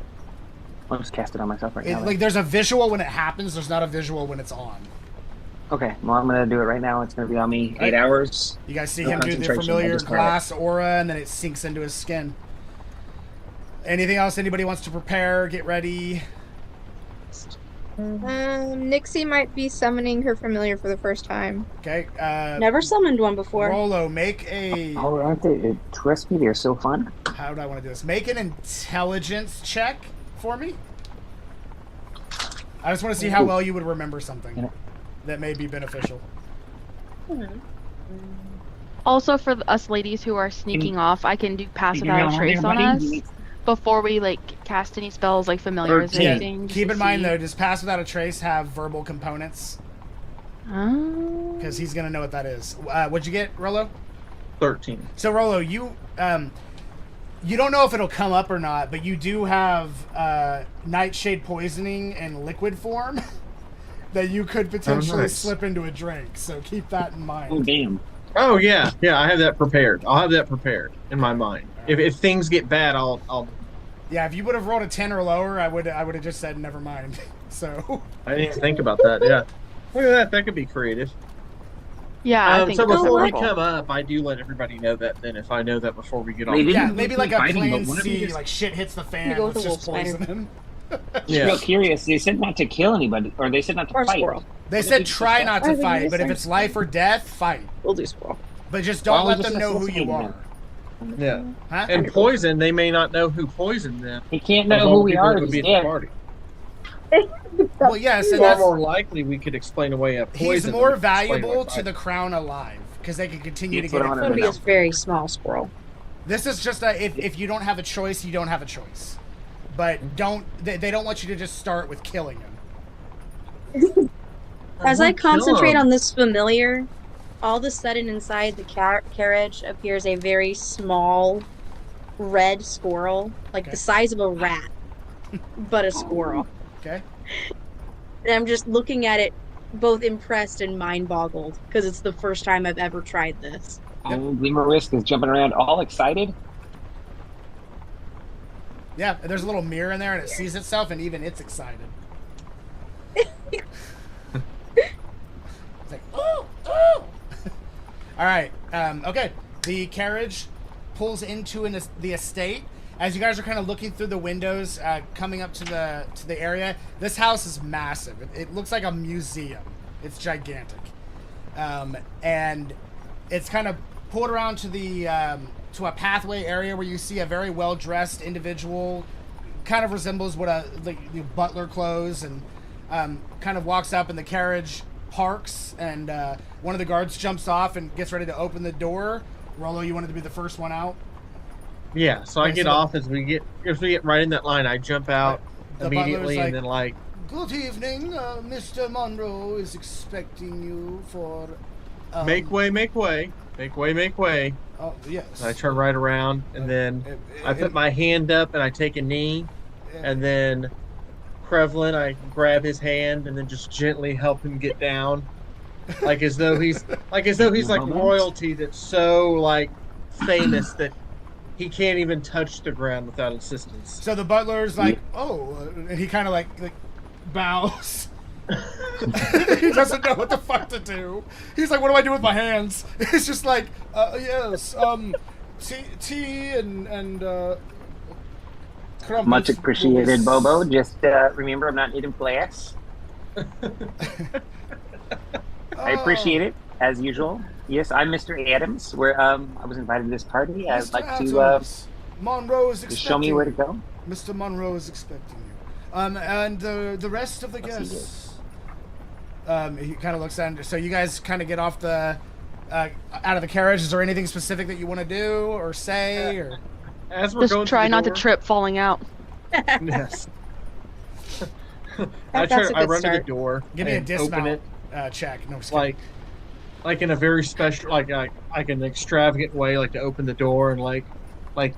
I'll just cast it on myself right now. Like there's a visual when it happens. There's not a visual when it's on. Okay, well, I'm gonna do it right now. It's gonna be on me 8 hours. You guys see No him do the concentration, familiar I just heard glass aura, and then it sinks into his skin. Anything else anybody wants to prepare? Get ready. Nixie might be summoning her familiar for the first time. Okay. Never summoned one before. Rolo, make a. Oh, aren't they? Trust me, they're so fun. How do I want to do this? Make an intelligence check for me. I just want to see how well you would remember something that may be beneficial. Also, for us ladies who are sneaking off, I can do pass You without a know, trace on everybody- us before we like cast any spells like familiars or Yeah, anything. Keep in mind though, does pass without a trace have verbal components? Oh. Because he's gonna know what that is. What'd you get, Rolo? 13. So Rolo, you don't know if it'll come up or not, but you do have nightshade poisoning in liquid form that you could potentially nice. slip into a drink. So keep that in mind. Oh, damn. Oh yeah, yeah. I have that prepared. I'll have that prepared in my mind. If things get bad, I'll. Yeah, if you would have rolled a 10 or lower, I would have just said never mind. So I didn't even think about that. Yeah. Look at that. That could be creative. Yeah, I think So that's before we wonderful. come up, I do let everybody know that. Then if I know that before we get on. They didn't yeah, even maybe keep like a fighting, plan but one of C, you just- like shit hits the fan, go with let's the just wolf spider. poison him. Just Yeah. real curious. They said not to kill anybody, or they said not to Or fight. squirrel. They What said did you try say? not I to think fight, you but if said- it's life or death, fight. We'll do squirrel. But just Well, don't I let was them just know who you assassinating are. them. Yeah. Huh? And poison, they may not know who poisoned them. He can't Of know all who the we people are. that If would be he's at the dead. party. Well, yes, and Far that's, more likely we could explain away a poison. he's than more we could explain valuable away to the crown alive because they can continue That's to get what I it. wanna It'll know. be a very small squirrel. This is just a if you don't have a choice, you don't have a choice. But they don't want you to just start with killing him. As I Kill concentrate him. on this familiar, all of a sudden inside the carriage appears a very small red squirrel, like Okay. the size of a rat, but a squirrel. Okay. And I'm just looking at it, both impressed and mind boggled, because it's the first time I've ever tried this. Glimmer Risk is jumping around, all excited. Yeah, and there's a little mirror in there, and it sees itself, and even it's excited. It's like, oh, oh! All right. Okay. The carriage pulls into the estate. As you guys are kind of looking through the windows, coming up to the area, this house is massive. It looks like a museum. It's gigantic, and it's kind of pulled around to the to a pathway area where you see a very well dressed individual, kind of resembles what the butler clothes, and kind of walks up, and the carriage parks, and one of the guards jumps off and gets ready to open the door. Rolo, you wanted to be the first one out. Yeah, so I Okay, get so- off as we get right in that line. I jump out The immediately, butler's and then like, Good evening, Mr. Monroe is expecting you for. make way, make way, make way, make way. Oh yes. And I turn right around, and then I put my hand up and I take a knee, and then Krevlin, I grab his hand and then just gently help him get down, like as though he's like royalty that's so like famous that he can't even touch the ground without assistance. So the butler's like, oh, and he kind of like bows, He doesn't know what the fuck to do. He's like, what do I do with my hands? It's just like, yes, tea and crumpets. Much appreciated, Bobo. Just remember, I'm not native glass. I appreciate it, as usual. Yes, I'm Mr. Adams. I was invited to this party. I'd like Adams. Monroe is to expecting show me where to go. Mr. Monroe is expecting you. And the rest of the guests. He kind of looks at. So you guys kind of get off the out of the carriage. Is there anything specific that you want to do or say? Or As we're going Just try through the not to door- trip falling out. Yes. That's a I good run to the start. door. give me a and dismount open it check. No, just kidding. like in a very special, like an extravagant way, like to open the door and like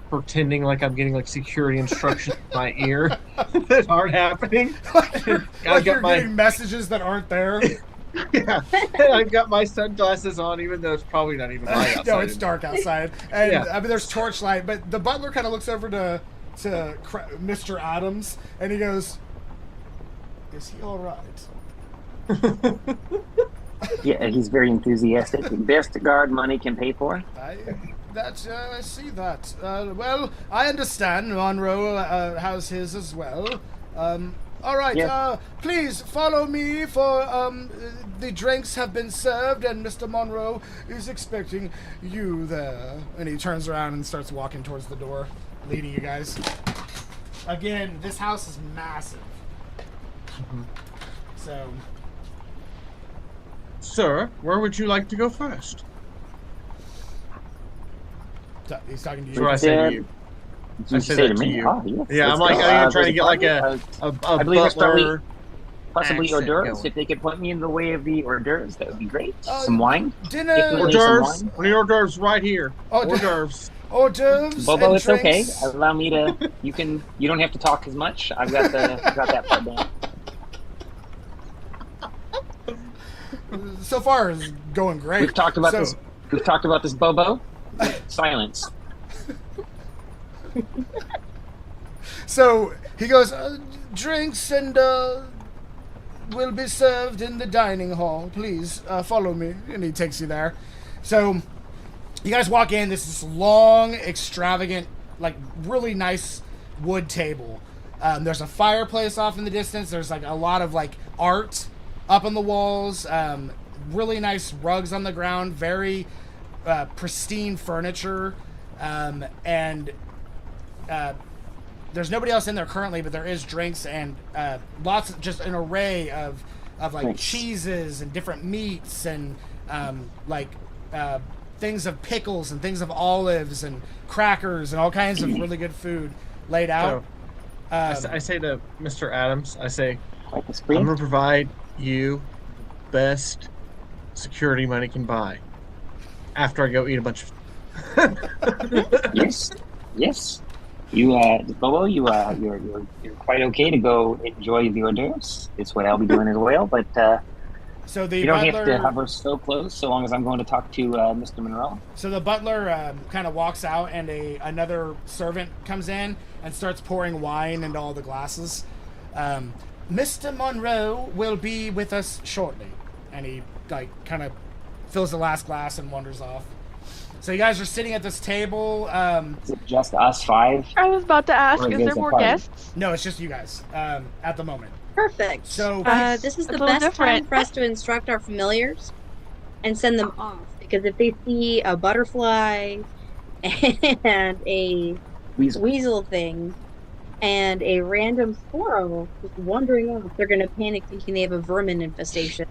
pretending like I'm getting like security instructions in my ear that aren't happening. like you're I got my getting messages that aren't there. yeah. I've got my sunglasses on, even though it's probably not even light outside. No, it's dark outside, and Yeah. I mean there's torchlight. But the butler kind of looks over to Mr. Adams, and he goes, "Is he all right?" Yeah, he's very enthusiastic. Best guard money can pay for. I see that. Well, I understand Monroe has his as well. All right. Yeah. Please follow me for the drinks have been served, and Mr. Monroe is expecting you there. And he turns around and starts walking towards the door, leading you guys. Again, this house is massive. So, Sir, where would you like to go first? he's talking to you. So I say to you. Did you I say say that to to me? you. Oh, yes. Yeah, I'm Let's like, go. I'm trying to there's get like party. a I believe it's probably butler. possibly accent hors d'oeuvres. going. If they could point me in the way of the hors d'oeuvres, that would be great. Uh, Some wine. Dinner. Hors Hors Some d'oeuvres. wine? What are your hors d'oeuvres right here? Oh, Hors d'oeuvres. Hors d'oeuvres Bobo, and it's okay. drinks. Allow me to. You don't have to talk as much. I've got that part down. So far, it's going great. We've talked about So- this. We've talked about this, Bobo. Silence. So he goes, drinks and will be served in the dining hall. Please follow me. And he takes you there. So you guys walk in. This is long, extravagant, like really nice wood table. There's a fireplace off in the distance. There's like a lot of like art up on the walls. Really nice rugs on the ground. Very pristine furniture. And there's nobody else in there currently, but there is drinks and lots of just an array of like Thanks. cheeses and different meats and things of pickles and things of olives and crackers and all kinds of really good food laid out. I say to Mr. Adams, I say, Quite the I'm spree. going to provide you the best security money can buy after I go eat a bunch of... Yes. Yes. You, Bobo, you're quite okay to go enjoy the hors d'oeuvres. It's what I'll be doing as well. But So the you don't butler, have to hover so close, so long as I'm going to talk to Mr. Monroe. So the butler kind of walks out, and another servant comes in and starts pouring wine into all the glasses. Mr. Monroe will be with us shortly, and he like kind of fills the last glass and wanders off. So you guys are sitting at this table. Is it just us five? I was about to ask, Or is there's there a more party. guests? No, it's just you guys at the moment. Perfect. So This is It's the a little best time different. for us to instruct our familiars and send them off. Because if they see a butterfly and a weasel thing and a random squirrel just wandering off, they're going to panic thinking they have a vermin infestation.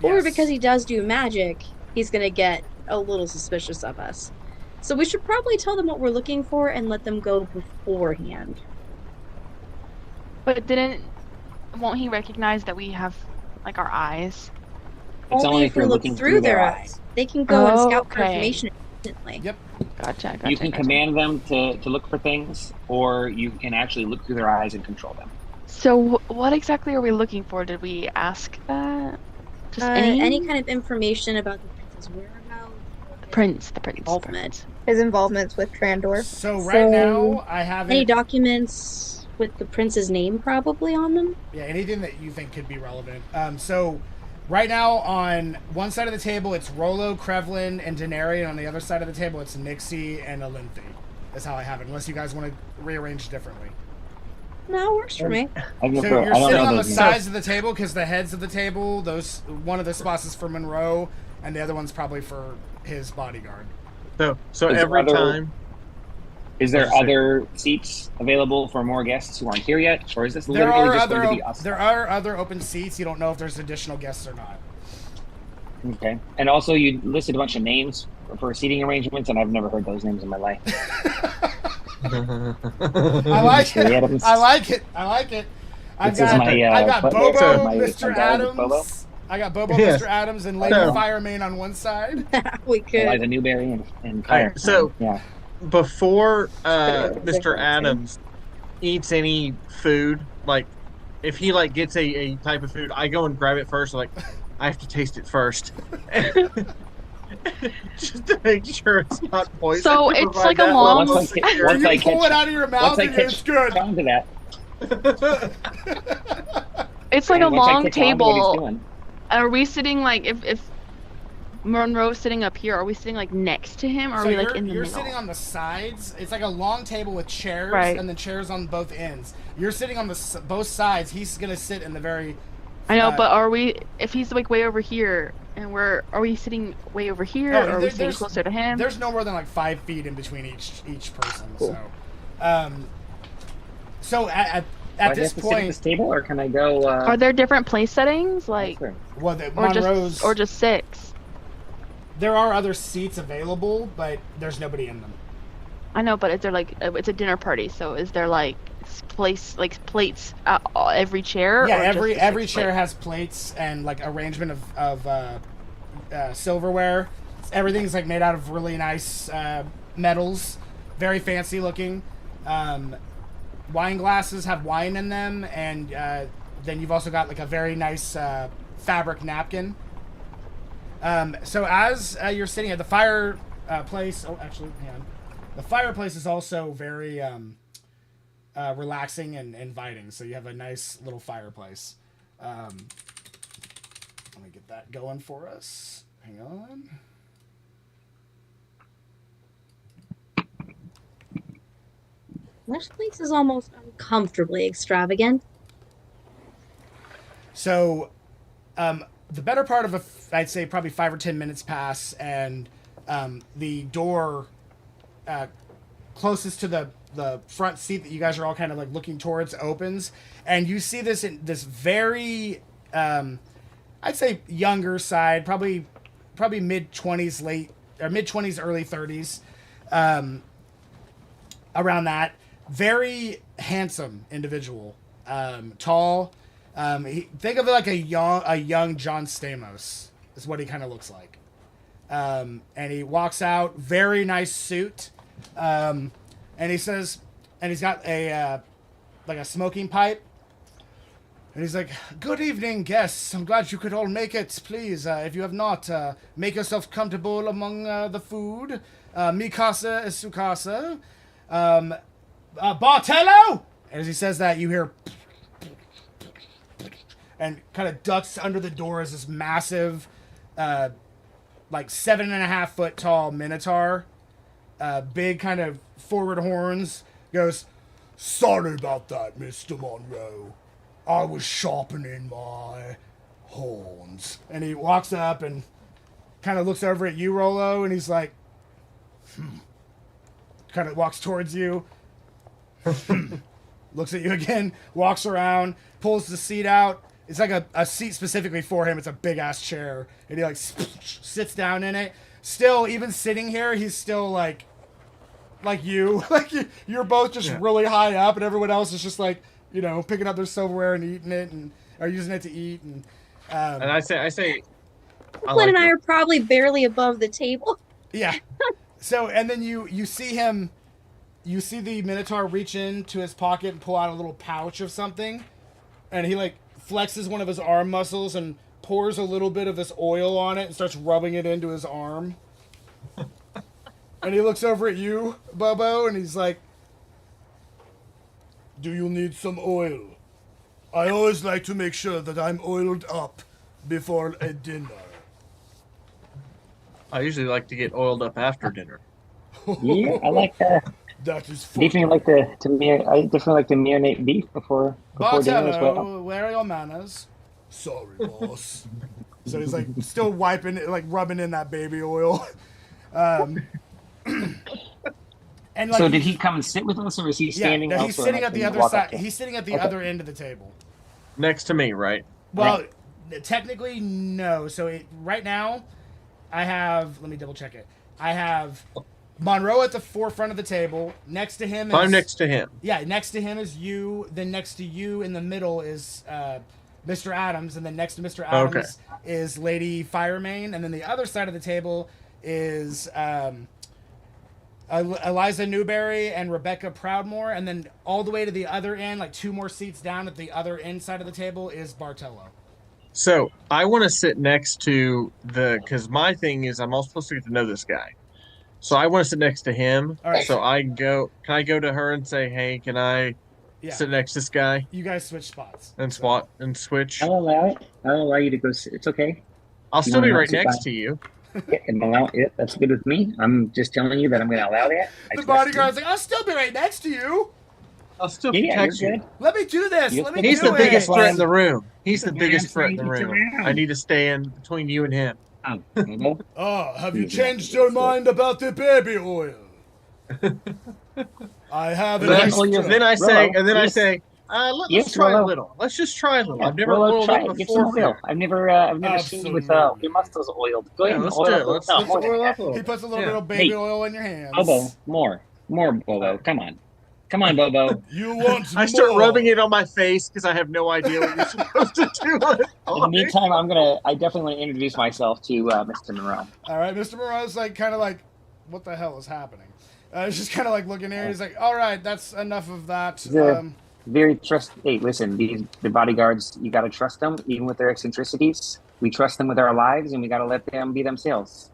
Or Yes. because he does do magic, he's going to get a little suspicious of us. So we should probably tell them what we're looking for and let them go beforehand. But won't he recognize that we have, like, our eyes? It's only if we you're look looking through their eyes. They can go and scout for Okay. information instantly. Yep. Gotcha. You can command them to look for things, or you can actually look through their eyes and control them. So what exactly are we looking for? Did we ask that? Just Any kind of information about the prince's whereabouts, The prince. involvement, His involvements with Trandor. So right So, now I have any it. documents. with the prince's name probably on them. Yeah, anything that you think could be relevant. So right now on one side of the table it's Rollo, Krevlin, and Denari, and on the other side of the table it's Nixie and Alinthi. That's how I have it, unless you guys want to rearrange differently. No, works for me. So you're sitting on the sides of the table because the heads of the table, one of the spots is for Monroe, and the other one's probably for his bodyguard. So every time. Is there other seats available for more guests who aren't here yet, or is this literally just going to be us? There are other open seats. You don't know if there's additional guests or not. Okay. And also, you listed a bunch of names for seating arrangements, and I've never heard those names in my life. I like it. I like it. I like it. I got Bobo, Mr. Adams. Bobo? I got Bobo, Mr. Adams, and Lady Firemane on one side. We could. Eliza Newberry and Fire. So yeah. Before Mr. Adams eats any food, like if he like gets a type of food, I go and grab it first. Like I have to taste it first. Just to make sure it's not poison. So it's like a long. Do you pull it out of your mouth and it's good? To that. It's like a long table. Are we sitting like if Monroe's sitting up here? Are we sitting like next to him, or are we like in the middle? You're sitting on the sides. It's like a long table with chairs, and then chairs on both ends. You're sitting on both sides. He's gonna sit in the very. I know, but are we? If he's like way over here, and are we sitting way over here, or are we sitting closer to him? There's no more than like 5 feet in between each person. Cool. So at this point, sit at this table, or can I go? Are there different place settings, like? Well, Monroe's or just 6. There are other seats available, but there's nobody in them. I know, but is there like it's a dinner party? So is there like plates at every chair? Yeah, every chair has plates and like arrangement of silverware. Everything's like made out of really nice metals, very fancy looking. Wine glasses have wine in them, and then you've also got like a very nice fabric napkin. So as you're sitting at the fireplace, the fireplace is also very relaxing and inviting. So you have a nice little fireplace. Let me get that going for us. Hang on. This place is almost uncomfortably extravagant. So, the better part of I'd say probably 5 or 10 minutes pass, and the door closest to the front seat that you guys are all kind of like looking towards opens, and you see this very I'd say younger side, probably mid-20s, mid-20s, early 30s, around that. Very handsome individual, tall. Think of it like a young John Stamos is what he kind of looks like. And he walks out, very nice suit, and he says, and he's got a like a smoking pipe, and he's like, "Good evening, guests. I'm glad you could all make it. Please, if you have not, make yourself comfortable among the food. Mi casa es su casa. Bartello!" As he says that, you hear and kind of ducks under the door as this massive, like 7.5 foot tall minotaur, big kind of forward horns, goes, "Sorry about that, Mr. Monroe. I was sharpening my horns." And he walks up and kind of looks over at you, Rollo, and he's like, kind of walks towards you, looks at you again, walks around, pulls the seat out. It's like a seat specifically for him. It's a big ass chair, and he like sits down in it. Still, even sitting here, he's still like you, like you're both just really high up, and everyone else is just like, you know, picking up their silverware and eating it, or using it to eat. And I say, Flynn and I are probably barely above the table. Yeah. So, and then you see him, you see the Minotaur reach into his pocket and pull out a little pouch of something, and he like flexes one of his arm muscles and pours a little bit of this oil on it and starts rubbing it into his arm. And he looks over at you, Bobo, and he's like, Do you need some oil? I always like to make sure that I'm oiled up before a dinner. I usually like to get oiled up after dinner. Yeah, I like that. That is funny. Definitely like I definitely like to marinate beef before dinner as well. Bartello, where are your manners? Sorry, boss. So he's like still wiping it, like rubbing in that baby oil. And like, So did he come and sit with us, or is he standing? Yeah, he's elsewhere sitting and I at the can other walk up side. to him? He's sitting at the Okay. other end of the table. Next to me, right? Well, technically no. So right now, I have. Let me double check it. I have Monroe at the forefront of the table. Next to him is. I'm next to him. Yeah, next to him is you. Then next to you in the middle is Mr. Adams, and then next to Mr. Adams is Lady Firemane, and then the other side of the table is Eliza Newberry and Rebecca Proudmore, and then all the way to the other end, like 2 more seats down at the other end side of the table, is Bartello. So I want to sit next to because my thing is I'm all supposed to get to know this guy. So I want to sit next to him. All right. So can I go to her and say, hey, can I sit next to this guy You guys switch spots. and switch? I'll allow it. I'll allow you to go. It's okay. I'll still be wanna right sit next by- to you. Yeah, and allow it. That's good with me. I'm just telling you that I'm going to allow that. I The trust bodyguard's like, I'll still be right next to you. I'll still you. Yeah, protect you're you. good. Let me do this. Yes, Let me He's do the it. biggest threat in the room. He's the Yeah, biggest that's threat why in the he gets room. around. I need to stay in between you and him. Oh, well, Oh, have you Yeah, changed that's your it. mind about the baby oil? I have an Then- extra. Then I say, Rollo, I yes. say, let's Yes, try a Rollo. little. Let's just try a little. yeah, I've never Rollo, oiled try up it. Get some before. oil. I've never seen you with Absolutely. your muscles oiled. Go ahead and let's oil do up it. those- Let's no, more than oil that. up a little. He puts a little Yeah. bit of baby Hey. oil in your hands. Bobo, more, Bobo. Come on, Bobo. You want I start more. rubbing it on my face because I have no idea what you're supposed to do. In the meantime, I definitely want to introduce myself to Mr. Monroe. All right, Mr. Moreau's like kind of like, what the hell is happening? He's just kind of like looking here. He's like, all right, that's enough of that. Yeah. Very Hey, listen, the bodyguards, you got to trust them, even with their eccentricities. We trust them with our lives, and we got to let them be themselves.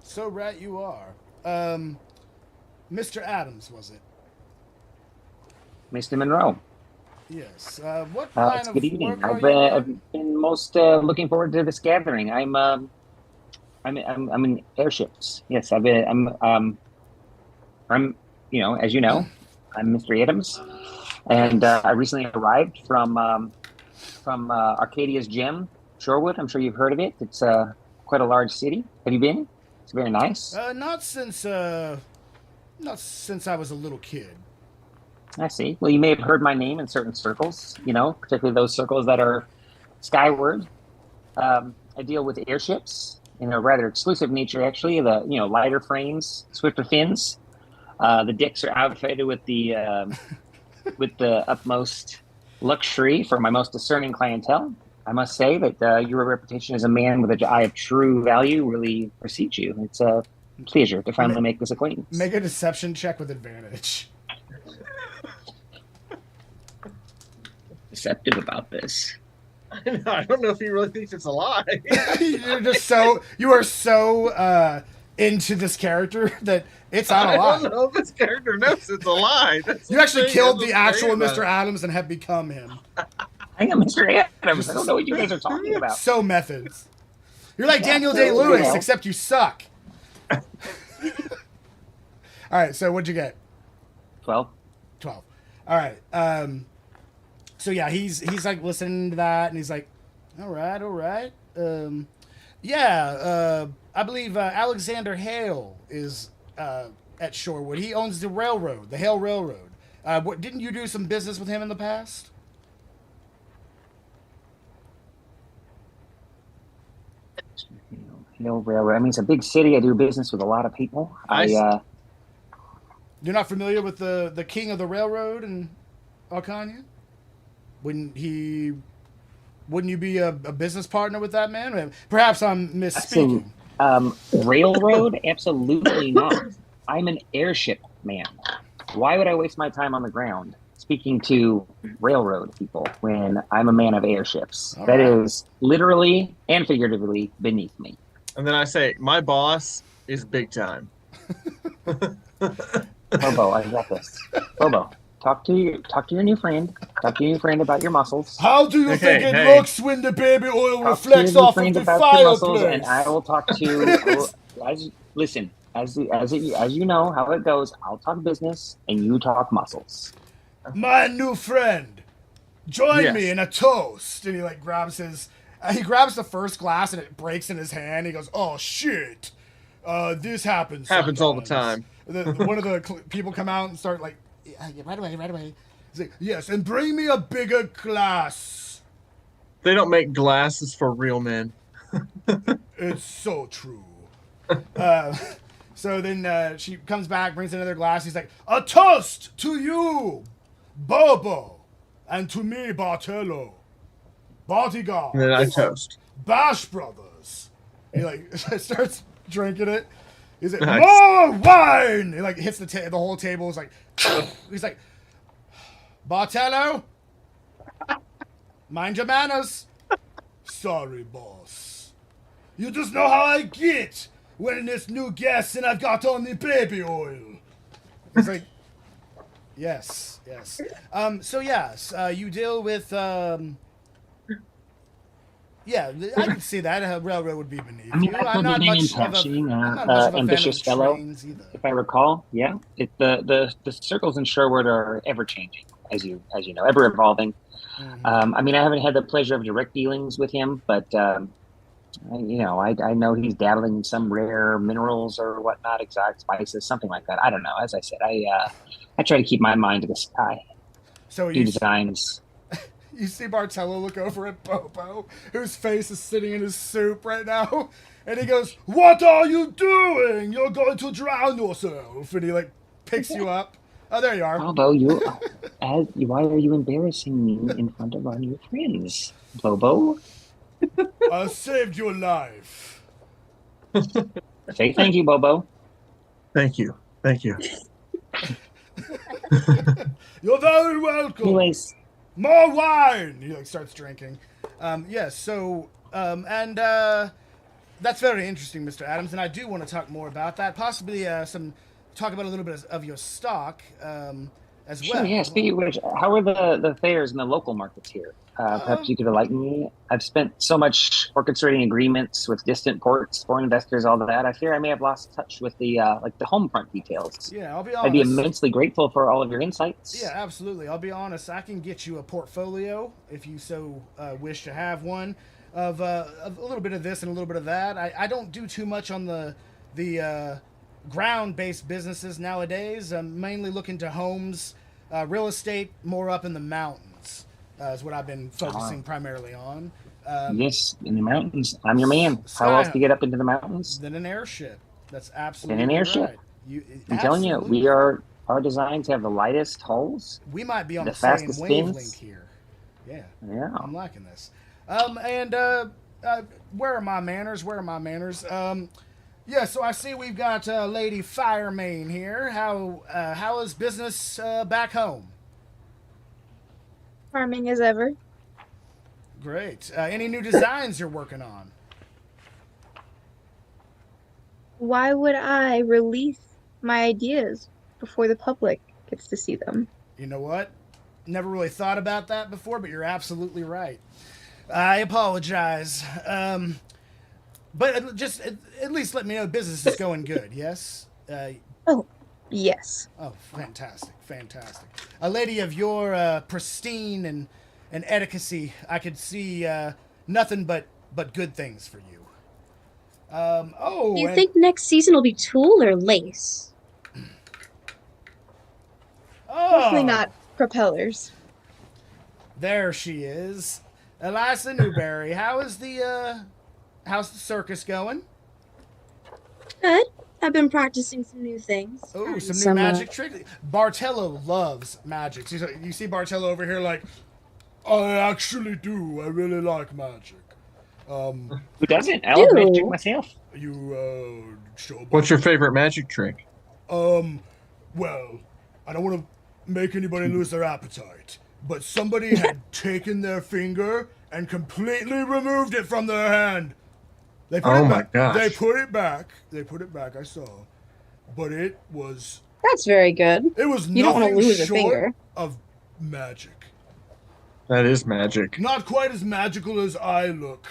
So right you are. Mr. Adams, was it? Mr. Monroe, Yes. What line it's of good evening. work are I've you in? I've been most looking forward to this gathering. I'm in airships. Yes, I'm as you know, I'm Mr. Adams, and I recently arrived from Arcadia's gem, Shorewood. I'm sure you've heard of it. It's quite a large city. Have you been? It's very nice. Not since I was a little kid. I see. Well, you may have heard my name in certain circles, particularly those circles that are skyward. I deal with airships in a rather exclusive nature, actually. The lighter frames, swifter fins. The decks are outfitted with the utmost luxury for my most discerning clientele. I must say that your reputation as a man with an eye of true value really precedes you. It's a pleasure to finally make this acquaintance. Make a deception check with advantage. Deceptive about this. I don't know if he really thinks it's a lie. You are so into this character that it's not a I lie. don't know if this character knows it's a lie. That's You actually the thing. killed That's the what's actual great about Mr. it. Adams and have become him. I am Mr. Adams. I don't know what you guys are talking about. So methods. You're like Daniel so, Day-Lewis, except you suck. All right, so what'd you get? 12. 12. All right. So yeah, he's like listening to that, and he's like, all right. I believe Alexander Hale is at Shorewood. He owns the railroad, the Hale Railroad. Didn't you do some business with him in the past? No railroad. I mean, it's a big city. I do business with a lot of people. You're not familiar with the king of the railroad in Arcania? Wouldn't you be a business partner with that man? Perhaps I'm misspeaking. Railroad? Absolutely not. I'm an airship man. Why would I waste my time on the ground speaking to railroad people when I'm a man of airships? All That right. is literally and figuratively beneath me. And then I say, my boss is big time. Bobo, I got this. Bobo, talk to your new friend. Talk to your new friend about your muscles. How do you Okay, think it hey. looks when the baby oil Talk reflects to your new off of friend the about your muscles, fireplace? and I will talk to. Listen, as you know how it goes. I'll talk business, and you talk muscles. My new friend, join Yes. me in a toast. And he like grabs he grabs the first glass and it breaks in his hand. He goes, "Oh shit, this happens. Happens all the sometimes." time. One of the people come out and start like, "Yeah, right away, right away." He's like, "Yes, and bring me a bigger glass." They don't make glasses for real men. It's so true. So then she comes back, brings another glass. He's like, "A toast to you, Bobo, and to me, Bartello, bodyguard, And then I toast. Bash Brothers." He like starts drinking it. He's like, Nice. "More wine!" He like hits the whole table. He's like, he's like, "Bartello, mind your manners." "Sorry, boss. You just know how I get when it's new guests and I've got only baby oil." It's like, yes. So yes, you deal with, yeah, I can see that. A railroad would be beneath I mean, you. that's I'm not living much and of a, touching, I'm not much of a fan of ambitious the fellow. trains either. If I recall, yeah, the circles in Sherwood are ever changing, as you know, ever evolving. Mm-hmm. I mean, I haven't had the pleasure of direct dealings with him, but I know he's dabbling in some rare minerals or whatnot, exotic spices, something like that. I don't know. As I said, I try to keep my mind to the sky. So Do designs. You see Bartello look over at Bobo, whose face is sitting in his soup right now, and he goes, "What are you doing? You're going to drown yourself." And he like picks you up. Oh, there you are. Bobo, why are you embarrassing me in front of our new friends, Bobo? I saved your life. Say thank you, Bobo. Thank you. You're very welcome. Anyways, More wine. He like starts drinking. Yes. So that's very interesting, Mr. Adams, and I do want to talk more about that. Possibly talk about a little bit of your stock as well. sure, yeah. Speaking of which, how are the fairs in the local markets here? Perhaps you could enlighten me. I've spent so much orchestrating agreements with distant ports, foreign investors, all of that. I fear I may have lost touch with the home front details. Yeah, I'll be honest. I'd be immensely grateful for all of your insights. Yeah, absolutely. I'll be honest. I can get you a portfolio if you so wish to have one of a little bit of this and a little bit of that. I don't do too much on the ground-based businesses nowadays. I'm mainly looking to homes, real estate, more up in the mountains. Is what I've been focusing primarily on. Yes, in the mountains. I'm your man. How else do you get up into the mountains? Then an airship. That's absolutely Then an airship. Right. I'm telling you, our designs have the lightest hulls. We might be on the same fastest wavelength spins. here. Yeah. Yeah. I'm liking this. Where are my manners? Yeah, so I see we've got Lady Firemane here. How is business back home? Farming as ever. Great. Any new designs you're working on? Why would I release my ideas before the public gets to see them? You know what? Never really thought about that before, but you're absolutely right. I apologize. But just at least let me know business is going good, yes? Oh, yes. Oh, fantastic. A lady of your pristine and etiquette, I could see nothing but good things for you. Do you think next season will be tulle or lace? Hopefully not propellers. There she is. Eliza Newberry. How's the circus going? Good. I've been practicing some new things. Oh, some new magic tricks. Bartello loves magic. You see Bartello over here like, I actually do. I really like magic. Who doesn't? I love magic myself. You show. What's your favorite magic trick? Well, I don't want to make anybody lose their appetite, but somebody had taken their finger and completely removed it from their hand. They put it back. Gosh. They put it back. I saw, but it was. That's very good. It was. You don't want to lose short. a finger. of magic. That is magic. Not quite as magical as I look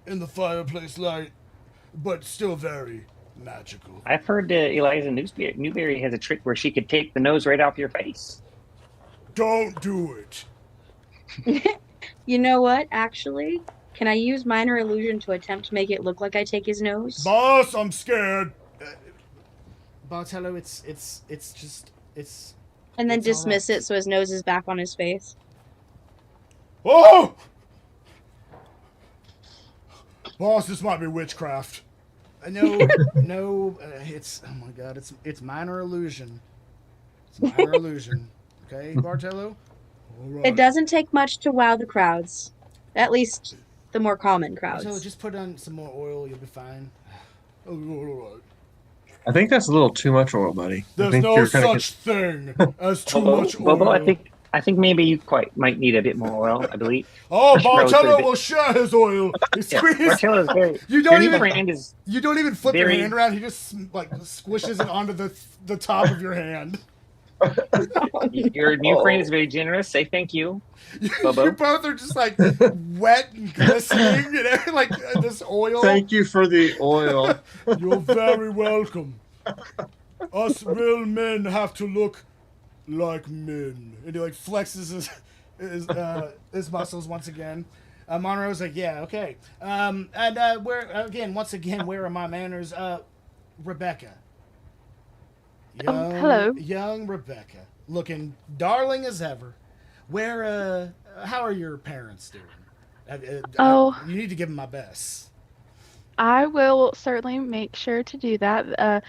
in the fireplace light, but still very magical. I've heard Eliza Newberry has a trick where she could take the nose right off your face. Don't do it. You know what, actually? Can I use minor illusion to attempt to make it look like I take his nose? Boss, I'm scared. Bartello, it's And then it's all dismiss right. it so his nose is back on his face. Oh! Boss, this might be witchcraft. No, it's, oh my god, it's minor illusion. It's minor illusion. Okay, Bartello? All right. It doesn't take much to wow the crowds. At least the more common crowds. Bartello, just put on some more oil, you'll be fine. Oh, all right. I think that's a little too much oil, buddy. I There's think no you're kinda such thing as too much oil. Bobo, I think maybe you might need a bit more oil. I believe. Oh, Probably Bartello could will share his oil. He Yeah, squeezes. Bartello is very. You don't your new even- friend is You don't even flip your Very- hand around. He just like squishes it onto the top of your hand. your new friend is very generous. Say thank you. Bobo. You both are just like wet and glistening and everything, like this oil. Thank you for the oil. You're very welcome. Us real men have to look like men. And he like flexes his muscles once again. Monroe's like, yeah, okay. Once again, where are my manners? Rebecca. Hello. Young Rebecca, looking darling as ever. How are your parents doing? You need to give them my best. I will certainly make sure to do that.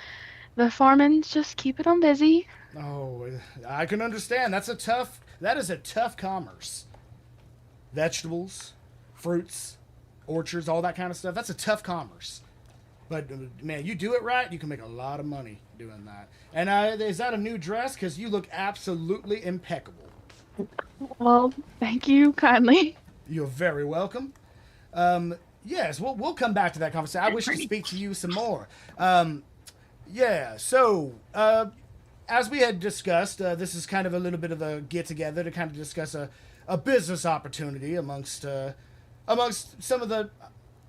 The foreman's just keeping them busy. Oh, I can understand. That is a tough commerce. Vegetables, fruits, orchards, all that kind of stuff. That's a tough commerce. But man, you do it right, you can make a lot of money doing that. And is that a new dress? Because you look absolutely impeccable. Well, thank you kindly. You're very welcome. Yes, we'll come back to that conversation. I wish to speak to you some more. So as we had discussed, this is kind of a little bit of a get-together to kind of discuss a business opportunity amongst some of the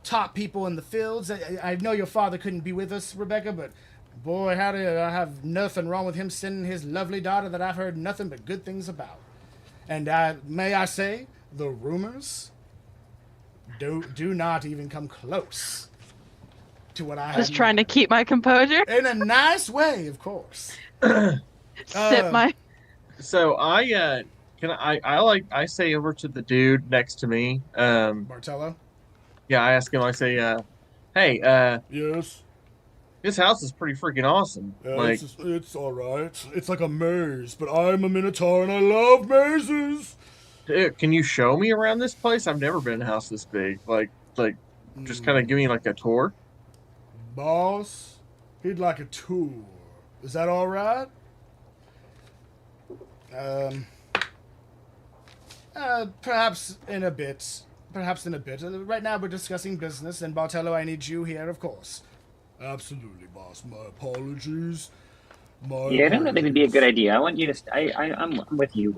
top people in the fields. I know your father couldn't be with us, Rebecca, but boy, howdy, I have nothing wrong with him sending his lovely daughter that I've heard nothing but good things about. And may I say, the rumors do not even come close to what I Just had trying to keep my composure. in a nice way, of course. Sip my. So I say over to the dude next to me. Bartello? Yeah, I ask him. I say, hey, Yes. this house is pretty freaking awesome. Like, It's all right. It's like a maze, but I'm a Minotaur and I love mazes. dude, can you show me around this place? I've never been in a house this big. Like, just kind of give me like a tour. Boss, he'd like a tour. Is that all right? Perhaps in a bit. Right now we're discussing business, and Bartello, I need you here, of course. Absolutely, boss. My apologies. Yeah, I don't know that it'd be a good idea. I want you to. I'm with you,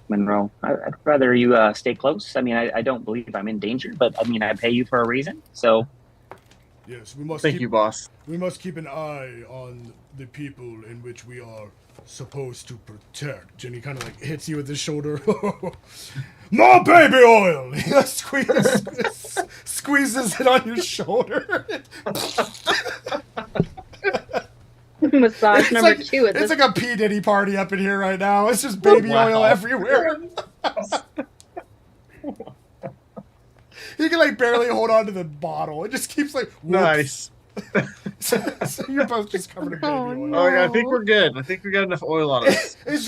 Monroe. I'd rather you stay close. I mean, I don't believe I'm in danger, but I mean, I pay you for a reason. So Yes, we must Thank you, boss. We must keep an eye on the people in which we are supposed to protect. And he kind of like hits you with his shoulder. More baby oil! He like squeezes it on your shoulder. Massage It's number like, 2 at it's this. like a P. Diddy party up in here right now. It's just baby oil everywhere. He can like barely hold on to the bottle. It just keeps like whoops. Nice. So you're both just covered in baby Oh, oil. no. Oh, I think we're good. I think we got enough oil on us. It's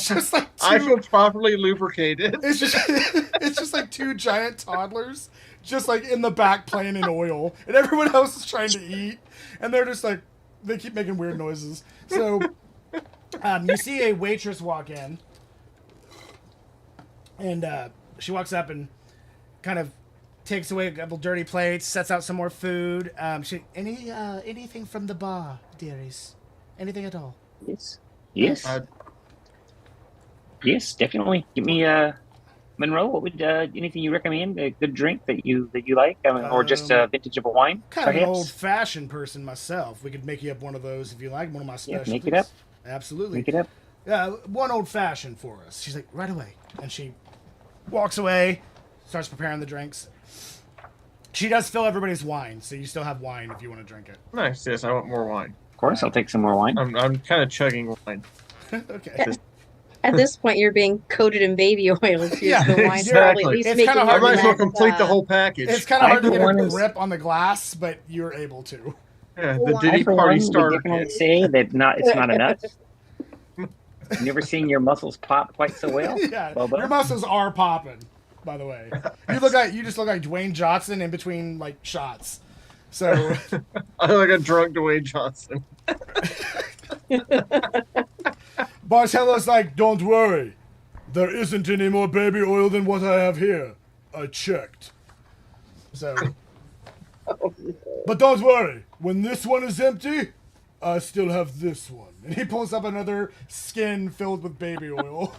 just like I two, feel properly lubricated. it's just like two giant toddlers just like in the back playing in oil, and everyone else is trying to eat, and they're just like they keep making weird noises. So you see a waitress walk in, and she walks up and kind of takes away a couple dirty plates, sets out some more food. Anything from the bar, dearies? Anything at all? yes. Uh, Yes, definitely. Give me Monroe. What would anything you recommend? A good drink that you like, or just a vintage of a wine, Kind of an perhaps? old-fashioned person myself. We could make you up one of those if you like. One of my Yeah, make it up. specialties. Absolutely. Make it up. One old-fashioned for us. She's like, right away, and she walks away, starts preparing the drinks. She does fill everybody's wine, so you still have wine if you want to drink it. Nice. Yes, I want more wine. Of course, I'll take some more wine. I'm kind of chugging wine. Okay. At this point, you're being coated in baby oil. Too, Yeah, so the wine's probably at exactly. least It's making kinda more hard I to than might as well that, complete the whole package. It's kind of I, hard to for get one, a is grip on the glass, but you're able to. Yeah, the Well, Diddy I, for Party one, would starter definitely kit. say that it's not enough. Never seen your muscles pop quite so well, Yeah, Bobo. your muscles are popping. By the way, you just look like Dwayne Johnson in between like shots. So I look like a drunk Dwayne Johnson. Bartella's like, don't worry, there isn't any more baby oil than what I have here. I checked. So, but don't worry, when this one is empty, I still have this one. And he pulls up another skin filled with baby oil.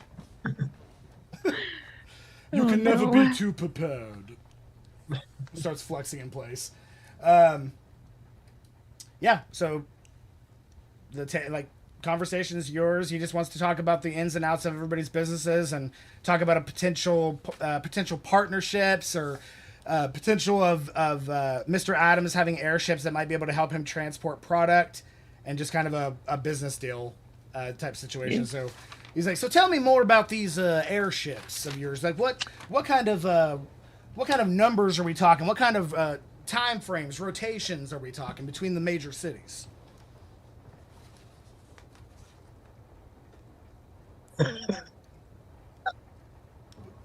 You can never be too prepared. Starts flexing in place. Yeah, so the conversation is yours. He just wants to talk about the ins and outs of everybody's businesses and talk about a potential partnerships or potential of Mr. Adams having airships that might be able to help him transport product and just kind of a business deal type situation. So he's like, so tell me more about these airships of yours. Like what kind of numbers are we talking? What kind of time frames, rotations are we talking between the major cities?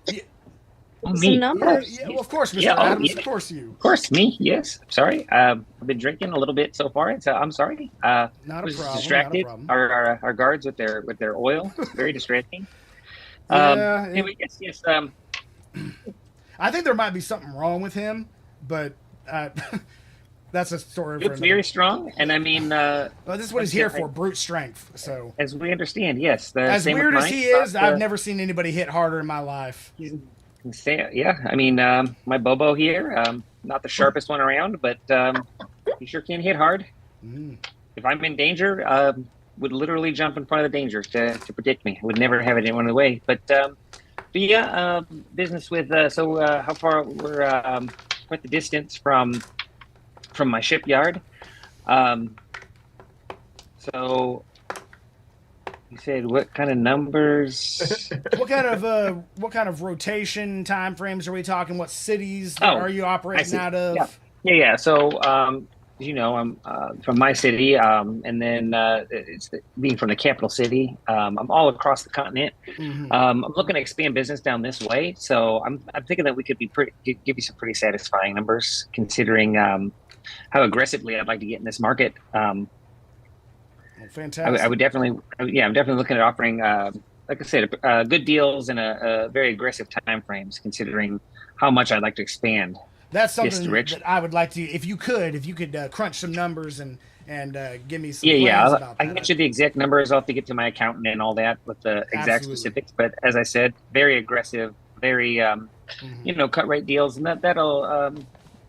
Me. Some numbers. Yeah, well, of course, Mr. Yeah, oh, Adams. yeah. Of course, you. Of course, me. Yes. Sorry. I've been drinking a little bit so far. I'm sorry. Not a Was problem. distracted. Not a problem. Our guards with their oil. Very distracting. Yeah, Anyway, yes. I think there might be something wrong with him, but that's a story for It's another. very strong, and I mean, But this is what he's here I- for, brute strength. So, as we understand, yes. The as same with weird as mine, he is, but, I've never seen anybody hit harder in my life. Yeah, I mean, my Bobo here, not the sharpest one around, but he sure can hit hard. Mm. If I'm in danger, would literally jump in front of the danger to protect me. I would never have it in one of the way. But yeah, business with. So how far we're quite the distance from my shipyard. So you said what kind of numbers? What kind of rotation time frames are we talking? What cities Oh, are you I operating see. out of? Yeah. So, as you know, I'm from my city, and then being from the capital city, I'm all across the continent. Mhm. I'm looking to expand business down this way, so I'm thinking that we could give you some pretty satisfying numbers, considering how aggressively I'd like to get in this market. Well, fantastic. I would definitely, I'm definitely looking at offering, like I said, good deals and a very aggressive time frames, considering how much I'd like to expand. That's Yes, something Rich. that I would like to. If you could crunch some numbers and give me some Yeah. plans about I that. can get you the exact numbers. I'll have to get to my accountant and all that with the exact Absolutely. specifics. But as I said, very aggressive, very Mhm. cut rate deals, and that'll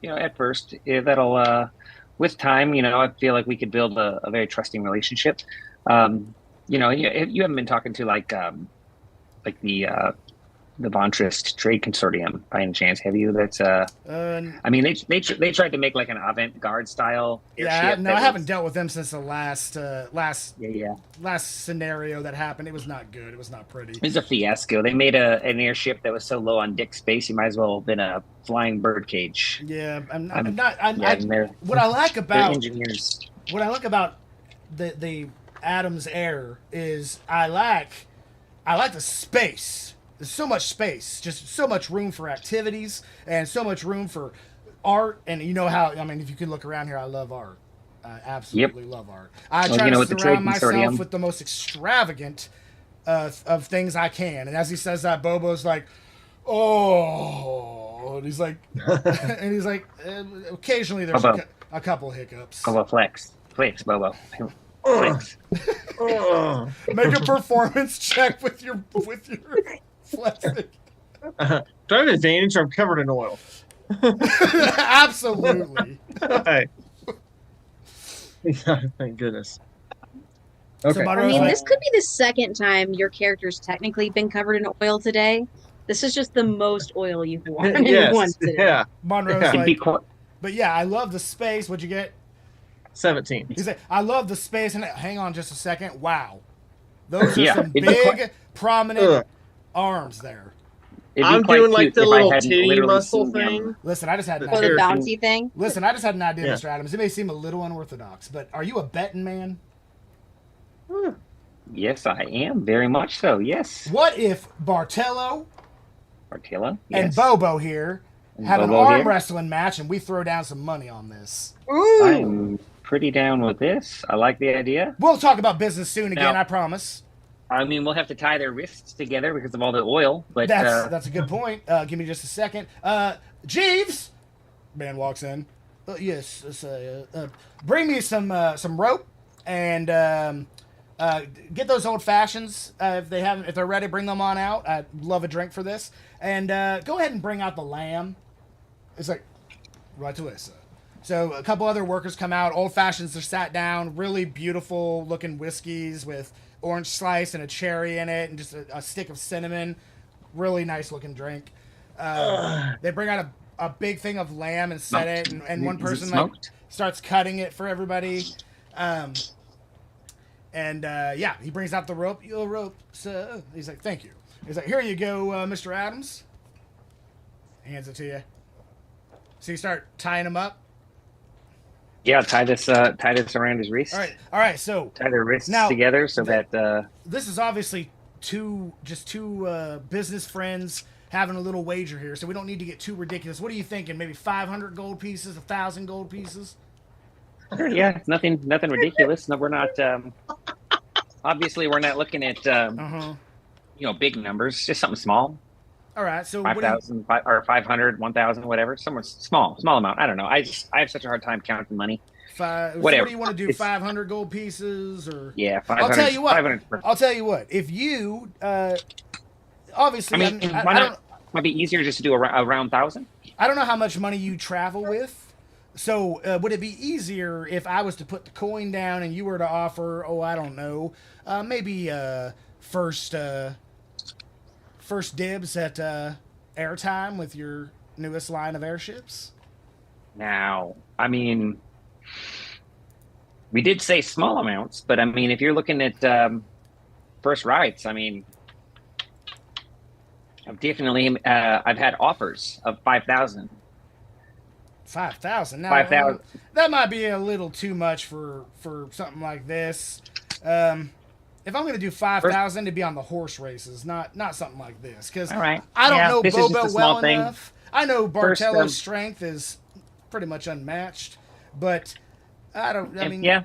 at first that'll with time, I feel like we could build a very trusting relationship. You haven't been talking to like the Von Trist Trade Consortium by any chance, have you? That's I mean, they tried to make like an avant-garde style airship. I haven't dealt with them since the last Yeah. last scenario that happened. It was not good. It was not pretty. It was a fiasco. They made an airship that was so low on deck space, you might as well have been a flying bird cage. Yeah, and they're what I like about engineers. what I like about the Adams Air is I like the space. There's so much space, just so much room for activities and so much room for art. And you know how, I mean, if you can look around here, I love art. I absolutely love art. I try to with the surround Trade myself Consortium. with the most extravagant of things I can. And as he says that, Bobo's like, oh, and he's like, occasionally there's Bobo. a couple hiccups. Bobo flex, Bobo. 6. Make a performance check with your flexing. Do I have advantage? I'm covered in oil. Absolutely. Hey. Thank goodness. So Okay. Monroe's I mean, like, this could be the second time your character's technically been covered in oil today. This is just the most oil you've worn in Yes. one today. Yeah. Monroe's Yeah. It'd be like, quite, but yeah, I love the space. What'd you get? 17. He's like, I love the space. And hang on just a second. Wow. Those are Yeah, some it'd be big, prominent Ugh. arms there. it'd be I'm quite doing like cute the if I little hadn't titty literally muscle seen them. thing. Listen, I just had an For the idea. bouncy thing. Listen, I just had an idea, Yeah. Mr. Adams. It may seem a little unorthodox, but are you a betting man? Yes, I am. Very much so. Yes. What if Bartello Martilla. and Yes. Bobo here And have an Bobo arm here? wrestling match and we throw down some money on this? I'm pretty down with this. I like the idea. We'll talk about business soon again, Now- I promise. I mean, we'll have to tie their wrists together because of all the oil. But That's a good point. Give me just a second. Jeeves, man walks in. Yes, bring me some rope and get those old fashions if they're ready. Bring them on out. I'd love a drink for this. And go ahead and bring out the lamb. It's like right away, sir. So a couple other workers come out. Old fashions are sat down. Really beautiful looking whiskeys with orange slice and a cherry in it, and just a stick of cinnamon. Really nice looking drink. They bring out a big thing of lamb and set it, and one Is it person smoked? starts cutting it for everybody. Yeah, he brings out the rope. Your rope, sir. He's like, thank you. He's like, here you go, Mr. Adams. Hands it to you. So you start tying him up. yeah, tie this around his wrist. All right. So Tie their wrists Now- together so that this is obviously two business friends having a little wager here. So we don't need to get too ridiculous. What are you thinking? Maybe 500 gold pieces, 1,000 gold pieces? yeah, nothing ridiculous. No, we're not. Obviously, we're not looking at big numbers. Just something small. All right. So what do you, 5,000 or 500, 1,000, whatever. Somewhere small amount. I don't know. I have such a hard time counting money. so what Whatever. do you want to do? It's- 500 gold pieces or? Yeah, 500. I'll tell you what. 500 I'll tell you what. If you obviously, I mean, I why don't not? Might be easier just to do around 1,000. I don't know how much money you travel with. So would it be easier if I was to put the coin down and you were to offer, I don't know, maybe first dibs at airtime with your newest line of airships? Now, I mean, we did say small amounts, but I mean, if you're looking at first rights, I mean, I've definitely I've had offers of 5,000. 5,000. Now 5,000. That might be a little too much for something like this. If I'm going to do 5,000, it'd be on the horse races, not something like this. Because All right. I don't Yeah, know this is just Bobo a small well thing. enough. I know First, Bartello's strength is pretty much unmatched, but I don't. I mean, yeah.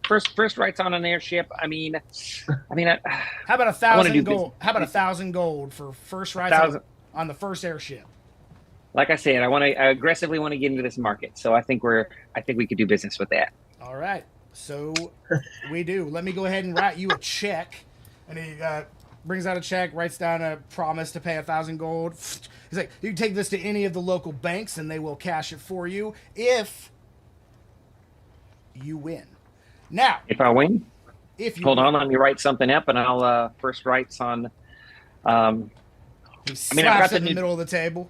First rights on an airship. I mean, how about I wanna 1,000 do gold? business. How about 1,000 gold for first rights 1,000. on the first airship? like I said, I aggressively want to get into this market, so I think we could do business with that. All right, so we do. Let me go ahead and write you a check, and he brings out a check, writes down a promise to pay 1,000 gold. He's like, you can take this to any of the local banks, and they will cash it for you if you win. Now, If I win, if you hold win, on, let me write something up, and I'll first rights on. he I mean, I've slaps got it in the the new- middle of the table.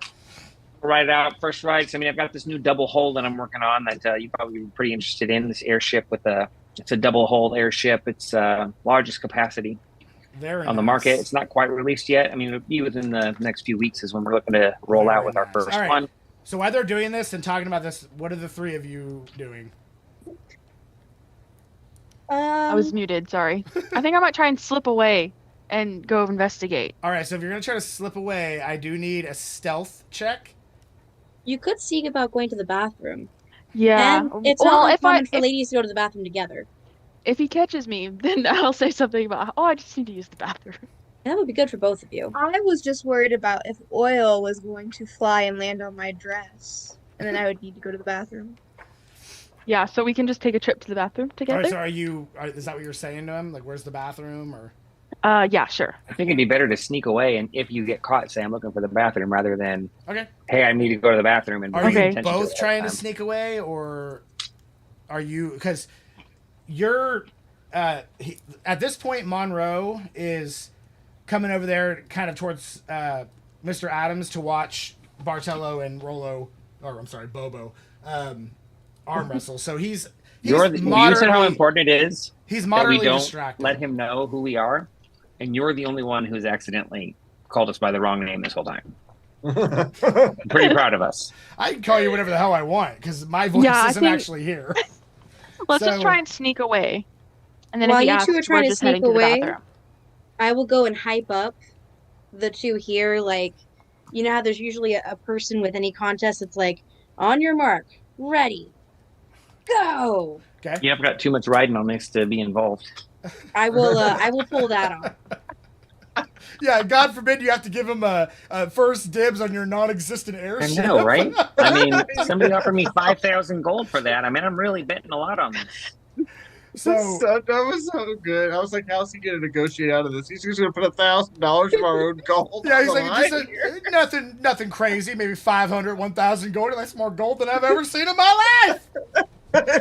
Write it out first rights. I mean, I've got this new double hull that I'm working on that you probably be pretty interested in. This airship it's a double hull airship. It's largest capacity Very on the nice. market. It's not quite released yet. I mean, it'll be within the next few weeks is when we're looking to roll out Very with our nice. first All right. one. So while they're doing this and talking about this, what are the three of you doing? I was muted, sorry. I think I might try and slip away and go investigate. All right, so if you're going to try to slip away, I do need a stealth check. You could see about going to the bathroom. Yeah. And it's well, not if uncommon for ladies to go to the bathroom together. if he catches me, then I'll say something about, I just need to use the bathroom. That would be good for both of you. I was just worried about if oil was going to fly and land on my dress, and then I would need to go to the bathroom. Yeah, so we can just take a trip to the bathroom All together. right, so is that what you're saying to him? Like, where's the bathroom? Or Yeah, sure. I think it'd be better to sneak away, and if you get caught, say I'm looking for the bathroom, rather than okay, hey, I need to go to the bathroom and are bring you Okay. attention to it both all trying the to time. sneak away, or are you? Because you're at this point, Monroe is coming over there, kind of towards Mr. Adams to watch Bartello and Rolo, or I'm sorry, Bobo, arm wrestle. So he's You said how important it is he's that we moderately don't distracted. let him know who we are, and you're the only one who's accidentally called us by the wrong name this whole time. I'm pretty proud of us. I can call you whatever the hell I want because my voice Yeah, I isn't think- actually here. Let's just So- try and sneak away. And then While if he you asks, two are trying we're to just sneak heading to the away, bathroom. I will go and hype up the two here. Like, you know how there's usually a person with any contest that's like, on your mark, ready, go. Okay. You haven't got too much riding on this to be involved. I will pull that off. Yeah, God forbid you have to give him a first dibs on your non-existent I airship. know, right? I mean, somebody offered me 5,000 gold for that. I mean, I'm really betting a lot on this. So That was so good. I was like, how's he going to negotiate out of this? He's just going to put $1,000 of our own gold. yeah, on he's the like line just here. nothing crazy, maybe 500, 1,000 gold. That's more gold than I've ever seen in my life.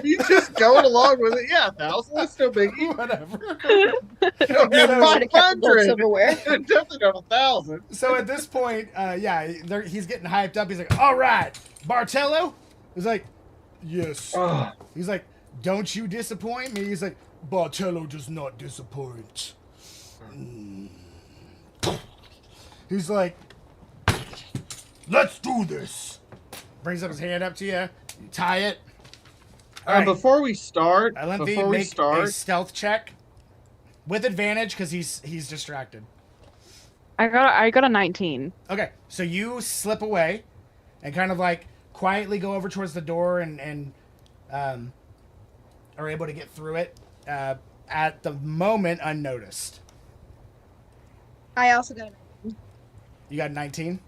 He's just going along with it. Yeah, 1,000. That's no biggie. Whatever. Don't get So- 500. silverware. Definitely not 1,000. So at this point, he's getting hyped up. He's like, "All right, Bartello." He's like, "Yes." Oh, He's like, "Don't you disappoint me?" He's like, "Bartello does not disappoint." He's like, "Let's do this." Brings up his hand up to you. You tie it. All right. Before we start, Alenthi, make a stealth check with advantage because he's distracted. I got a 19. Okay, so you slip away and kind of like quietly go over towards the door and are able to get through it at the moment unnoticed. I also got You got 19?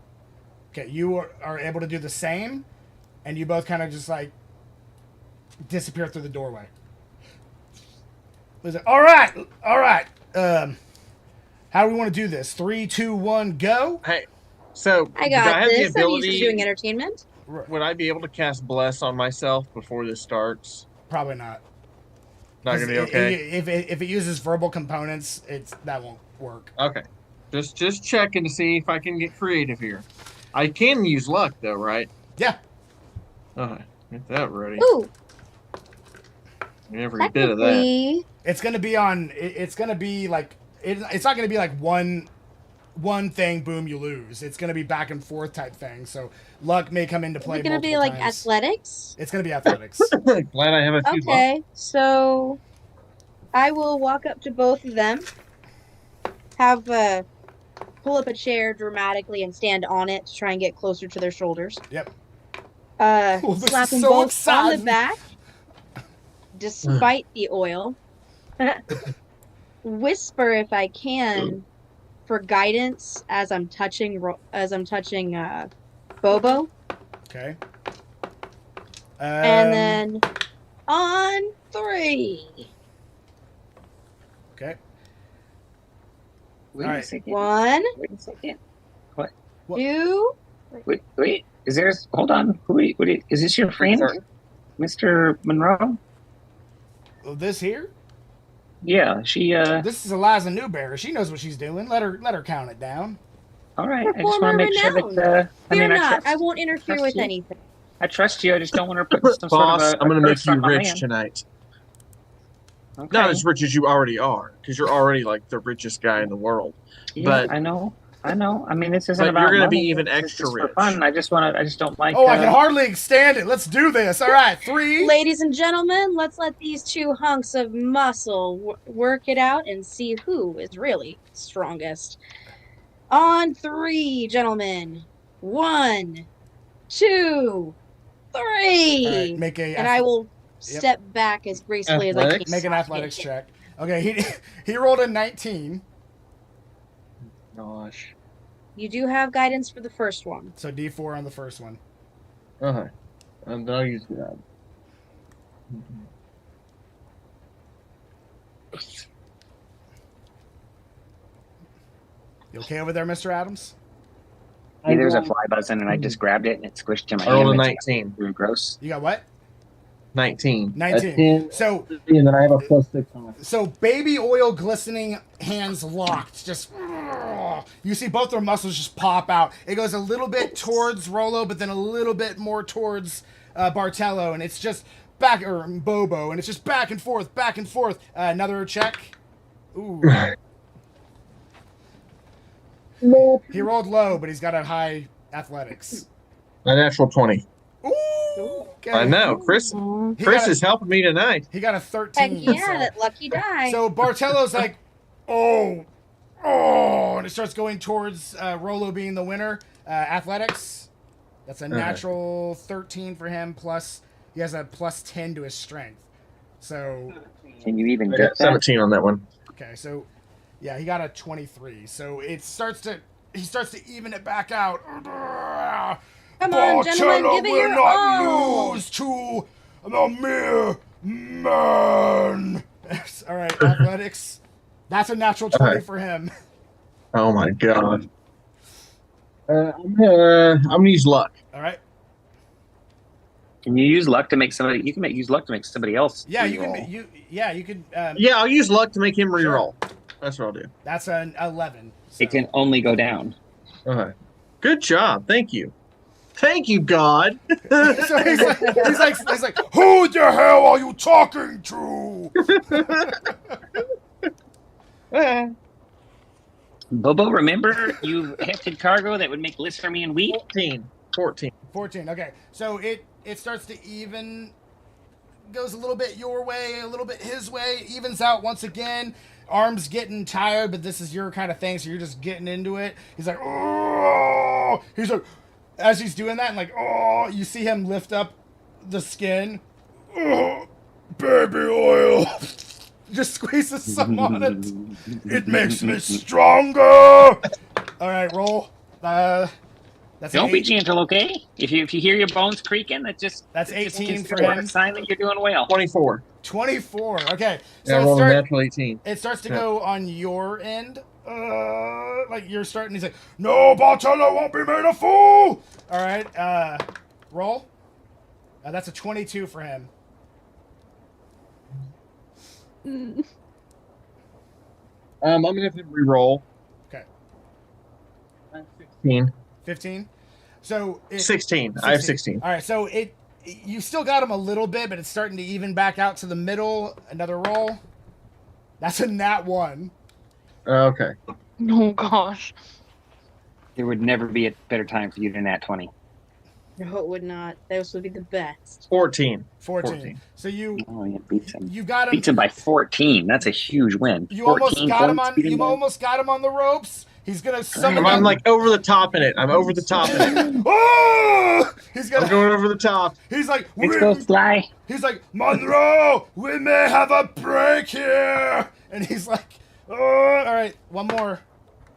Okay, you are able to do the same, and you both kind of just like disappear through the doorway. He's like, all right. How do we want to do this? 3, 2, 1, go. Hey, so I do got have this. the I'm used to ability? doing entertainment. Would I be able to cast Bless on myself before this starts? Probably not. Not gonna be okay. If it uses verbal components, that won't work. Okay, just checking to see if I can get creative here. I can use luck though, right? Yeah. Okay, get that ready. Ooh, Every bit of that. technically, It's gonna be on. It's gonna be like. It's not gonna be like one thing. Boom, you lose. It's gonna be back and forth type thing. So luck may come into is play. it gonna be multiple like times. athletics? It's gonna be athletics. Glad I have a few luck. Okay, so I will walk up to both of them, have pull up a chair dramatically and stand on it to try and get closer to their shoulders. Yep. Slap this them is so both on exciting. the back, despite the oil. Whisper if I can for guidance as I'm touching Bobo, Okay. and then on 3. Okay. Wait All a right. second. 1, Wait a second. 2. Wait. Is there? Hold on. Is this your friend, Mr. Monroe? Oh, this here. Yeah, she. This is Eliza Newbear. She knows what she's doing. Let her count it down. All right. I just Performer want to make sure renowned. that. Fear I not, trust, I won't interfere trust with you. anything. I trust you. I just don't want to put some Boss, sort of I'm going to make curse you on my rich man. tonight. Okay. Not as rich as you already are, because you're already like the richest guy in the world. Yeah, but- I know. I mean, this isn't But about. you're gonna be money. even It's extra just for rich. fun. I just don't like. Oh, I can hardly stand it. Let's do this. All right, 3. Ladies and gentlemen, let's let these two hunks of muscle work it out and see who is really strongest. On 3, gentlemen. 1, 2, 3. All right, make a. And I will step back as gracefully as I Athletics? can. Make an athletics check. Okay, he rolled a 19, Gosh. You do have guidance for the first one. so D4 on the first one. Okay. And I'll use that. You okay over there, Mr. Adams? Hey, there's a fly buzzing, and I just grabbed it and it squished in my I rolled a hand. 19. It's gross. You got what? 19. 19. 10, So, and then I have a +6 on it. so baby oil glistening hands locked. Just you see both their muscles just pop out. It goes a little bit towards Rolo, but then a little bit more towards Bartello, and it's just back or Bobo, and it's just back and forth, back and forth. Another check. Ooh. He rolled low, but he's got a high athletics. A natural 20. Ooh. Okay. I know. Chris is helping me tonight. He got a Heck 13. yeah, so- that lucky die. So Bartello's like, oh, and it starts going towards Rolo being the winner. Athletics, that's a natural 13 for him. Plus, he has a +10 to his strength. So, Can you even I get got 17 on that one. okay, so yeah, he got a 23. So he starts to even it back out. Come on, gentlemen, give it will your not all. lose to the mere man. All right, athletics. That's a natural 20 for him. Oh my god. I'm gonna use luck. All right. Can you use luck to make somebody? You can use luck to make somebody else. Yeah, you re-roll. can. You could. Yeah, I'll use luck to make him re-roll. That's what I'll do. That's an 11. So. It can only go down. Okay. Good job. Thank you. Thank you, God. So he's like, who the hell are you talking to? Bobo, remember you hefted cargo that would make Listermian weak? 14. 14. Okay, so it starts to even, goes a little bit your way, a little bit his way, evens out once again. Arms getting tired, but this is your kind of thing, so you're just getting into it. He's like, oh! He's like, as he's doing that, and like, oh, you see him lift up the skin. Oh, baby oil. Just squeezes some on it. It makes me stronger. All right, roll. That's Don't be gentle, okay? If you hear your bones creaking, that's 18 for a him. sign that you're doing well. 24. 24. Okay, Yeah, I so rolled a natural 18. it starts to go on your end. Like you're starting. He's like, no, Bartello won't be made a fool. All right, roll. That's a 22 for him. I'm gonna have to re-roll. Okay. 16. 15. So 16. I have 16. All right, so you still got him a little bit, but it's starting to even back out to the middle. Another roll. That's a nat 1. Okay. Oh gosh. There would never be a better time for you than that 20. No, it would not. Those would be the best. 14. 14. So you Oh, yeah, beats him. you got him. Beats him by 14. That's a huge win. You almost 14 got him points, on. beat him You by- almost got him on the ropes. He's gonna summon. I'm like over the top in it. I'm over the top in it. Oh! He's I'm gonna. going over the top. He's like. Let's go, Sly. He's like, Monroe, we may have a break here. And he's like, oh, all right, one more.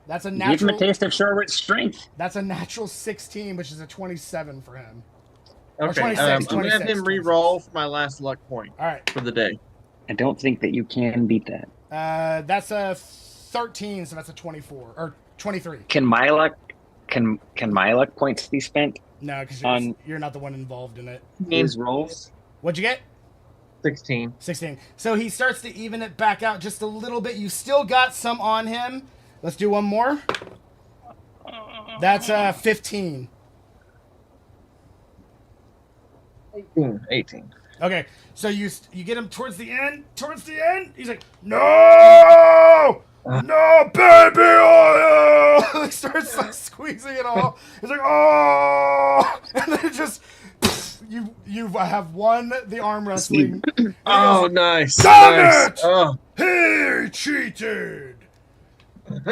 That's a Give him natural. a taste of Sherwood's strength. That's a natural 16, which is a 27 for him. Or Okay. 26, I'm gonna have 26, him re-roll for my last luck point All right, for the day. I don't think that you can beat that. that's a 13, so that's a 24 or 23. Can my luck points be spent No, because On- you're not the one involved in it. his rolls? What'd you get? 16. 16. So he starts to even it back out just a little bit. You still got some on him. Let's do one more. That's 15. 18. Okay, so you get him towards the end. He's like, no, baby oil. He starts like, squeezing it all. He's like, oh, and then it just you have won the arm wrestling. Oh, nice. Damn nice. it! Oh, He cheated.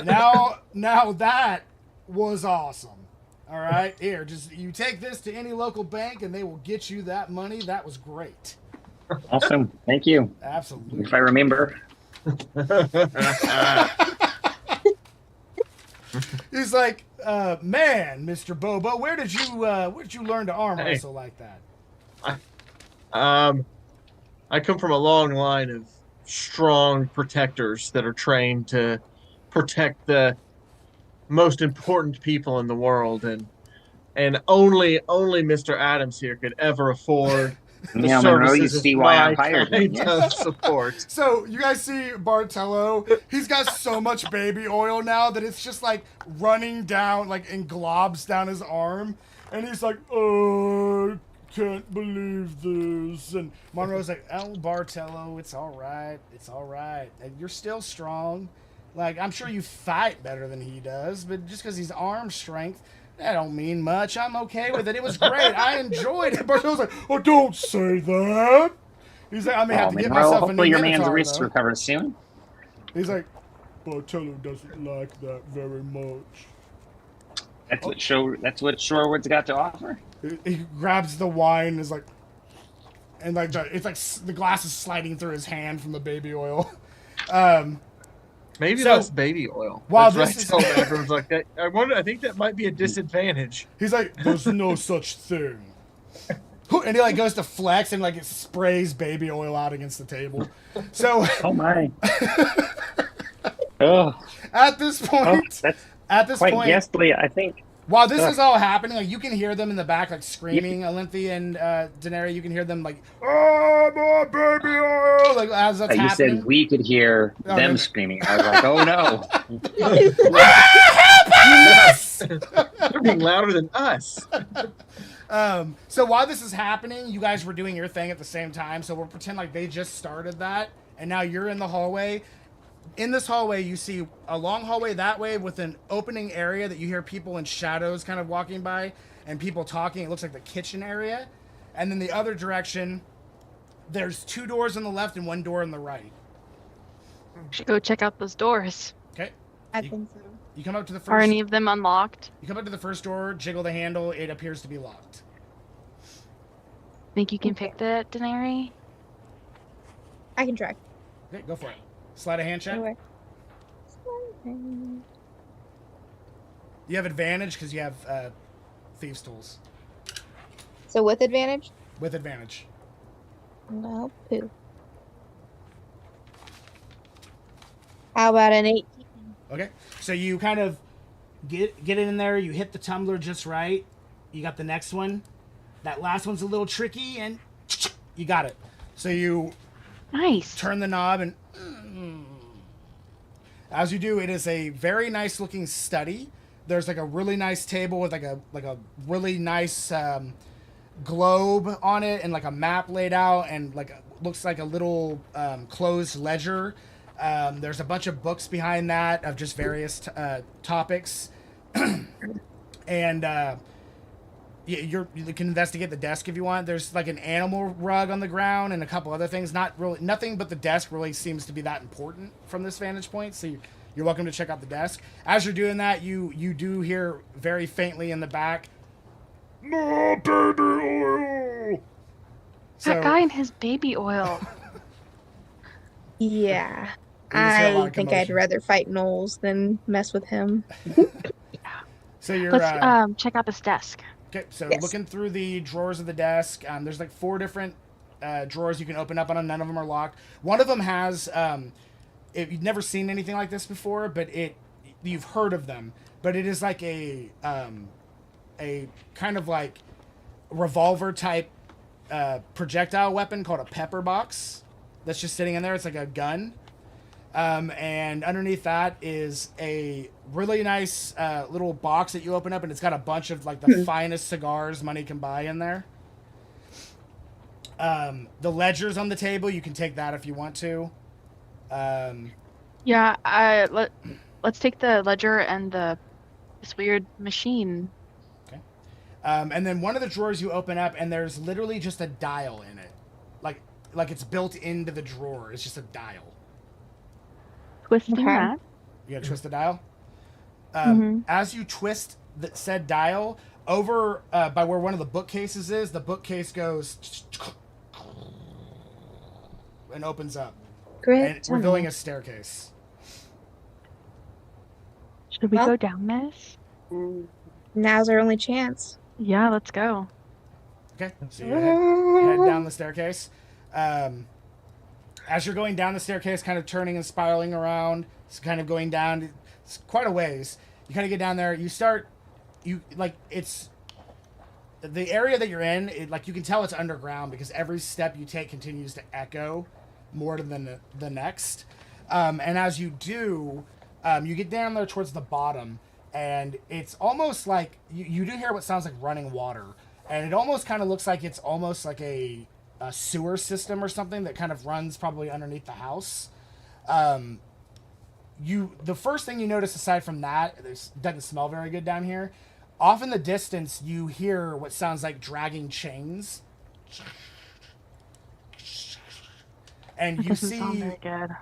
Now that was awesome. All right, here, just you take this to any local bank and they will get you that money. That was great. Awesome. Thank you. Absolutely. If I remember. He's like, man, Mr. Bobo, where did you learn to arm Hey. wrestle like that? I come from a long line of strong protectors that are trained to protect the most important people in the world, and only Mr. Adams here could ever afford the Monroe, you services of see why I my hired him. kind Yes. of support. So you guys see Bartello, he's got so much baby oil now that it's just like running down, like in globs down his arm. And he's like, oh, can't believe this. And Monroe's like, oh, Bartello, it's all right. It's all right. You're still strong. Like, I'm sure you fight better than he does, but just because he's arm strength, that don't mean much. I'm okay with it. It was great. I enjoyed it. Bartello's like, oh, don't say that. He's like, I may have to get Monroe, myself a new hopefully your man's Minotaur, wrist though. recovers soon. He's like, Bartello doesn't like that very much. That's what Shorewood's got to offer. He grabs the wine and is like, and like it's like the glass is sliding through his hand from the baby oil. Maybe So, that's baby oil. while That's this right. is- Everyone's like that. I think that might be a disadvantage. He's like, there's no such thing. And he like goes to flex and like it sprays baby oil out against the table. So Oh my! Oh, at this point, that's quite ghastly. I think. while this is all happening, like you can hear them in the back, like screaming. Olympia and Daenerys, you can hear them like, "Oh, my baby oil!" Like as that's You happening. said we could hear Oh, them no. screaming. I was like, oh no! They're being louder than us. So while this is happening, you guys were doing your thing at the same time. So we'll pretend like they just started that, and now you're in the hallway. In this hallway, you see a long hallway that way with an opening area that you hear people in shadows kind of walking by and people talking. It looks like the kitchen area. And then the other direction, there's 2 doors on the left and 1 door on the right. Should go check out those doors. Okay. I think so. You come up to the Are first. any of them unlocked? You come up to the first door, jiggle the handle. It appears to be locked. Think you can pick that, Daenerys? I can try. Okay, go for it. Slide a hand check. Anyway. You have advantage because you have thieves' tools So with advantage? with advantage. No, poo. How about an 18? Okay, so you kind of get it in there. You hit the tumbler just right. You got the next one. That last one's a little tricky, and you got it. So you Nice. turn the knob, and as you do, it is a very nice looking study. There's like a really nice table with like a really nice globe on it, and like a map laid out, and like looks like a little closed ledger. There's a bunch of books behind that of just various topics, and you can investigate the desk if you want. There's like an animal rug on the ground and a couple other things. Not really, nothing but the desk really seems to be that important from this vantage point. So you're welcome to check out the desk. As you're doing that, you do hear very faintly in the back, "No baby oil." That guy and his baby oil. Yeah. You just hear a lot I of think I'd commotion. rather fight Knowles than mess with him. So you're Let's check out this desk. okay. So Yes. looking through the drawers of the desk, there's like 4 different drawers you can open up on them. None of them are locked. One of them has you've never seen anything like this before, but you've heard of them. But it is like a kind of like revolver type projectile weapon called a pepper box that's just sitting in there. It's like a gun. And underneath that is a really nice little box that you open up, and it's got a bunch of like the finest cigars money can buy in there. The ledger's on the table. You can take that if you want to. Yeah, let's take the ledger and this weird machine. And then one of the drawers you open up, and there's literally just a dial in it, like it's built into the drawer. It's just a dial. Twisting Okay. that. You gotta twist the dial. Mhm. As you twist the said dial over by where one of the bookcases is, the bookcase goes and opens up, Great. and revealing a staircase. Should we Well- go down this? Now's our only chance. Yeah, let's go. Okay, so you head down the staircase. as you're going down the staircase, kind of turning and spiraling around, it's kind of going down. It's quite a ways. You kind of get down there. It's the area that you're in. You can tell it's underground because every step you take continues to echo more than the next. And as you do, you get down there towards the bottom, and it's almost like you do hear what sounds like running water, and it almost kind of looks like it's almost like a sewer system or something that kind of runs probably underneath the house. The first thing you notice aside from that, it doesn't smell very good down here. Off in the distance, you hear what sounds like dragging chains. And you see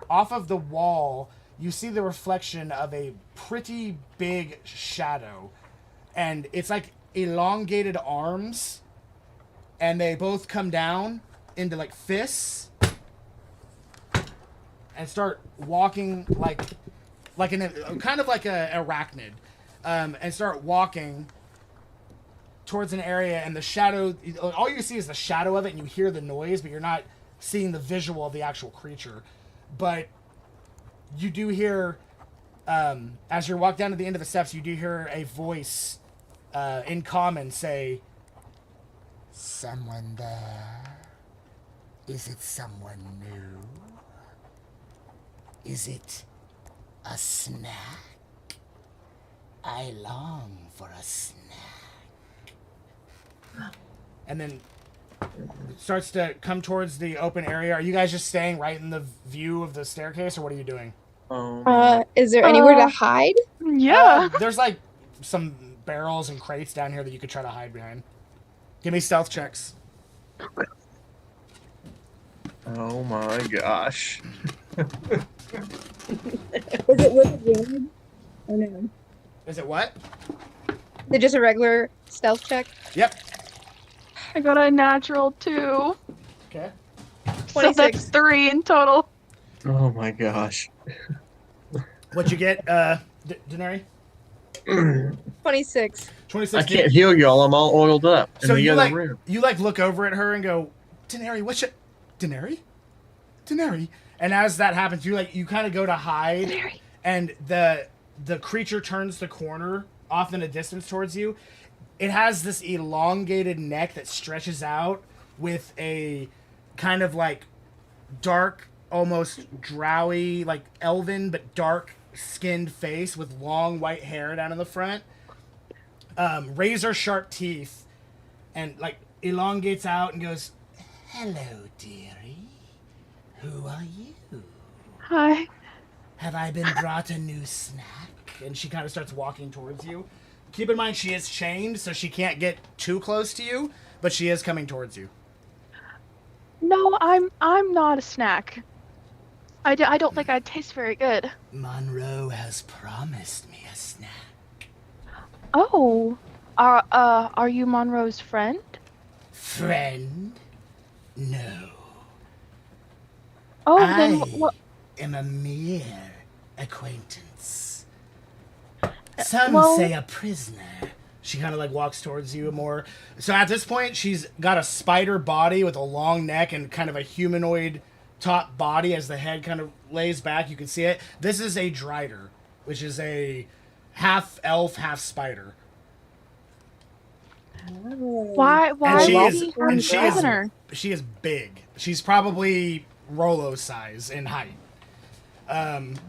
off of the wall, you see the reflection of a pretty big shadow. And it's like elongated arms, and they both come down into like fists and start walking like kind of like a arachnid, and start walking towards an area, and the shadow, all you see is the shadow of it, and you hear the noise, but you're not seeing the visual of the actual creature. But you do hear, as you walk down to the end of the steps, you do hear a voice in common say, "Someone there? Is it someone new? Is it a snack? I long for a snack." And then it starts to come towards the open area. Are you guys just staying right in the view of the staircase, or what are you doing? Is there anywhere to hide? Yeah. There's like some barrels and crates down here that you could try to hide behind. Give me stealth checks. Oh my gosh. Is it with advantage? Oh no. Is it what? Is it just a regular stealth check? Yep. I got a natural 2. Okay. So that's 3 in total. Oh my gosh. What'd you get, Denari? 26. 26. I can't heal y'all. I'm all oiled up. So in the other room. you look over at her and go, Denari, what's your... Denari? Denari? And as that happens, you kind of go to hide, Denari. And the creature turns the corner off in a distance towards you. It has this elongated neck that stretches out with a kind of like dark, almost drowy, like elven but dark skinned face with long white hair down in the front, razor sharp teeth, and like elongates out and goes, "Hello, dearie. Who are you? Hi. Have I been brought a new snack?" And she kind of starts walking towards you. Keep in mind she is chained, so she can't get too close to you, but she is coming towards you. No, I'm not a snack. I don't think I'd taste very good. Monroe has promised me a snack. Oh, are you Monroe's friend? Friend? No. Oh, I then what? am a mere acquaintance. Some say a prisoner. She kind of like walks towards you more. So at this point, she's got a spider body with a long neck and kind of a humanoid top body as the head kind of lays back. You can see it. This is a Drider, which is a half elf, half spider. Why And she would is, he have and a prisoner? she is big. She's probably Rolo size in height. And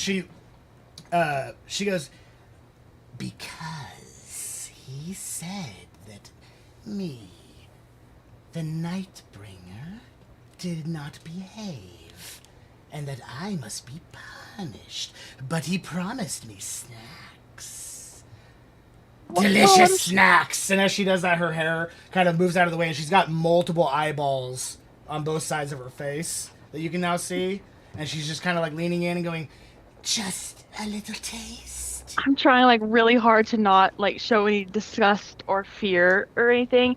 she goes, "Because he said that me, the Nightbringer, did not behave, and that I must be punished. But he promised me snacks. Delicious snacks!" And as she does that, her hair kind of moves out of the way, and she's got multiple eyeballs on both sides of her face that you can now see. And she's just kind of like leaning in and going, "Just a little taste." I'm trying like really hard to not like show any disgust or fear or anything,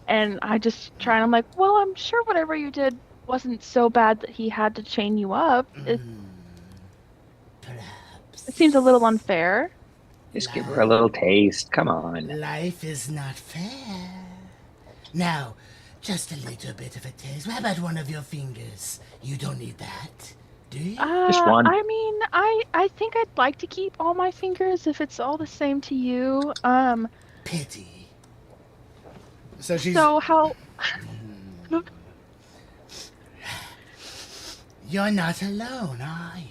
and I just try and I'm like, well, I'm sure whatever you did wasn't so bad that he had to chain you up. Perhaps. It seems a little unfair. Just give her a little taste. Come on. Life is not fair. Now, Just a little bit of a taste. How about one of your fingers? You don't need that, do you? Just one. I mean, I think I'd like to keep all my fingers if it's all the same to you. Pity. So she's... So how? You're not alone, are you?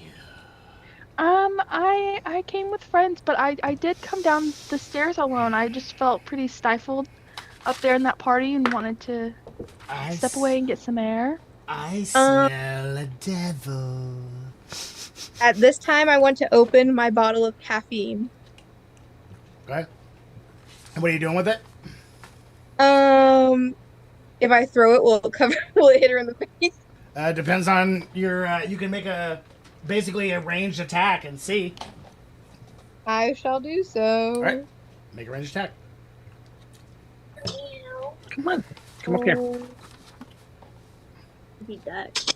I came with friends, but I did come down the stairs alone. I just felt pretty stifled up there in that party and wanted to step away and get some air. I smell a devil. At this time, I want to open my bottle of caffeine. Okay. And what are you doing with it? If I throw it, will it cover? Will it hit her in the face? Depends on your... you can make basically a ranged attack and see. I shall do so. All right. Make a ranged attack. Come on. Come up here. Beat that.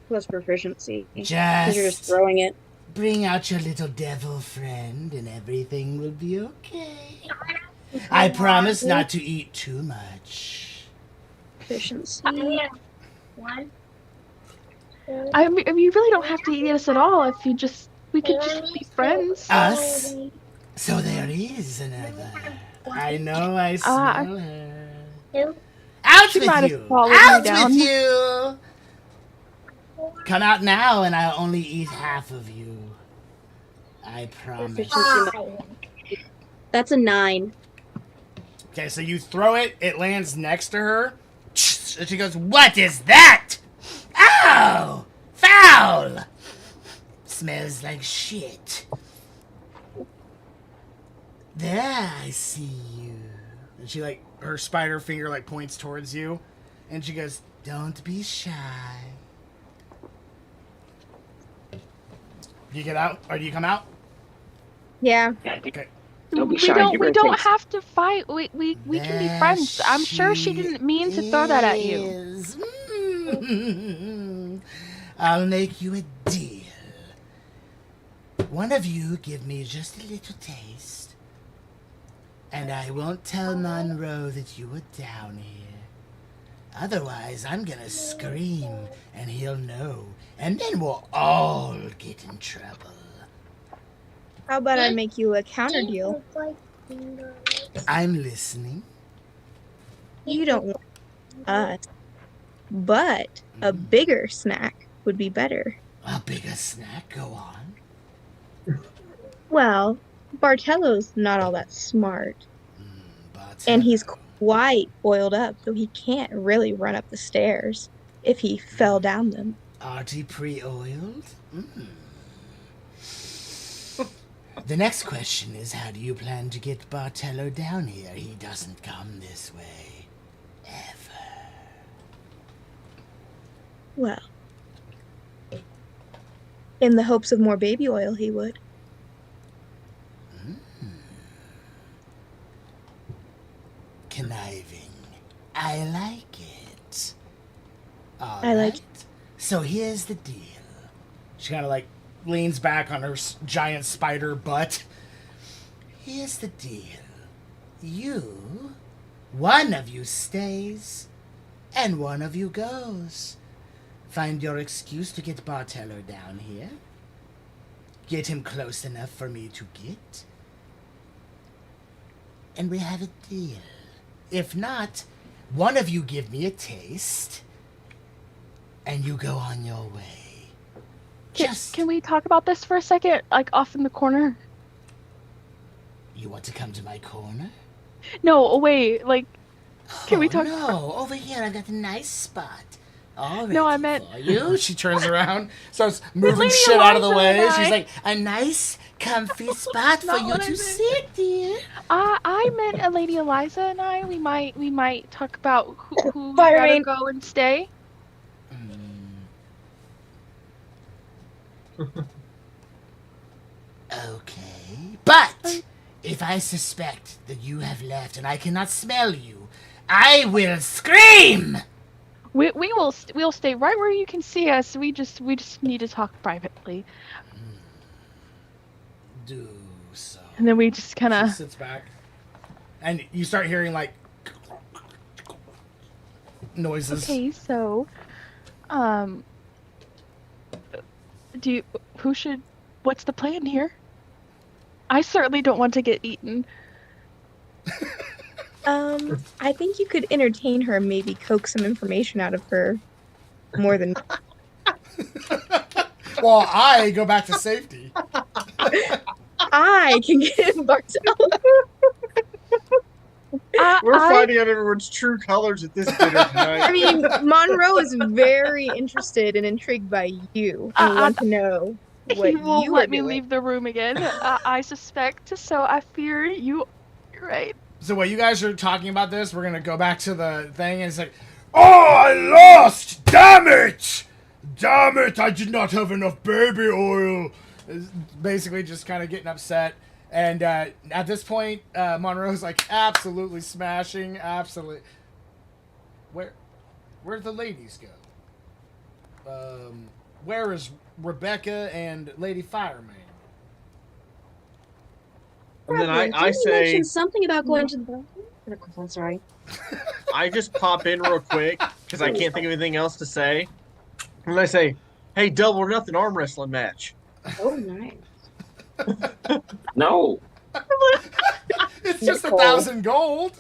Plus proficiency. Because Just you're just throwing it. bring out your little devil friend and everything will be okay. I promise not to eat too much. Proficiency. One. I mean, you really don't have to eat us at all. If we could just be friends. Us? So there is another. I know I smell her. Out She with might have you! swallowed me Out down. with you! Come out now and I'll only eat half of you. I promise. That's a 9. Okay, so you throw it, it lands next to her, and she goes, "What is that? Oh! Foul! Smells like shit. There, I see you." And she, like, her spider finger, like, points towards you, and she goes, "Don't be shy." Do you get out, or do you come out? Yeah. Okay. Don't be We shy. don't Give her we a don't taste. have to fight. We can be friends. I'm sure she didn't mean to throw that at you. is. I'll make you a deal. One of you give me just a little taste, and I won't tell Monroe that you were down here. Otherwise, I'm gonna scream, and he'll know, and then we'll all get in trouble. How about I make you a counter deal? I'm listening. You don't want us, but a bigger snack would be better. A bigger snack, go on. Well, Bartello's not all that smart, But and he's quite oiled up, so he can't really run up the stairs if he fell down them. Artie pre-oiled? The next question is, how do you plan to get Bartello down here? He doesn't come this way. Ever. Well, in the hopes of more baby oil, he would. Conniving. I like it. All I like right. So here's the deal. She kind of like leans back on her giant spider butt. Here's the deal. One of you stays, and one of you goes. Find your excuse to get Bartello down here. Get him close enough for me to get. And we have a deal. If not, one of you give me a taste, and you go on your way. Can we talk about this for a second, like off in the corner? You want to come to my corner? No, away. Like, can we talk? No, over here I've got a nice spot. All No, I ready meant- for you. She turns around, starts moving Lady shit out of the Eliza way. and She's I- like, a nice, comfy spot for Not you what I to meant. sit, dear. I meant Lady Eliza and I. We might talk about who would Fire rather rain. go and stay. Okay, but if I suspect that you have left and I cannot smell you, I will scream. We'll stay right where you can see us. We just need to talk privately. Do so. And then we just kind She of sits back, and you start hearing like noises. Okay, so, um, what's the plan here? I certainly don't want to get eaten. I think you could entertain her, maybe coax some information out of her more than While I go back to safety. I can get Bartolo. We're I finding out everyone's true colors at this dinner tonight. I mean, Monroe is very interested and intrigued by you and want to know what he won't you are let me doing. leave the room again. I suspect, so I fear you're right. So while you guys are talking about this, we're gonna go back to the thing, and it's like, oh, I lost! Damn it! Damn it! I did not have enough baby oil. It's basically just kind of getting upset. And at this point, Monroe's like absolutely smashing, absolutely. Where'd the ladies go? Where is Rebecca and Lady Fireman? And then Reverend, I didn't you say, mention something about going to the bathroom? I'm sorry. I just pop in real quick because I can't think of anything else to say. And I say, hey, double or nothing arm wrestling match. Oh, nice. No. It's just Nicole. 1,000 gold.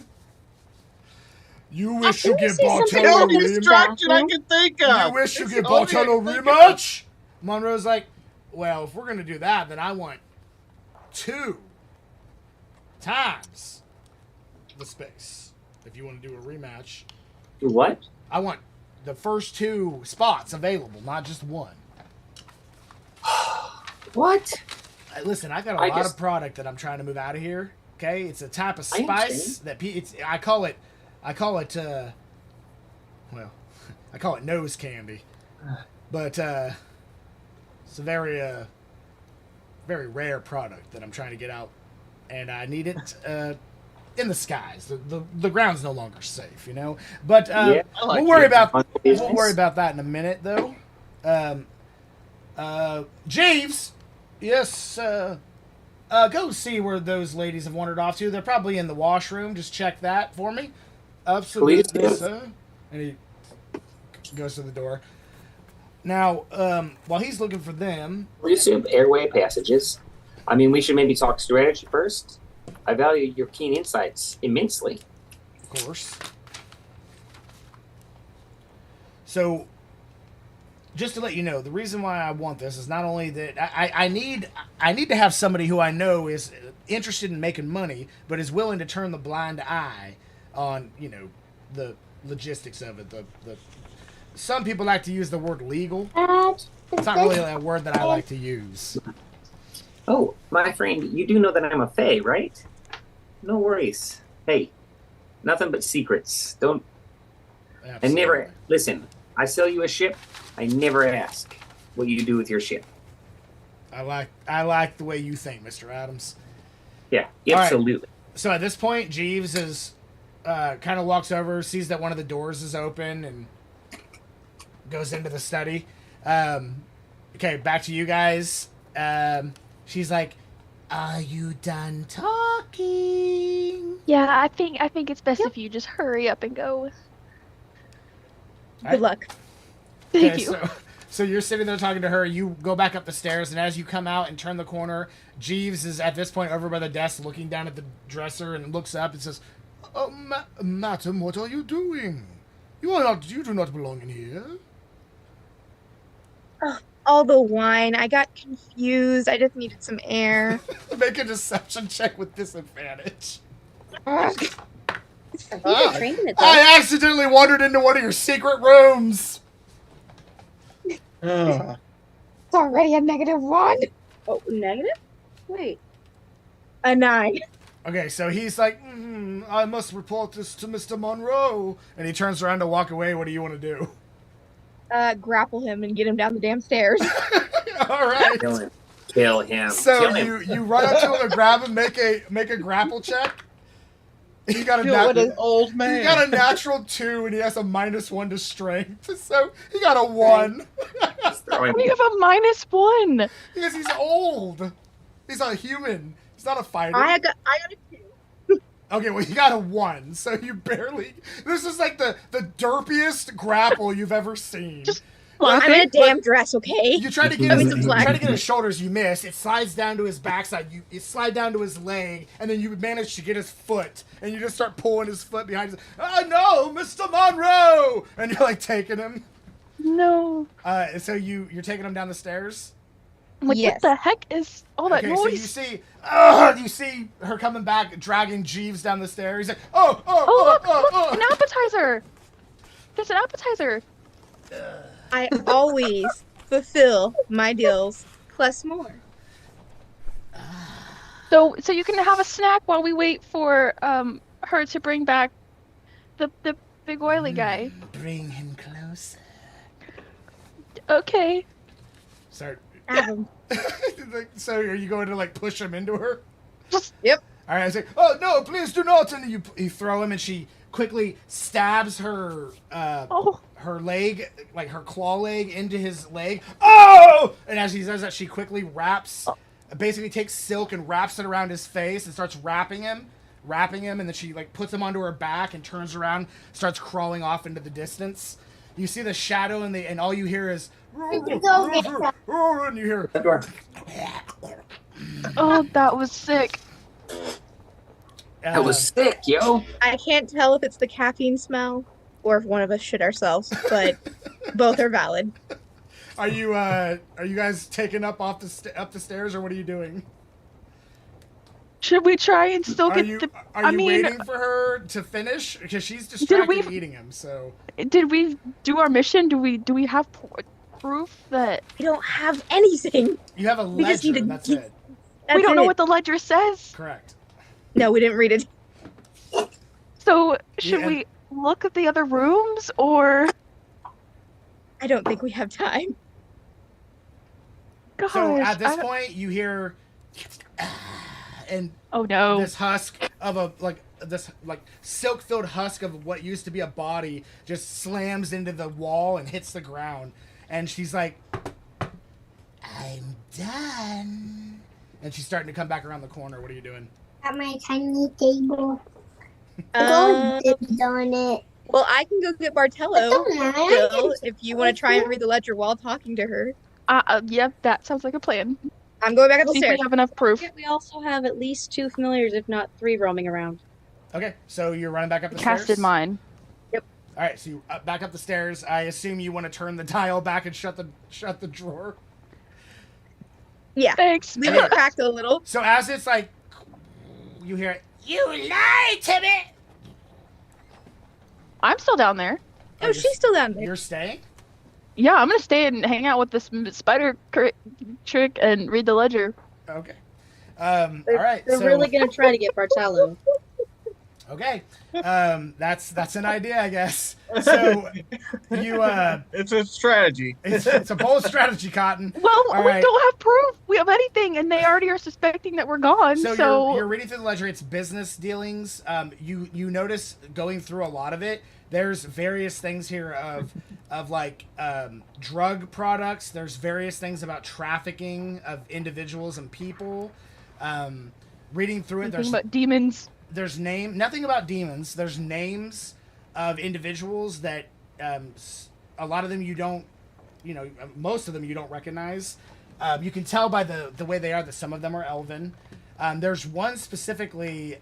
You wish you Can you get say something The Bartolo about only this rematch? distraction I bathroom? can think You of. wish you It's get the only Bartolo I can think rematch? Monroe's like, well, if we're gonna do that, then I want 2 times the space. If you want to do a rematch, Do what? I want the first 2 spots available, not just one. What? Listen, I got a I lot just- of product that I'm trying to move out of here. Okay, it's a type of I spice understand. that I call it, well, I call it nose candy, but it's a very rare product that I'm trying to get out, and I need it in the skies. The ground's no longer safe, you know. But Yeah, I like we'll worry it. about Business. we'll worry about that in a minute, though. Jeeves, yes. Go see where those ladies have wandered off to. They're probably in the washroom. Just check that for me. Absolutely, Please. sir. And he goes to the door. Now, while he's looking for them, We assume airway passages. I mean, we should maybe talk strategy first. I value your keen insights immensely. of course. So, just to let you know, the reason why I want this is not only that I need to have somebody who I know is interested in making money, but is willing to turn the blind eye on, you know, the logistics of it. The some people like to use the word legal. It's not really a word that I like to use. Oh, my friend, you do know that I'm a fae, right? No worries. Hey, nothing but secrets. Don't. I never Absolutely. listen. I sell you a ship. I never ask what you do with your ship. I like the way you think, Mr. Adams. Yeah, All right. absolutely. So at this point, Jeeves is kind of walks over, sees that one of the doors is open, and goes into the study. Okay, back to you guys. She's like, "Are you done talking?" Yeah, I think it's best if you just hurry up and go. Good luck. Thank Okay, you. So you're sitting there talking to her. You go back up the stairs, and as you come out and turn the corner, Jeeves is at this point over by the desk, looking down at the dresser, and looks up and says, "Oh, madam, what are you doing? You do not belong in here." All the wine. I got confused. I just needed some air. Make a deception check with disadvantage. I think Ah. you're trained in it, though. I accidentally wandered into one of your secret rooms. Ugh. It's already a -1. Oh, negative? Wait. A 9. Okay, so he's like, I must report this to Mr. Monroe. And he turns around to walk away. What do you want to do? Grapple him and get him down the damn stairs. All right. Kill him. Kill him. So Kill him. you run up to him and grab him, make a grapple check. He got a Kill nat- an old man. he got a natural 2 and he has a -1 to strength. So he got a 1. Just throw him. You have a -1. Because he's old. He's not a human. He's not a fighter. I got a 2. Okay, well, you got a 1, so you barely... This is like the derpiest grapple you've ever seen. Just I'm in a laughing. damn dress, okay? You try to get I mean, his, the you flag. try to get his shoulders, you miss. It slides down to his backside. You slide down to his leg, and then you manage to get his foot, and you just start pulling his foot behind his... Oh, no, Mr. Monroe! And you're, like, taking him. No. So you're taking him down the stairs? I'm like, Yes. what the heck is all that Okay, so noise? you see her coming back, dragging Jeeves down the stairs. He's like, oh, Look, an appetizer. There's an appetizer. I always fulfill my deals plus more. So you can have a snack while we wait for her to bring back the big oily guy. Bring him closer. Okay. Start. Adam. So are you going to like push him into her? Yep. All right, I say, oh no, please do not. And you throw him, and she quickly stabs her her leg, like her claw leg, into his leg. Oh! And as she does that, she quickly basically takes silk and wraps it around his face and starts wrapping him, and then she like puts him onto her back and turns around, starts crawling off into the distance. You see the shadow, and all you hear is, and you hear, Oh, that was sick. That was sick, yo. I can't tell if it's the caffeine smell or if one of us shit ourselves, but both are valid. Are you guys taking up up the stairs, or what are you doing? Should we try and still Are get you the? are I you mean, waiting for her to finish because she's distracted eating him? So did we do our mission? Do we have proof that We don't have anything. you have a We just ledger. need to- That's it. That's we don't know it. what the ledger says? Correct. No, we didn't read it. So should Yeah. we look at the other rooms or? I don't think we have time. Gosh, So at this I don't- point, you hear, and Oh no! this husk of this silk-filled husk of what used to be a body just slams into the wall and hits the ground, and she's like, "I'm done," and she's starting to come back around the corner. What are you doing? At my tiny table. Um, Go dibs on it. well, I can go get Bartello Don't matter. still if you want to try and read the ledger while talking to her. Yep, that sounds like a plan. I'm going back up the See if stairs. we have enough proof. We also have at least 2 familiars, if not 3, roaming around. Okay, so you're running back up the Casted stairs. mine. All right, so you back up the stairs. I assume you want to turn the dial back and shut the drawer. Yeah, Thanks. leave it cracked a little. So as it's like, you hear it. You lied to me. I'm still down there. Oh, she's still down there. You're staying. Yeah, I'm gonna stay and hang out with this spider trick and read the ledger. Okay. All right. They're so, really going to try to get Bartello. Okay. That's an idea, I guess. So you It's a strategy. it's a bold strategy, Cotton. Well, All we right. don't have proof. We have anything, and they already are suspecting that we're gone. So you're reading through the ledger. It's business dealings. You notice going through a lot of it. There's various things here of like drug products. There's various things about trafficking of individuals and people. Reading through it, Anything but demons. there's nothing about demons. There's names of individuals that a lot of them you don't, most of them you don't recognize. You can tell by the way they are that some of them are elven. There's one specifically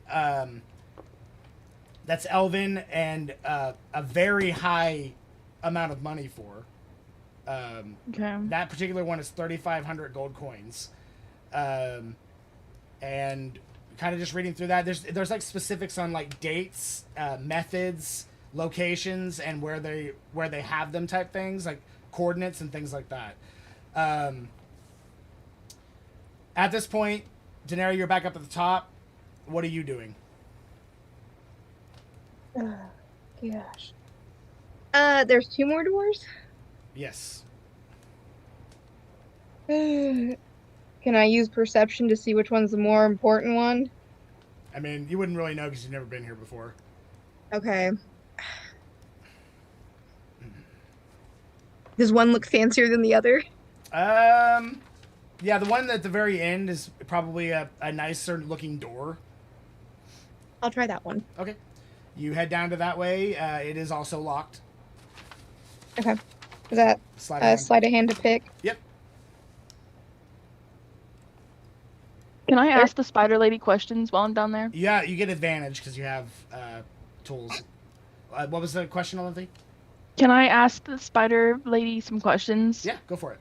that's elven and a very high amount of money for. Okay. That particular one is 3,500 gold coins. And kind of just reading through that, there's like specifics on like dates, methods, locations, and where they have them type things, like coordinates and things like that. At this point, Daenerys, you're back up at the top. What are you doing? Gosh. There's 2 more doors. Yes. Can I use perception to see which one's the more important one? I mean, you wouldn't really know because you've never been here before. Okay. Does one look fancier than the other? Yeah, the one at the very end is probably a nicer looking door. I'll try that one. Okay. You head down to that way. It is also locked. Okay. Is that sleight of hand to pick? Yep. Can I ask the spider lady questions while I'm down there? Yeah, you get advantage because you have tools. What was the question, Olympi? Can I ask the spider lady some questions? Yeah, go for it.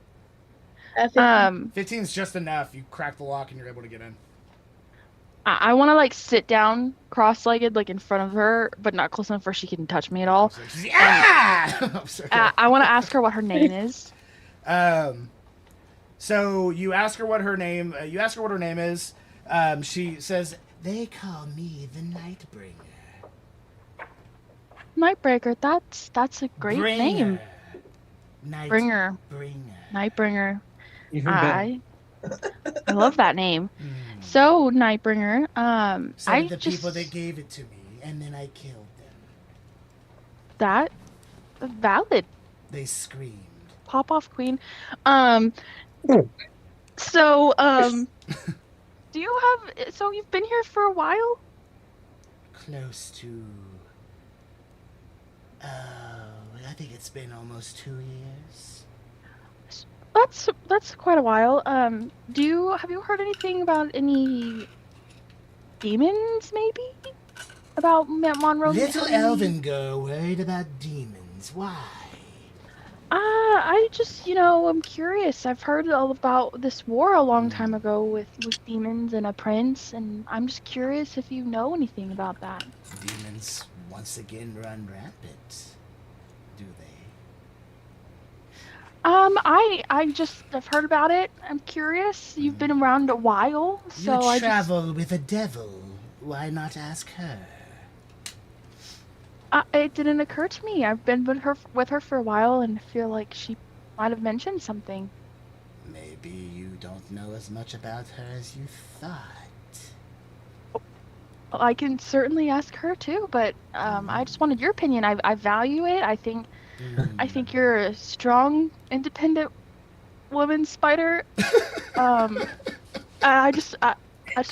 15 is just enough. You crack the lock and you're able to get in. I want to like sit down cross-legged like in front of her, but not close enough where she can touch me at all. I want to ask her what her name is. So you ask her what her name. Is. She says, "They call me the Nightbringer." Nightbreaker. That's a great name. Nightbringer. Nightbringer. Even better. I love that name. So, Nightbringer, Some of the people that gave it to me, and then I killed them. That valid. They screamed. Pop off, queen. So, do you have? So you've been here for a while? Close to. I think it's been almost 2 years. That's quite a while. Have you heard anything about any demons? Maybe about Monroe? Little elven girl worried about demons. Why? I just, I'm curious. I've heard all about this war a long time ago with demons and a prince, and I'm just curious if you know anything about that. Demons once again run rampant. Do they? I've heard about it. I'm curious. You've been around a while, so you travel with a devil. Why not ask her? It didn't occur to me. I've been with her for a while, and I feel like she might have mentioned something. Maybe you don't know as much about her as you thought. Well, I can certainly ask her too, but I just wanted your opinion. I value it. I think you're a strong, independent woman spider. I just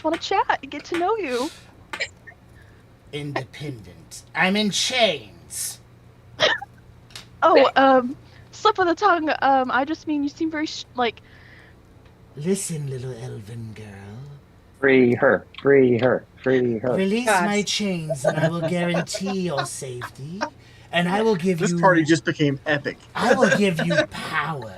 want to chat and get to know you. Independent. I'm in chains. Slip of the tongue. I just mean you seem very Listen, little elven girl. Free her. Free her. Free her. Release my chains and I will guarantee your safety. And I will give you... This party just became epic. I will give you power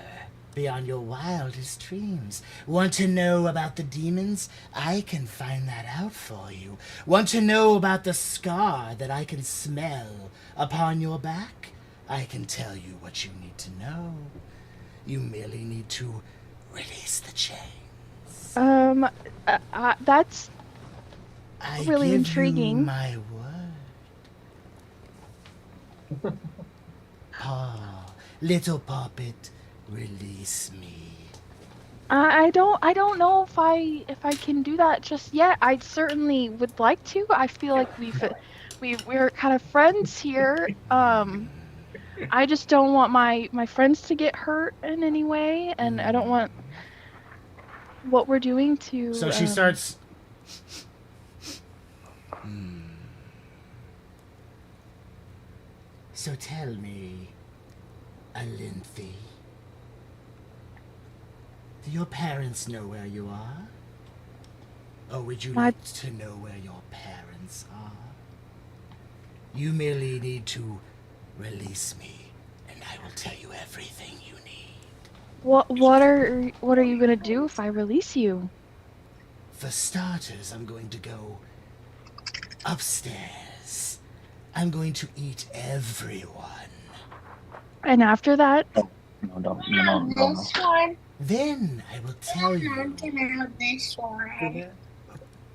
beyond your wildest dreams. Want to know about the demons? I can find that out for you. Want to know about the scar that I can smell upon your back? I can tell you what you need to know. You merely need to release the chains. That's really I give intriguing. You my word. Paw, little puppet, release me. I don't know if I can do that just yet. I certainly would like to. I feel like we're kind of friends here. I just don't want my friends to get hurt in any way, and I don't want what we're doing to... So she starts... So tell me, Galantrie, do your parents know where you are? Or would you like to know where your parents are? You merely need to release me, and I will tell you everything you need. What are you gonna do if I release you? For starters, I'm going to go upstairs. I'm going to eat everyone. And after that? No. This one. Then I will tell you. I'm gonna have this one.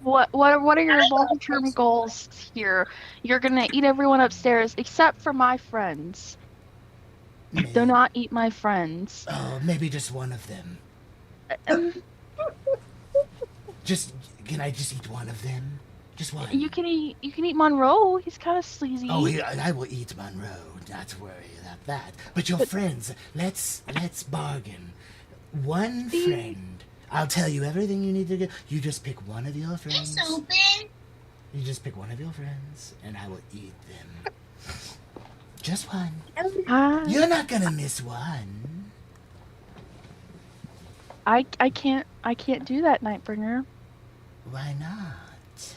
What are your long-term goals here? You're gonna eat everyone upstairs except for my friends. Do not eat my friends. Oh, maybe just one of them. Can I just eat one of them? Just one. You can eat Monroe. He's kind of sleazy. Oh, I will eat Monroe. Not to worry about that. But your friends, let's bargain. One friend. I'll tell you everything you need to do. You just pick one of your friends. It's open. You just pick one of your friends, and I will eat them. Just one. You're not gonna miss one. I can't do that, Nightbringer. Why not?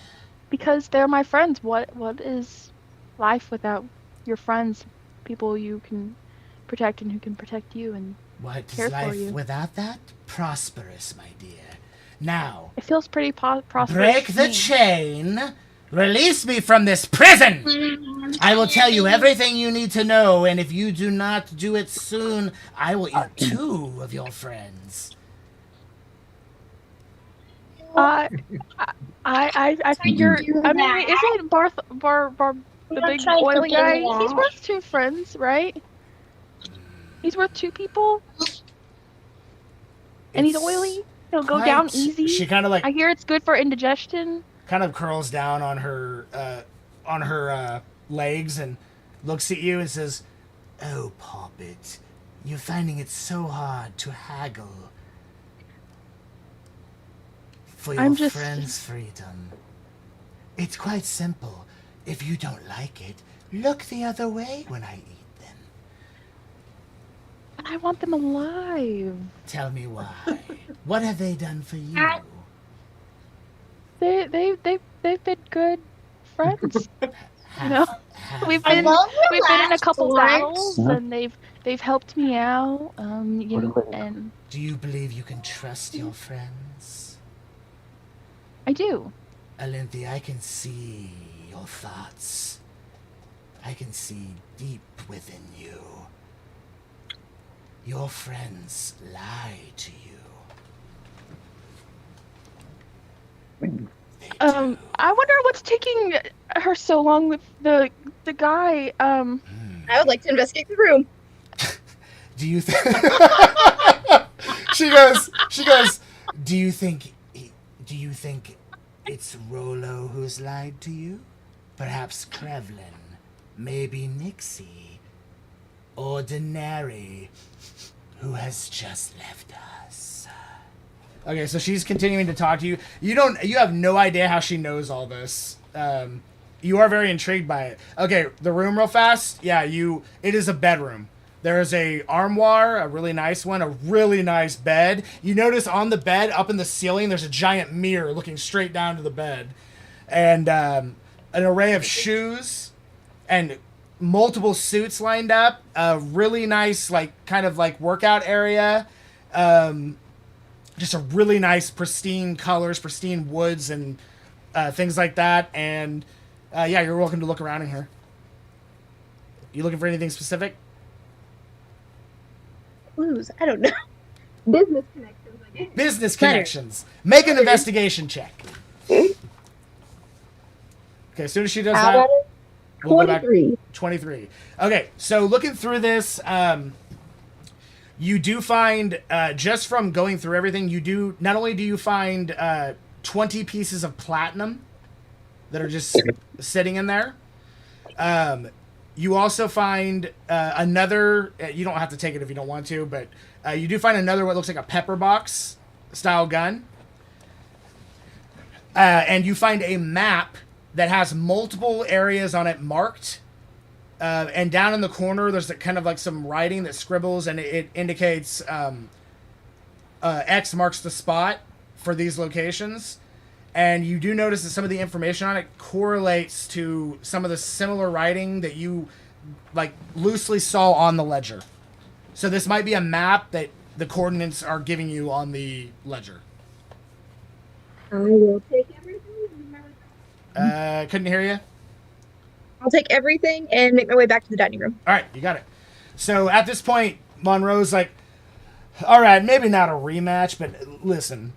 Because they're my friends. What is life without your friends? People you can protect and who can protect you and What care is for life you. without that? Prosperous, my dear. Now, It feels pretty prosperous. break to the me. chain. Release me from this prison. I will tell you everything you need to know, and if you do not do it soon, I will eat 2 of your friends. I figure. do I mean, that. isn't Bar the Don't big try to oily do guy? He's that. worth 2 friends, right? He's worth 2 people, and he's It's oily. He'll go quite- down easy. She kind of like I hear it's good for indigestion. kind of curls down on her legs and looks at you and says, "Oh, Poppet, you're finding it so hard to haggle for your I'm just- friend's freedom. It's quite simple. If you don't like it, look the other way when I eat them. But I want them alive. Tell me why. What have they done for you? They've been good friends. We've I been love the we've been in a last couple part. battles, and they've helped me out. You know, and Do you believe you can trust your friends? I do. Alinthi, I can see your thoughts. I can see deep within you. Your friends lie to you. They do. I wonder what's taking her so long with the guy. I would like to investigate the room. Do you think she goes, do you think it's Rolo who's lied to you? Perhaps Krevlin, maybe Nixie, or Denari, who has just left us. Okay, so she's continuing to talk to you. You have no idea how she knows all this. You are very intrigued by it. Okay, the room real fast. Yeah, it is a bedroom. There is a armoire, a really nice one, a really nice bed. You notice on the bed, up in the ceiling, there's a giant mirror looking straight down to the bed. And an array of shoes and multiple suits lined up. A really nice, kind of workout area. Just a really nice, pristine colors, pristine woods, and things like that. And yeah, you're welcome to look around in here. You looking for anything specific? Clues. I don't know. Business connections, I guess. Business Better. connections. Make an investigation check. Okay, as soon as she does How that, about it? we'll go back. 23. 23. Okay, so looking through this, you do find, just from going through everything, not only do you find 20 pieces of platinum that are just sitting in there, you also find another, you don't have to take it if you don't want to, but you do find another what looks like a pepper box style gun. And you find a map that has multiple areas on it marked. And down in the corner, there's kind of some writing that scribbles, and it indicates X marks the spot for these locations. And you do notice that some of the information on it correlates to some of the similar writing that you loosely saw on the ledger. So this might be a map that the coordinates are giving you on the ledger. I will take everything. Couldn't hear you. I'll take everything and make my way back to the dining room. All right, you got it. So at this point, Monroe's like, all right, maybe not a rematch, but listen,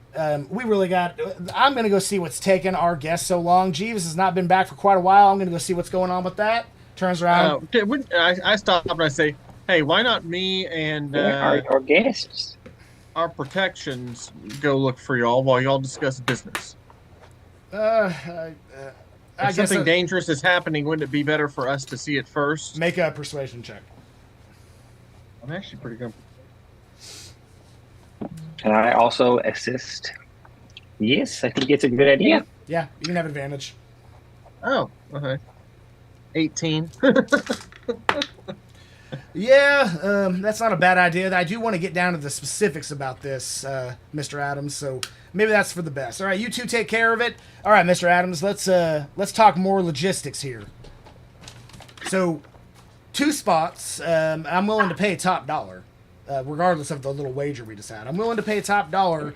we really got... I'm going to go see what's taken our guest so long. Jeeves has not been back for quite a while. I'm going to go see what's going on with that. Turns around. I stop and I say, hey, why not me and Our guests. our protections go look for y'all while y'all discuss business? I If guess something dangerous is happening, wouldn't it be better for us to see it first? make a persuasion check. I'm actually pretty good. Can I also assist? Yes, I think it's a good idea. Yeah, you can have advantage. Oh, okay. 18. Yeah, that's not a bad idea. I do want to get down to the specifics about this, Mr. Adams. So maybe that's for the best. All right, you two take care of it. All right, Mr. Adams, let's talk more logistics here. So, 2 spots. I'm willing to pay top dollar, regardless of the little wager we just had. I'm willing to pay top dollar.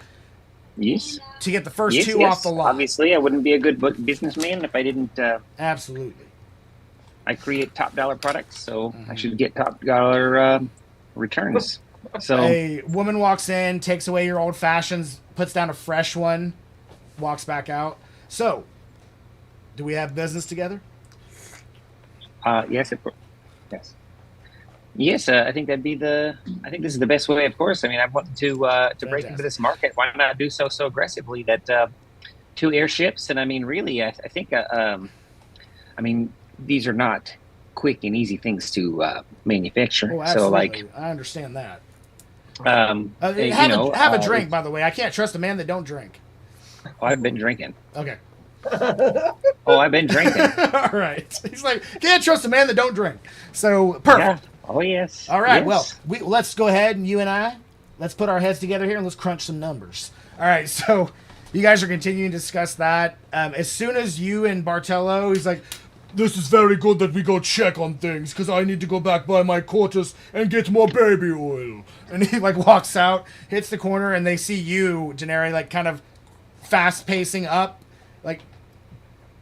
Yes. To get the first 2 off the lot. Obviously, I wouldn't be a good businessman if I didn't. Absolutely. I create top dollar products, so I should get top dollar returns. So a woman walks in, takes away your old fashions, puts down a fresh one, walks back out. So, do we have business together? Yes, of course. Yes. I think that'd be I think this is the best way. Of course, I mean, I want to break into this market. Why not do so aggressively? That 2 airships, and I mean, really, I think, I mean, these are not quick and easy things to manufacture. Oh, absolutely. So, like, I understand that. Have a drink, by the way. I can't trust a man that don't drink. Oh, I've been drinking. Okay. Oh, I've been drinking. All right. He's like, can't trust a man that don't drink. So, perfect. Yeah. Oh, yes. All right. Yes. Well, let's go ahead and you and I, let's put our heads together here and let's crunch some numbers. All right. So, you guys are continuing to discuss that. As soon as you and Bartello, he's like, this is very good that we go check on things because I need to go back by my quarters and get more baby oil. And he like walks out, hits the corner, and they see you, Janari, like kind of fast pacing up, like,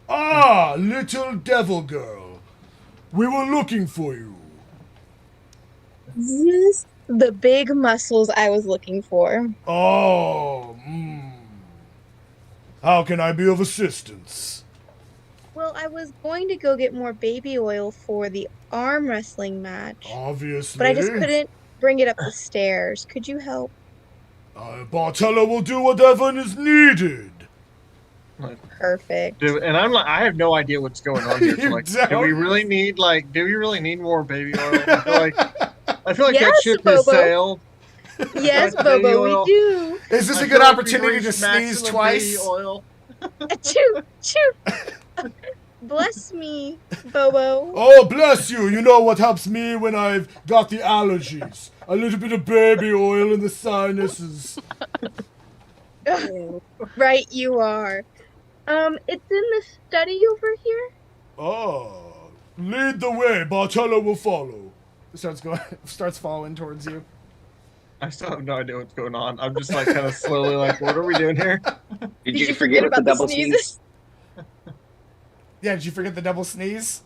little devil girl, we were looking for you. This the big muscles I was looking for. Oh, how can I be of assistance? Well, I was going to go get more baby oil for the arm wrestling match. Obviously. But I just couldn't bring it up the stairs. Could you help? Bartello will do whatever is needed. Perfect. Dude, and I'm like, I have no idea what's going on here. So like, do we really need more baby oil? I feel like Yes, that ship has Bobo. sailed. Yes, Like baby Bobo, oil. we do. Is this I a feel good like opportunity we've to reached sneeze maximum twice? baby oil. Achoo! Bless me, Bobo. Oh, bless you. You know what helps me when I've got the allergies? A little bit of baby oil in the sinuses. Right you are. It's in the study over here. Lead the way. Bartello will follow. Starts following towards you. I still have no idea what's going on. I'm just like kind of slowly like, what are we doing here? Did you forget about the double sneeze? Yeah, did you forget the double sneeze?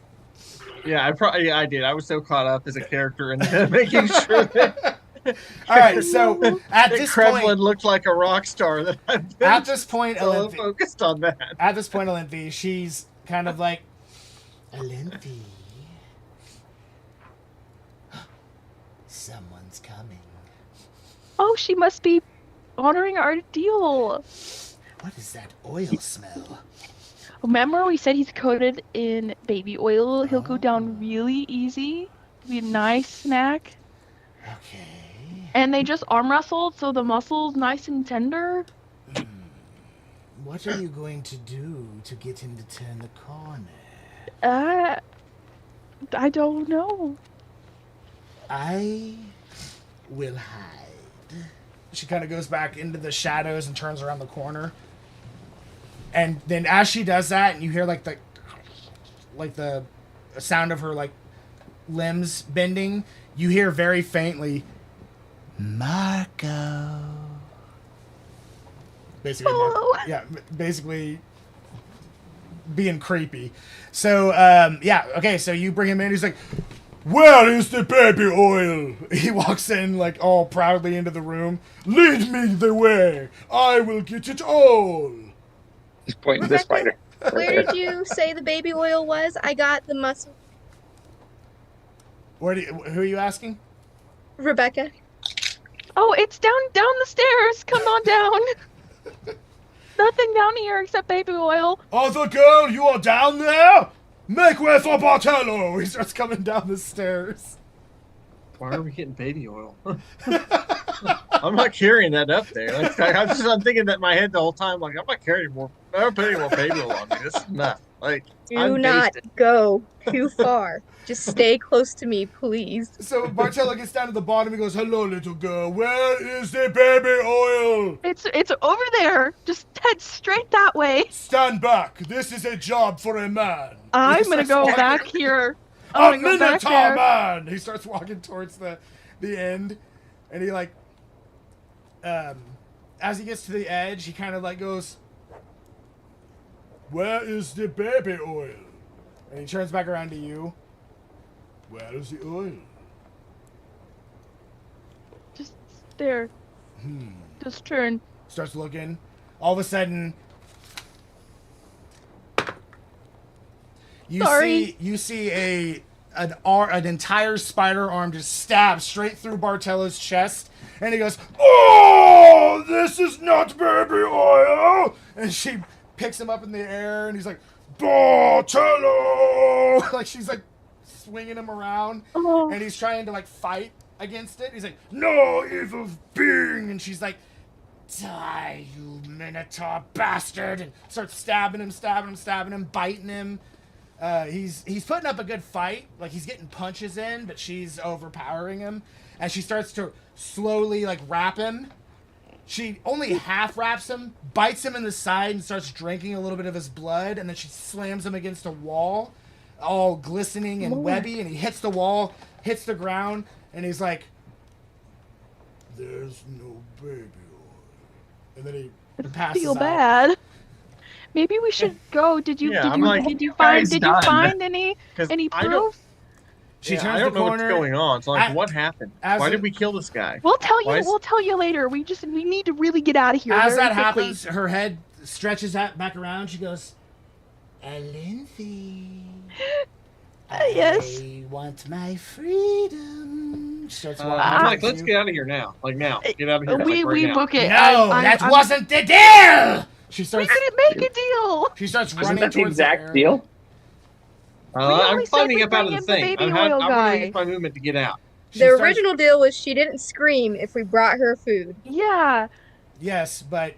Yeah, I did. I was so caught up as a character and making sure that All right, so at this Kremlin point, looked like a rock star. That I've been at this point, so Olymphi, focused on that. at this point, Olymphi, she's kind of like, Olymphi, someone's coming. Oh, she must be honoring our deal. What is that oil smell? Remember we said he's coated in baby oil. He'll go down really easy. It'll be a nice snack. Okay. And they just arm wrestled, so the muscle's nice and tender. What are you going to do to get him to turn the corner? I don't know. I will hide. She kind of goes back into the shadows and turns around the corner. And then as she does that, and you hear like the sound of her like limbs bending, you hear very faintly, Marco. Basically, Hello. yeah, basically being creepy. So, yeah, okay, so you bring him in, he's like, where is the baby oil? He walks in, like, all proudly into the room. Lead me the way. I will get it all. He's pointing to the spider. Where did you say the baby oil was? I got the muscle. Who are you asking? Rebecca. Oh, it's down the stairs. Come on down. Nothing down here except baby oil. Other girl, you are down there? Make way for Bartello. He starts coming down the stairs. Why are we getting baby oil? I'm not carrying that up there. Like, I'm thinking that in my head the whole time. Like, I'm not carrying more. I'm not putting more baby oil on me. This is enough. Like, Do I'm not basted. go too far. Just stay close to me, please. So Marcello gets down to the bottom. He goes, "Hello, little girl. Where is the baby oil? It's over there. Just head straight that way. Stand back. This is a job for a man." He I'm gonna starts go walking- back here. A I'm gonna go back Minotaur there. man. He starts walking towards the end, and he like, as he gets to the edge, he kind of like goes, "Where is the baby oil?" And he turns back around to you. "Where is the oil?" Just there. Just turn. Starts looking. All of a sudden, you see an entire spider arm just stab straight through Bartello's chest, and he goes, "Oh, this is not baby oil!" And she picks him up in the air, and he's like, "Bartello!" Like she's like swinging him around, Oh. and he's trying to like fight against it. He's like, "No, evil being!" And she's like, "Die, you Minotaur bastard!" And starts stabbing him, biting him. He's putting up a good fight. Like, he's getting punches in, but she's overpowering him. And she starts to slowly, like, wrap him. She only half wraps him, bites him in the side, and starts drinking a little bit of his blood. And then she slams him against a wall, all glistening and webby. And he hits the wall, hits the ground, and he's like, "There's no baby oil." And then he passes Feel out. bad. Maybe we should go. Did you Yeah, did I'm you like, did you guys find done? any 'Cause any I don't- proof? She Yeah, turns I don't the know corner. what's going on. So, like, A- what happened? as Why a- did we kill this guy? We'll tell you. Why is- We'll tell you later. We need to really get out of here. As very that quickly. happens, her head stretches back around. She goes, "Alinthi, Yes. I want my freedom." She starts walking I'm like, towards let's you. get out of here now. Like, now. Get out of here. We like, right now. book it. No, that I'm- wasn't the deal. She We starts. couldn't make a deal. She starts Wasn't running that the towards exact area. deal? We only I'm said climbing we up out of bring the in the thing. baby I'm oil going guy. to use my movement to get out. She The starts- original deal was she didn't scream if we brought her food. Yeah. Yes, but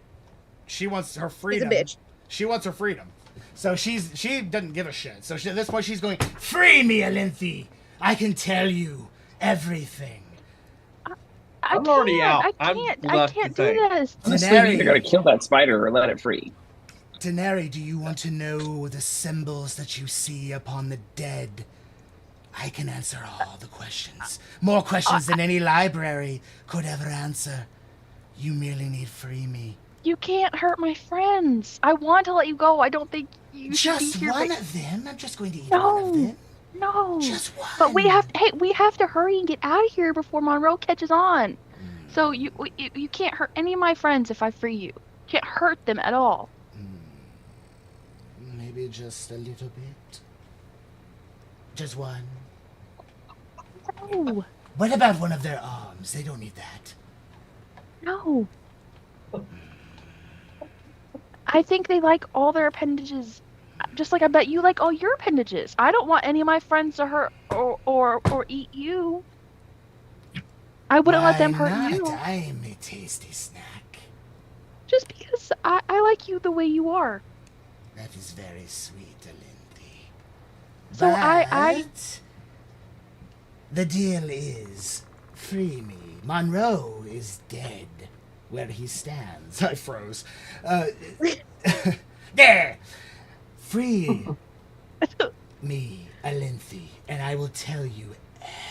she wants her She's a freedom. bitch. She wants her freedom. So she doesn't give a shit. So at this point she's going, "Free me, Alinthi. I can tell you everything." I'm already out. I I've can't. I left can't the do thing. this. Honestly, Daenerys. you either gotta kill that spider or let it free. Daenerys, do you want to know the symbols that you see upon the dead? I can answer all the questions. More questions than any library could ever answer. You merely need free me. You can't hurt my friends. I want to let you go. I don't think you should be Just here. one but- of them? I'm just going to eat No. one of them. No. Just one. But we have to hurry and get out of here before Monroe catches on. So you can't hurt any of my friends if I free you. You can't hurt them at all. Maybe just a little bit. Just one. No. What about one of their arms? They don't need that. No. I think they like all their appendages, just like I bet you like all your appendages. I don't want any of my friends to hurt or eat you. I wouldn't let them Why hurt you. not? I'm a tasty snack. Just because I like you the way you are. That is very sweet, Alinthi. So I But the deal is, free me. Monroe is dead where he stands. I froze. There! Free me, Alinthi, and I will tell you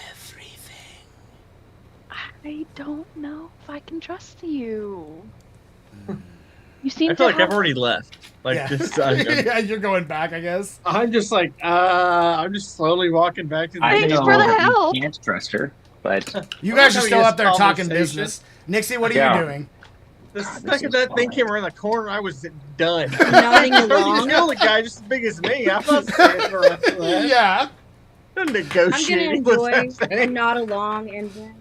everything. I don't know if I can trust you. You seem I feel to like I've have already left. Like, Yeah. just, Yeah, you're going back, I guess. I'm just like, I'm just slowly walking back to the I Thanks know for the that help. you can't trust her, but You I'm guys are having still this up there talking conversation. business. Nixie, what are Yeah. you doing? The God, this second is that thing fun. came around the corner, I was done. Nodding I already along. killed a guy just as big as me. I'm not standing around for that. Yeah. We don't I'm negotiate gonna with enjoy that and thing. nod along, and then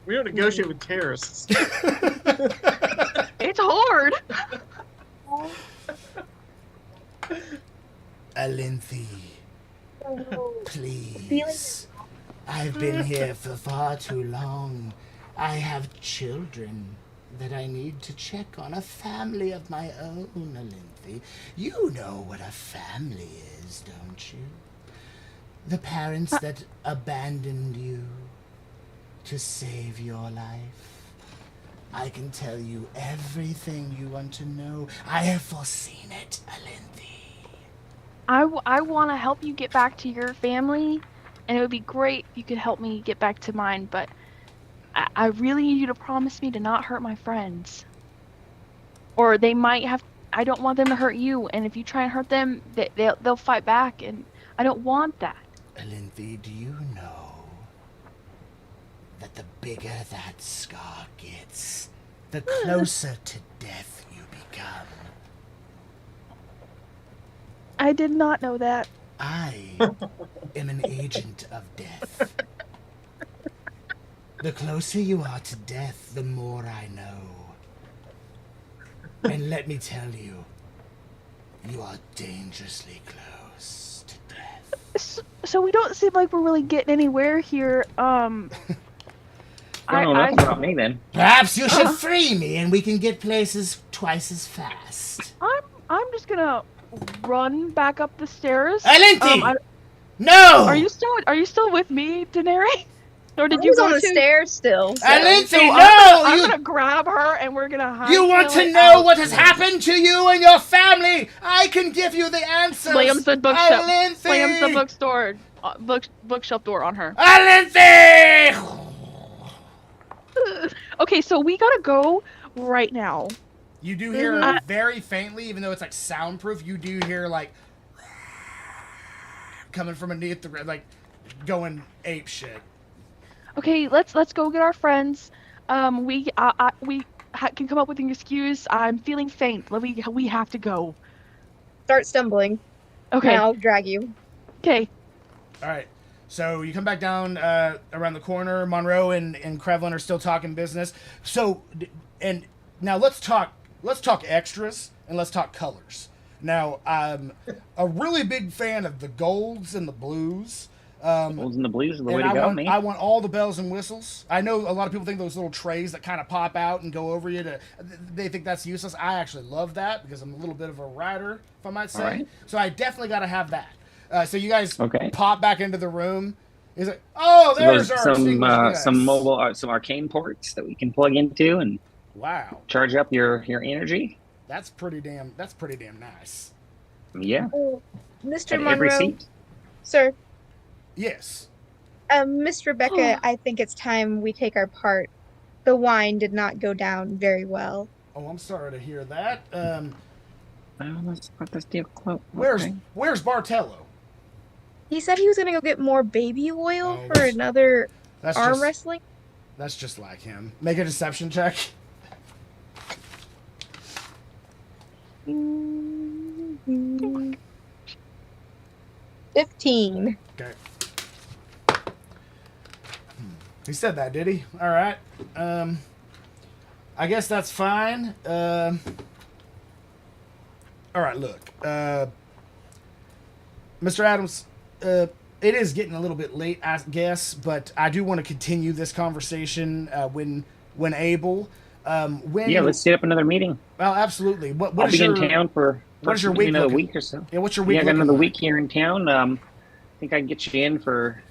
We don't negotiate with terrorists. It's hard. Alinthi, please. I've been here for far too long. I have children. that I need to check on a family of my own, Alinthi. You know what a family is, don't you? The parents that abandoned you to save your life. I can tell you everything you want to know. I have foreseen it, Alinthi. I want to help you get back to your family, and it would be great if you could help me get back to mine, but I really need you to promise me to not hurt my friends. Or they might have, I don't want them to hurt you, and if you try and hurt them, they'll fight back, and I don't want that. Alinthi, do you know that the bigger that scar gets, the closer to death you become? I did not know that. I am an agent of death. The closer you are to death, the more I know. And let me tell you, you are dangerously close to death. So we don't seem like we're really getting anywhere here. Don't know nothing about me then. Perhaps you should free me and we can get places twice as fast. I'm just gonna run back up the stairs. Alinthi! No! Are you still with me, Daenerys? Or did I you was go on the to stairs still. So. Alinthi, no! I'm gonna grab her and we're gonna hide. You want to know what has happened to you and your family? I can give you the answers. Slams the bookshelf. Alinthi! Slams the bookstore. Bookshelf door on her. Alinthi! Okay, so we gotta go right now. You do hear very faintly, even though it's like soundproof, you do hear like coming from underneath the like going ape shit. Okay, let's go get our friends. We can come up with an excuse. I'm feeling faint. We have to go. Start stumbling. Okay. And I'll drag you. Okay. All right. So you come back down around the corner. Monroe and Krevlin are still talking business. So, and now let's talk extras and let's talk colors. Now, I'm a really big fan of the golds and the blues. Golds and the blues are the way to go, man. I want all the bells and whistles. I know a lot of people think those little trays that kind of pop out and go over you, they think that's useless. I actually love that because I'm a little bit of a rider, if I might say. Right. So I definitely got to have that. So you guys Okay. pop back into the room. Is it? Oh, there's some mobile, some arcane ports that we can plug into and wow, charge up your energy. that's pretty damn nice. Yeah. Oh, Mr. At every Monroe, seat. sir, Yes. Miss Rebecca, I think it's time we take our part. The wine did not go down very well. Oh, I'm sorry to hear that. Let's put this deal close. Where's Bartello? He said he was gonna go get more baby oil Oh, for another That's arm just, wrestling. That's just like him. Make a deception check. 15. Okay. He said that, did he? All right. I guess that's fine. All right, look. Mr. Adams, it is getting a little bit late, I guess, but I do want to continue this conversation when able. Let's set up another meeting. Well, absolutely. What I'll is be your, in town for what is your week another looking? week or so. Yeah, what's your week I got looking another like? week here in town. I think I can get you in for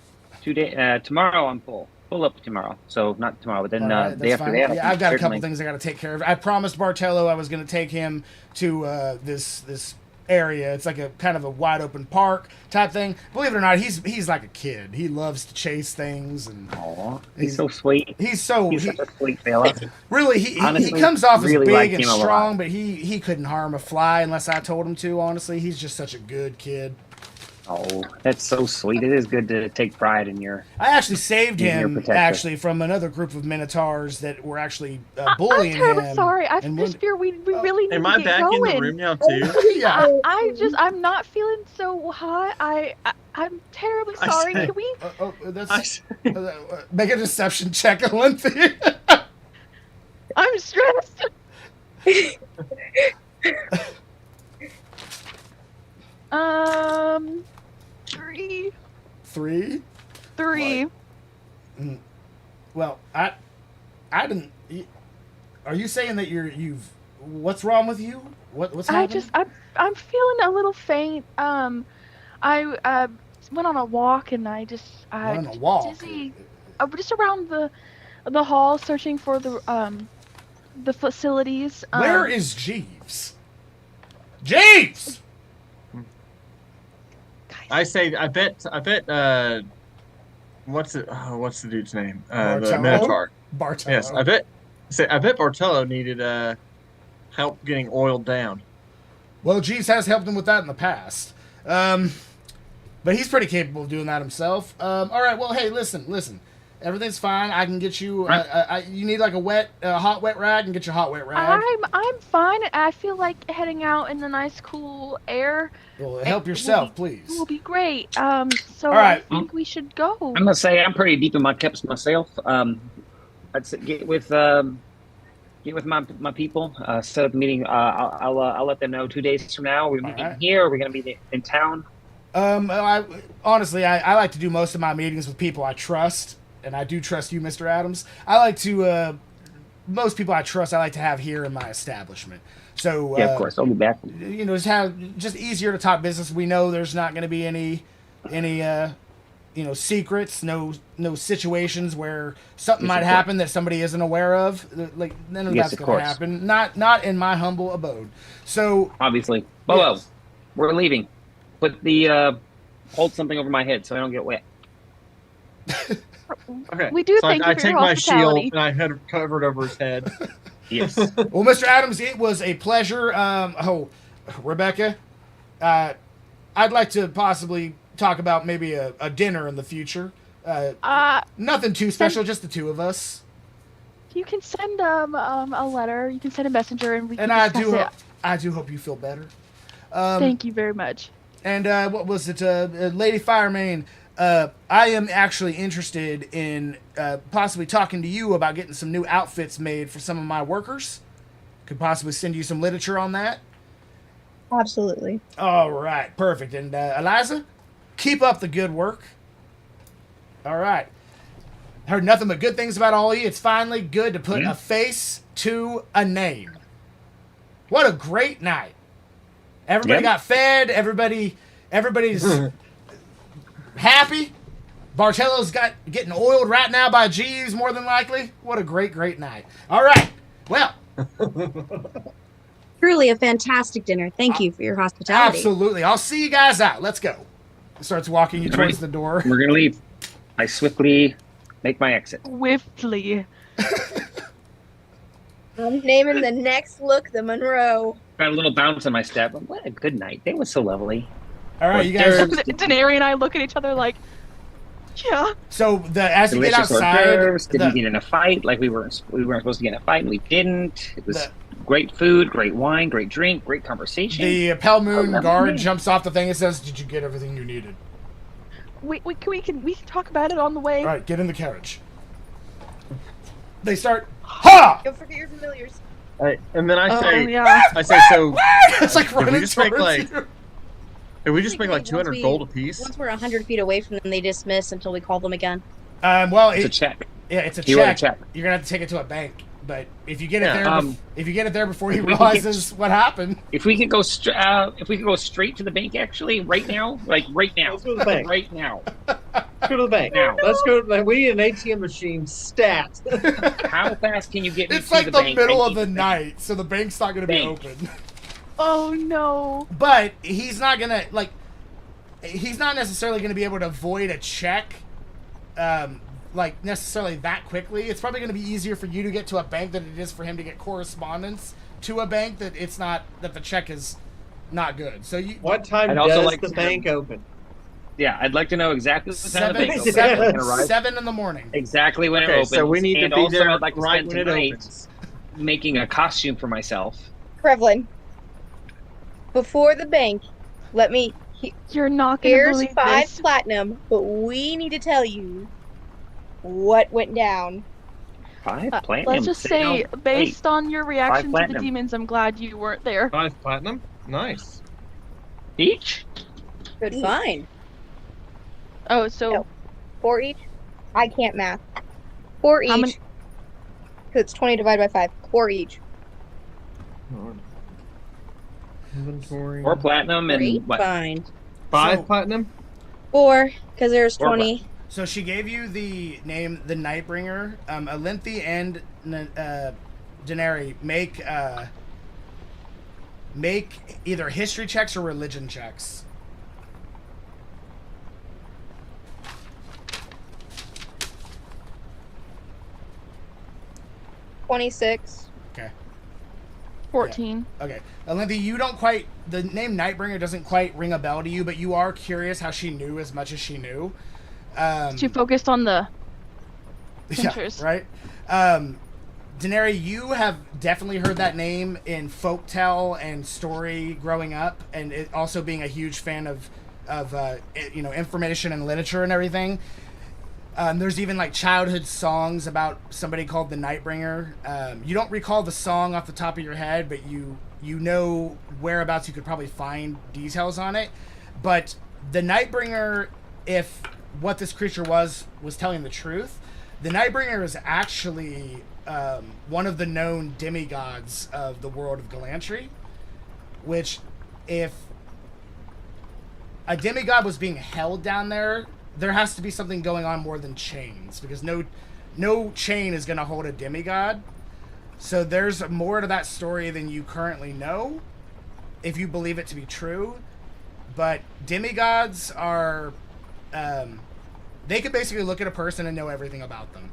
2 days. Tomorrow I'm full up tomorrow. So not tomorrow, but then All right, day that's after fine. that. Yeah, I've got a couple certainly. things I got to take care of. I promised Bartello I was going to take him to this area. It's like a kind of a wide open park type thing. Believe it or not, he's like a kid. He loves to chase things and Aw, he's so sweet. He's Such a sweet fella. really he Honestly, comes off really as big like and him a lot. strong, but he couldn't harm a fly unless I told him to. Honestly, he's just such a good kid. Oh, that's so sweet. It is good to take pride in your. I actually saved He's your him protector. from another group of minotaurs that were actually bullying I'm terribly him. sorry. I and just fear we really need Am to I get back going. in the room now too? Yeah. I'm not feeling so hot. I'm terribly I sorry. say- Can we? That's make a deception check, Olympia. I'm stressed. Three. 3. Three. Well, I didn't. Are you saying that you've? What's wrong with you? What's happening? I'm feeling a little faint. I went on a walk and I Went on a walk. dizzy. Just around the hall searching for the facilities. Where is Jeeves? Jeeves! I say, I bet, what's the dude's name? The Bartello? Minotaur. Bartello. Yes, I bet Bartello needed help getting oiled down. Well, Jeeves has helped him with that in the past. But he's pretty capable of doing that himself. All right, well, hey, listen. Everything's fine. I can get you. You need like a hot wet rag. I can get you a hot wet rag. I'm fine. I feel like heading out in the nice cool air. Well, help yourself, please. Will be great. So All right. I think we should go. I'm gonna say I'm pretty deep in my cups myself. I'd say get with my people. Set up a meeting. I'll let them know 2 days from now. We're meeting here. We're gonna be in town. Honestly, I like to do most of my meetings with people I trust. And I do trust you, Mr. Adams. I like to, most people I trust, I like to have here in my establishment. So yeah, of course, I'll be back. You know, just easier to talk business. We know there's not going to be any secrets, no situations where something might happen that somebody isn't aware of. Like none of that's going to happen. Not in my humble abode. So obviously, Bolo, we're leaving. Put the hold something over my head so I don't get wet. Okay. We do so thank you I for take your my shield hospitality. and I had it covered over his head. Yes. Well, Mr. Adams, it was a pleasure. Rebecca, I'd like to possibly talk about maybe a dinner in the future. Nothing too special, just the two of us. You can send a letter. You can send a messenger, and we can And discuss it. I do hope you feel better. Thank you very much. And what was it, Lady Firemane? I am actually interested in possibly talking to you about getting some new outfits made for some of my workers. Could possibly send you some literature on that. Absolutely. All right, perfect. And Eliza, keep up the good work. All right. Heard nothing but good things about all of you. It's finally good to put a face to a name. What a great night. Everybody got fed. Everybody's happy. Bartello's getting oiled right now by Jeeves, more than likely. What a great night. All right. Well. Truly a fantastic dinner. Thank you for your hospitality. Absolutely. I'll see you guys out. Let's go. Starts walking you towards the door. We're going to leave. I swiftly make my exit. Swiftly. I'm naming the next look the Monroe. Got a little bounce in my step. What a good night. They were so lovely. All right, you guys. Daenerys and I look at each other like, yeah. So as you get outside, didn't get in a fight like we weren't supposed to get in a fight, and we didn't. It was great food, great wine, great drink, great conversation. The Pale Moon guard jumps off the thing and says, "Did you get everything you needed?" We can talk about it on the way. All right, get in the carriage. They start. Ha! Don't forget your familiars. And then I say, so. It's like running towards you. Did we just make like 200 gold apiece? Once we're 100 feet away from them, they dismiss until we call them again. Well, it's a check. Yeah, it's a check. You're gonna have to take it to a bank. But if you get it there, if you get it there before he realizes what happened, if we could go straight to the bank, actually, right now, like right now, let's go to the bank. Right now. Let's go to the bank now. Let's go. We need an ATM machine stat. How fast can you get me it's to like the the bank? middle of the night, so the bank's not gonna be open. Oh no! But he's not gonna he's not necessarily gonna be able to void a check. Necessarily that quickly. It's probably going to be easier for you to get to a bank than it is for him to get correspondence to a bank that the check is not good. So what time does the bank open? Yeah, I'd like to know exactly what time the bank opens. 7 in the morning. Exactly when it opens. So we need to be there I'd like to right spend when it tonight opens. making a costume for myself. Krevlin, before the bank, let me. You're not going to believe this. Here's 5 platinum, but we need to tell you what went down. 5 platinum? Let's just say, based on your reaction to the demons, I'm glad you weren't there. 5 platinum? Nice. Each? Good find. Oh, so... No. 4 each? I can't math. 4 each. Because it's 20 divided by 5. 4 each. Inventory. 4 platinum and Great what? find. 5 So- platinum? 4, because there's 4 20. So she gave you the name, the Nightbringer. Alinthi and Daenerys make either history checks or religion checks. $26. Okay. 14. Okay. Alinthi, you don't quite... The name Nightbringer doesn't quite ring a bell to you, but you are curious how she knew as much as she knew. Too focused on the Yeah, pictures. right? Daenerys, you have definitely heard that name in folktale and story growing up, and it also being a huge fan of information and literature and everything. There's even like childhood songs about somebody called the Nightbringer. You don't recall the song off the top of your head, but you know whereabouts you could probably find details on it. But the Nightbringer, if what this creature was telling the truth, the Nightbringer is actually one of the known demigods of the world of Galantrie, which, if a demigod was being held down there, there has to be something going on more than chains, because no chain is going to hold a demigod. So there's more to that story than you currently know, if you believe it to be true. But demigods are... they could basically look at a person and know everything about them.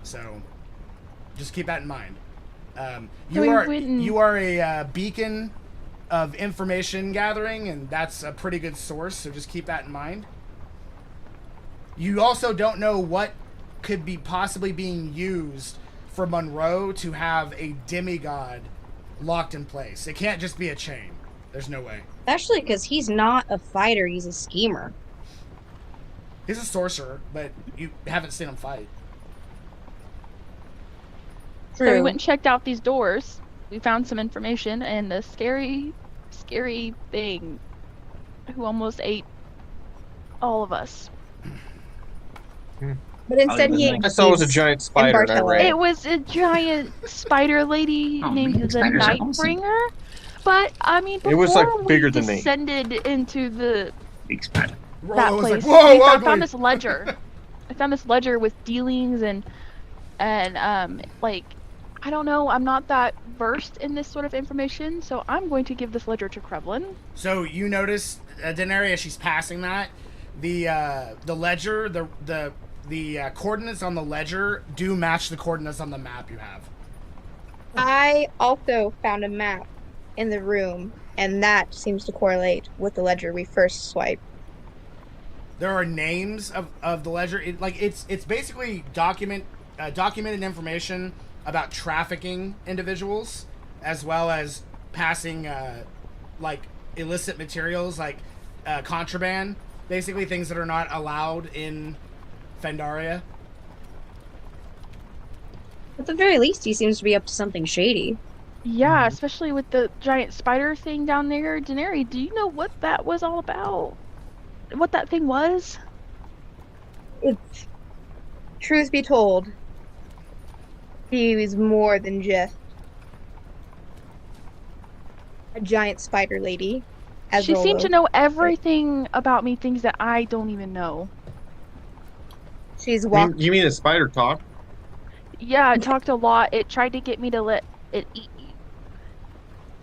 So, just keep that in mind. You are a beacon of information gathering, and that's a pretty good source, so just keep that in mind. You also don't know what could be possibly being used for Monroe to have a demigod locked in place. It can't just be a chain. There's no way. Especially because he's not a fighter, he's a schemer. He's a sorcerer, but you haven't seen him fight. True. So we went and checked out these doors. We found some information, and the scary thing who almost ate all of us. But instead he I I saw it was a giant spider and I Bartella. ran. It was a giant spider lady Oh, named man, the spiders are awesome. Nightbringer. But I mean, It was, like, before bigger we than me. descended into Big spider. that Rollo was place, like, whoa, I ugly. found this ledger. I found this ledger with dealings and like, I don't know. I'm not that versed in this sort of information, so I'm going to give this ledger to Krevlin. So you notice, Daenerys, as she's passing that, the ledger, the coordinates on the ledger do match the coordinates on the map you have. I also found a map in the room, and that seems to correlate with the ledger we first swiped. There are names of the ledger. It's basically documented information about trafficking individuals, as well as passing like illicit materials, like contraband, basically things that are not allowed in Fendaria. At the very least, he seems to be up to something shady. Yeah, especially with the giant spider thing down there. Daenerys, do you know what that was all about? What that thing was? It's, truth be told, he was more than just a giant spider lady. As She seemed to Rollo. know everything about me, things that I don't even know. She's walked. You mean a spider talk? Yeah, it talked a lot. It tried to get me to let it eat me.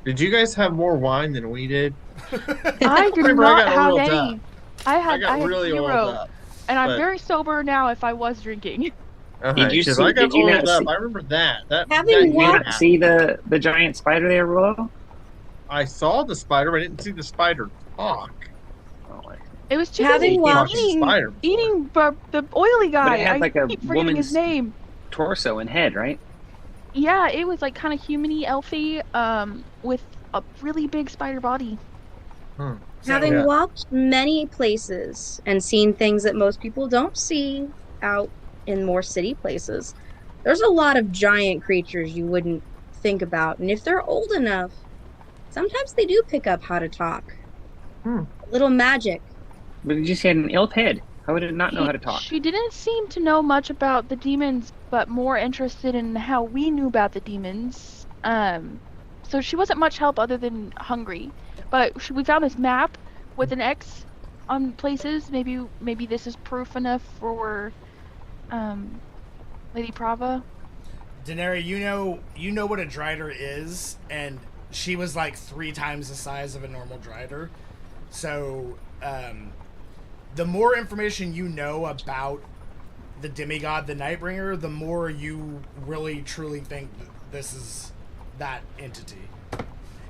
Did you guys have more wine than we did? I did Remember, I not got have oiled any. up. I I had got really oiled 0, up. and I'm but- very sober now. If I was drinking, Did you 'cause see- I got did you not oiled up. see- I remember that. Having Did you walked- not see the giant spider there, Rollo? I saw the spider, but I didn't see the spider talk. it was too Having busy walked- eating the oily guy. But it had I like a keep forgetting his woman's- name. Torso and head, right? Yeah, it was like kind of humany, elfy, with a really big spider body. So- Having Yeah. walked many places and seen things that most people don't see out in more city places, there's a lot of giant creatures you wouldn't think about. And if they're old enough, sometimes they do pick up how to talk. Hmm. A little magic. But you just had an ill head. How would it not know how to talk? She didn't seem to know much about the demons, but more interested in how we knew about the demons. So she wasn't much help other than hungry. But we found this map with an X on places. Maybe this is proof enough for Lady Prava. Daenerys, you know what a Drider is, and she was like 3 times the size of a normal Drider. So, the more information you know about the demigod, the Nightbringer, the more you really truly think that this is that entity.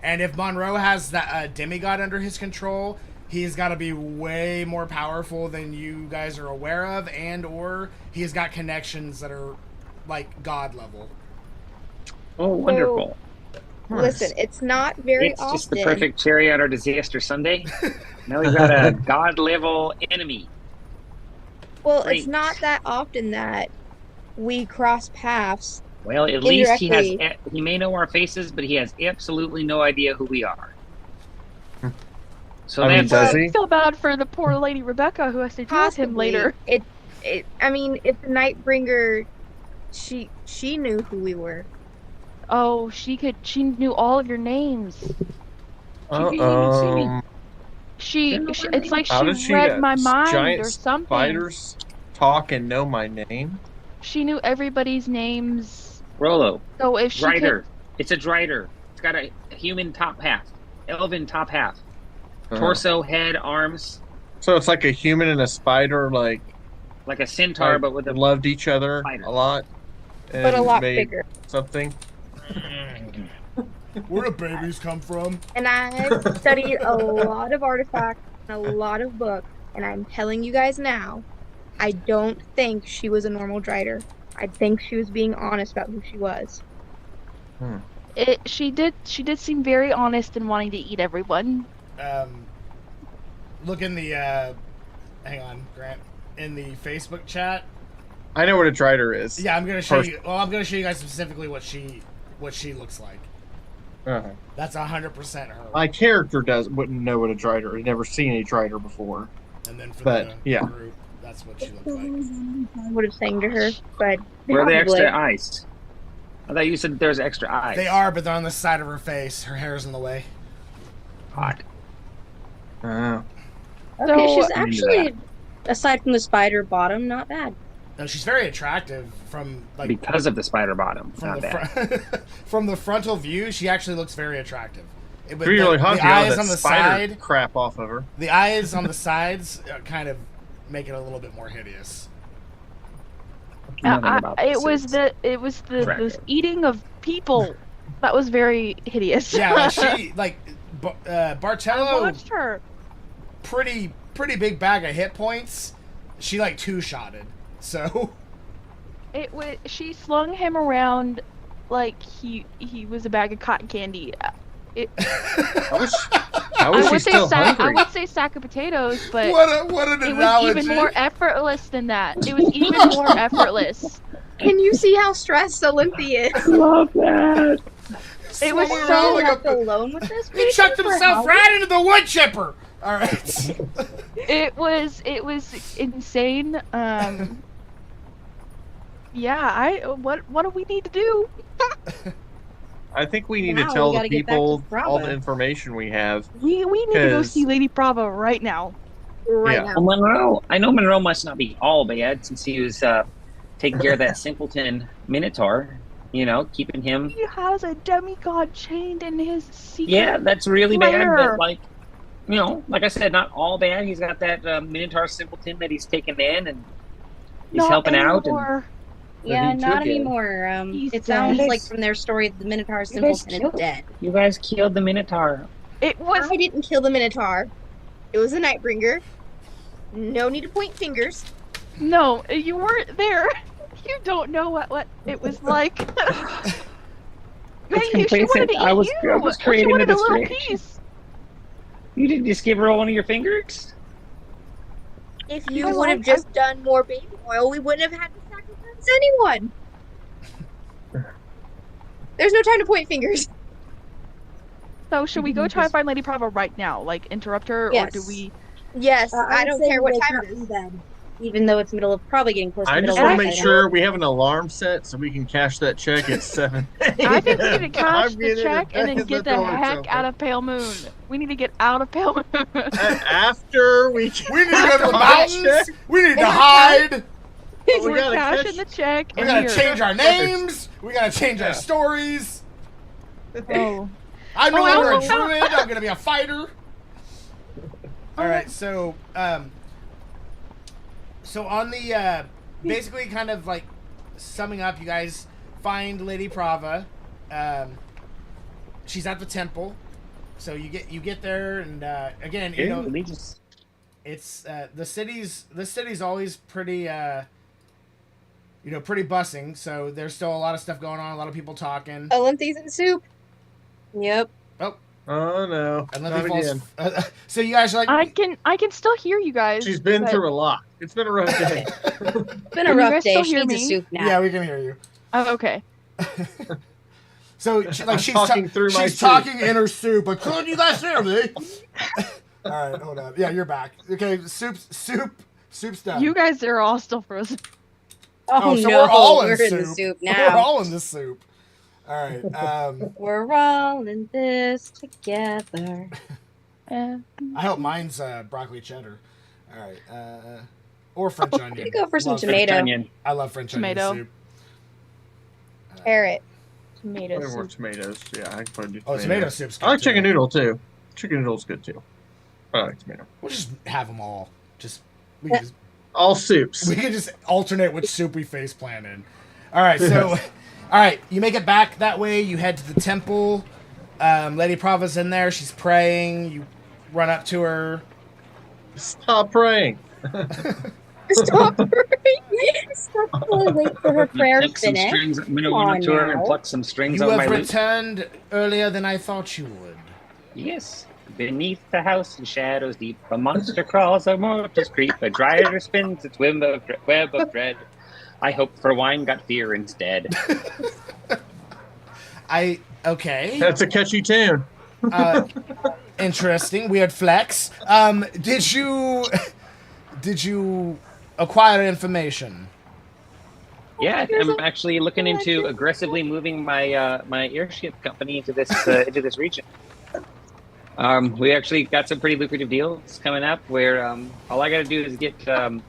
And if Monroe has that demigod under his control, he's got to be way more powerful than you guys are aware of, and or he's got connections that are like god level. Oh, wonderful. Listen, it's not very It's often. just the perfect cherry on our disaster Sunday. Now we've got a god level enemy. Well, Great. it's not that often that we cross paths. Well, at least Indirectly. he may know our faces, but he has absolutely no idea who we are. So I mean, that's does I he? feel bad for the poor Lady Rebecca who has to deal with him later. I mean, if the Nightbringer, she knew who we were. Oh, she knew all of your names. It's like How does she she read my mind giant or something. spiders talk and know my name? She knew everybody's names. Rolo. So if she Drider. It's a Drider. It's got a human top half, elven top half, torso, head, arms, So it's like a human and a spider, like like a centaur, but with a loved each other spider. a lot, But a and lot made bigger. something. Where do babies come from? And I've studied a lot of artifacts and a lot of books, and I'm telling you guys now, I don't think she was a normal Drider. I think she was being honest about who she was. She did seem very honest in wanting to eat everyone. Look in the hang on, Grant, in the Facebook chat. I know what a Drider is. Yeah, I'm gonna show you. Well, I'm gonna show you guys specifically what she looks like. Uh-huh. That's 100% her. My character wouldn't know what a Drider. I've never seen a Drider before. And then for But, the yeah. group, that's what she looks like. I would have sang to her, but Where are the probably. extra eyes? I thought you said there's extra eyes. They are, but they're on the side of her face. Her hair's in the way. hot. Okay, So- she's I'm into actually, aside from the spider bottom, not bad. No, she's very attractive from like Because of the spider bottom. from Not the bad. from the frontal view. She actually looks very attractive. It, If you're really hot, the you know eyes that on the spider side, crap off of her. the eyes on the sides kind of make it a little bit more hideous. Nothing about this It was is the attractive. eating of people that was very hideous. Yeah, like she I Bartello, watched her. pretty big bag of hit points. She like 2-shotted. So She slung him around like he was a bag of cotton candy. How is I she would say still hungry? I would say sack of potatoes, but what an it was analogy. even more effortless than that. It was even more effortless. Can you see how stressed Olympia is? Love that. It was Swung so around like left a- alone with this. He chucked himself right into the wood chipper. All right. It was insane. Yeah, what do we need to do? I think we need Now to we tell the gotta get back to people all Bravo. the information we have. We need to go 'Cause- see Lady Bravo right now. right Yeah. now. Well, Monroe, I know Monroe must not be all bad since he was taking care of that simpleton Minotaur. You know, keeping him. He has a demigod chained in his secret. Yeah, that's really bad. lair. But like, you know, like I said, not all bad. He's got that Minotaur simpleton that he's taken in, and he's Not helping out. And anymore. Yeah, he not took it. anymore. He's It sounds dead. like from their story, the Minotaur guys simpleton is killed- dead. you guys killed the Minotaur. It was I didn't kill the Minotaur. It was a Nightbringer. No need to point fingers. no, you weren't there. You don't know what it was like. Man, she complacent. wanted to eat I was you. She creating wanted a a little distraction. piece. You didn't just give her one of your fingers. If you I would have like- just done more baby oil, we wouldn't have had to sacrifice anyone. There's no time to point fingers. So should we go try and find Lady Bravo right now? Like interrupt her, Yes. or do we? Yes, I don't care what wake time her it is. in bed. even though it's probably getting close to I middle just of want the to night. make sure we have an alarm set so we can cash that check at 7. I think we need to cash I'm the getting check and then it. get the heck out of Pale Moon. We need to get out of Pale Moon. After we We need to go to the cash mountains. it. We need to hide. We We're gotta cashing catch- the check. We and gotta here. change our names. We gotta change Yeah. our stories. Oh. I'm no Oh, I longer a almost found- druid. I'm gonna be a fighter. All right, so on the basically kind of like summing up, you guys find Lady Prava. She's at the temple, so you get there, and again, you know, it's the city's always pretty pretty bussing. So there's still a lot of stuff going on, a lot of people talking. Olympics and soup. Yep. Oh no! And Not Lindsay again. falls. So you guys are like, I can still hear you guys. She's been but- through a lot. It's been a rough day. It's been a Can you rough guys day. still She hear needs a me? soup now. yeah, we can hear you. Oh, okay. So I'm she's talking through my she's soup. talking in her soup. Like, couldn't you guys hear me? All right, hold on. Yeah, you're back. Okay, soup's done. You guys are all still frozen. Oh, so no, we're all in we're soup. in the soup We're now. all in the soup. All right. We're all in this together. Yeah. I hope mine's broccoli cheddar. All right. Or French onion. You go for some Love tomato. Onion. I love French Tomato. onion soup. Carrot. Tomato Put more soup. tomatoes. Yeah, I can put Oh, tomato soup's good. I like too. chicken noodle too. Chicken noodle's good too. I like tomato. We'll just have them all. We can just All soups. We can just alternate which soup we face plant in. All right, so, all right, you make it back that way. You head to the temple. Lady Prava's in there. She's praying. You run up to her. Stop praying. Stop praying. Stop praying. Wait for her prayer to Pluck some finish. strings. I'm gonna Come run on up to her and now. pluck some strings You on my have lute. returned earlier than I thought you would. Yes. Beneath the house in shadows deep, a monster crawls, a mortal's creep, a drider spins its web of dread. I hope for wine, got fear instead. Okay. That's a catchy tune. Interesting. Weird flex. Did you acquire information? Yeah, I'm actually looking into aggressively moving my my airship company into this region. We actually got some pretty lucrative deals coming up where all I got to do is get some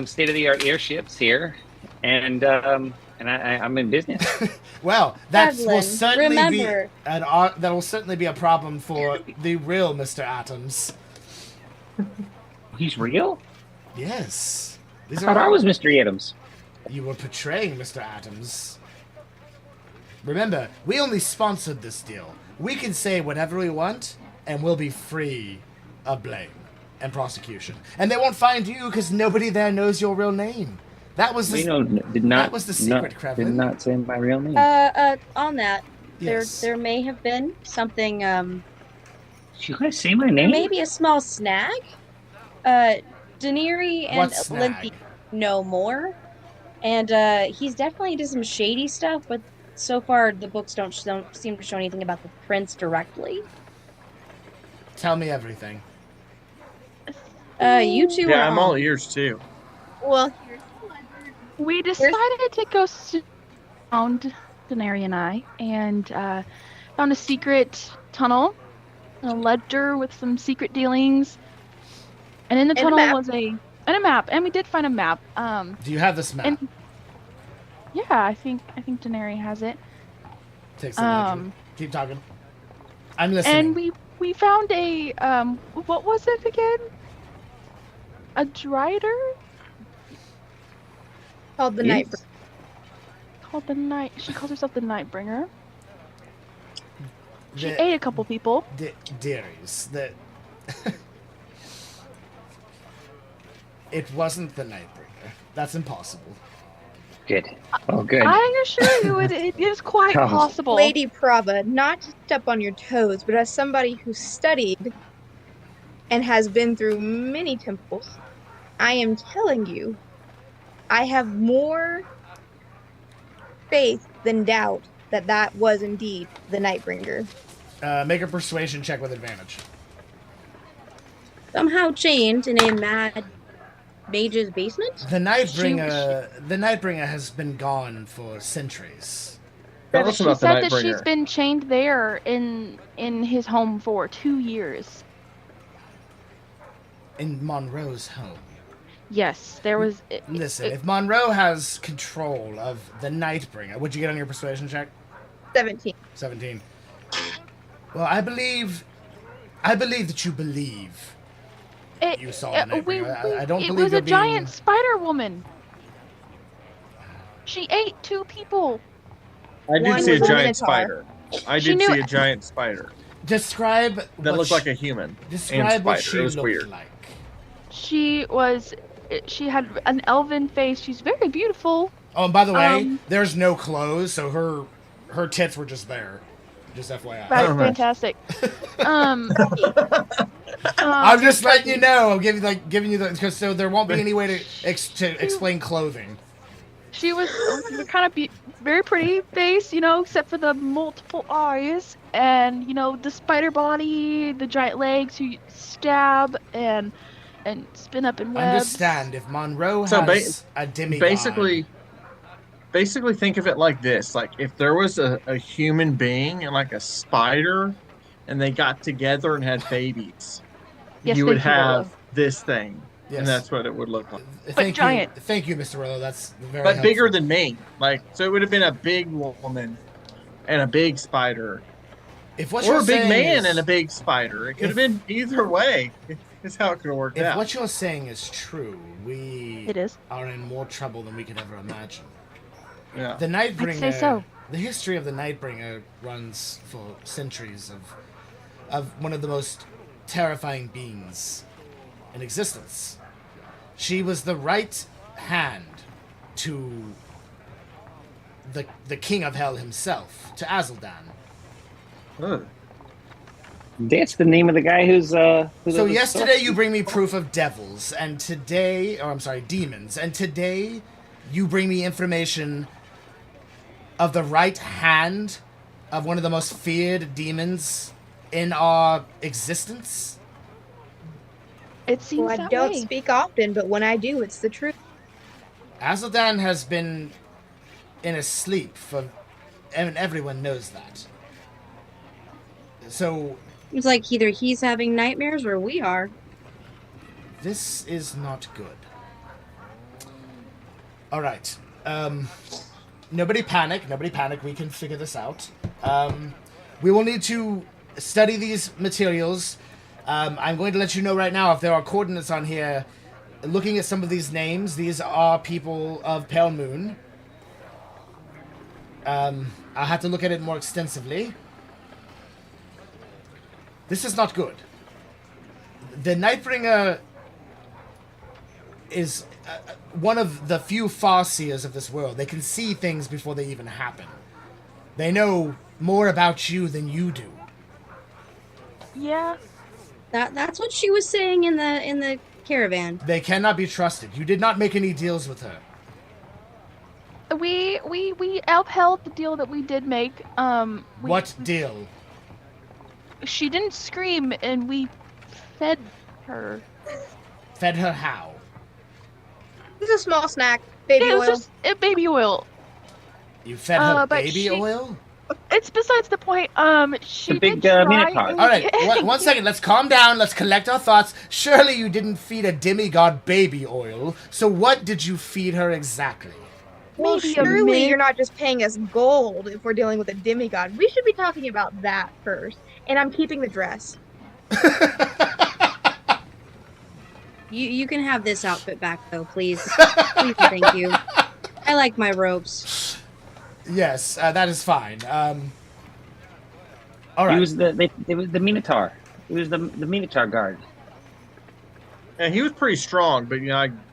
state-of-the-art airships here, and I'm in business. Well, that will Evelyn, certainly remember. that will certainly be a problem for the real Mr. Atoms. He's real? Yes. I These thought I was Mr. Adams. You were portraying Mr. Atoms. Remember, we only sponsored this deal. We can say whatever we want, and we'll be free of blame and prosecution. And they won't find you because nobody there knows your real name. That was We the, did not. that was the secret, Did Krevlin. not say my real name. On that, Yes. there may have been something, Did you guys say my there name? may be a small snag. Daenerys and What snag? Olympia know more. And he's definitely into some shady stuff, but so far the books don't seem to show anything about the prince directly. Tell me everything. You two Yeah, are I'm all on. ears too. Well, We decided to go around, Daenerys and I, and found a secret tunnel, a ledger with some secret dealings, and in the And a tunnel map. was a map, and we did find a map. Do you have this map? And yeah, I think Daenerys has it. Take some Keep talking. I'm listening. And we found a what was it again? A drider called the Yes. Night. called the Night. She calls herself the Nightbringer. She The- ate a couple people. Darius, that it wasn't the Nightbringer. That's impossible. Good. Oh, good. I assure you, it is quite Oh. possible. Lady Prava, not to step on your toes, but as somebody who studied and has been through many temples, I am telling you, I have more faith than doubt that that was indeed the Nightbringer. Make a persuasion check with advantage. Somehow chained in a mad mage's basement? The Nightbringer has been gone for centuries. Tell us She about the said that she's Nightbringer. been chained there in his home for 2 years. In Monroe's home. Yes, there was. Listen, if Monroe has control of the Nightbringer, would you get on your persuasion check? 17. 17. Well, I believe that you believe you saw the Nightbringer. I don't it believe was you're a being... giant spider woman. She ate 2 people. I did One see a was a giant minotaur. spider. I She did knew- see a giant spider Describe that what looked like a human. Describe and what spider. she It was looked weird. like. She had an elven face. She's very beautiful. Oh, and by the way, Um, there's no clothes, so her tits were just there. Just FYI. Right, Oh, nice. fantastic. I'm just letting you know. I'm giving you the because so there won't be any way to explain clothing. She was kind of very pretty face, except for the multiple eyes and the spider body, the giant legs who stab and spin up in webs. Understand if Monroe So has a demigod. Basically think of it like this. Like if there was a human being and like a spider and they got together and had babies, Yes, you would thank you, Willow. have this thing. Yes. And that's what it would look like. Thank you, giant. thank you, Mr. Willow. That's very But bigger helpful. than me. Like so it would have been a big woman and a big spider. If what Or you're a big saying man is, and a big spider. It could have been either way. It's how it could have worked if out. what you're saying is true, we It is. are in more trouble than we could ever imagine. Yeah. The Nightbringer. I'd say so. The history of the Nightbringer runs for centuries of one of the most terrifying beings in existence. She was the right hand to the king of hell himself, to Azuldan. Ugh. That's the name of the guy who's So yesterday you bring me proof of devils, and today, demons, and today you bring me information of the right hand of one of the most feared demons in our existence? It seems Well, I that don't way. speak often, but when I do, it's the truth. Azuldan has been in a sleep and everyone knows that. So It's like either he's having nightmares or we are. this is not good. All right. Nobody panic. We can figure this out. We will need to study these materials. I'm going to let you know right now if there are coordinates on here. Looking at some of these names, these are people of Pale Moon. I'll have to look at it more extensively. This is not good. The Nightbringer is one of the few Farseers of this world. They can see things before they even happen. They know more about you than you do. Yeah. That's what she was saying in the caravan. They cannot be trusted. You did not make any deals with her. We upheld the deal that we did make. What deal? She didn't scream, and we fed her. Fed her how? It's a small snack, baby Yeah, it was oil. just baby oil. You fed her but baby she- oil? It's besides the point. She The big, did try. Minotaur. and All right, we- one second. Let's calm down. Let's collect our thoughts. Surely you didn't feed a demigod baby oil. So what did you feed her exactly? Well, Maybe a surely mint. you're not just paying us gold if we're dealing with a demigod. We should be talking about that first. And I'm keeping the dress. You can have this outfit back though, please. Please, thank you. I like my robes. Yes, that is fine. All right. He was the Minotaur. He was the Minotaur guard. And he was pretty strong, but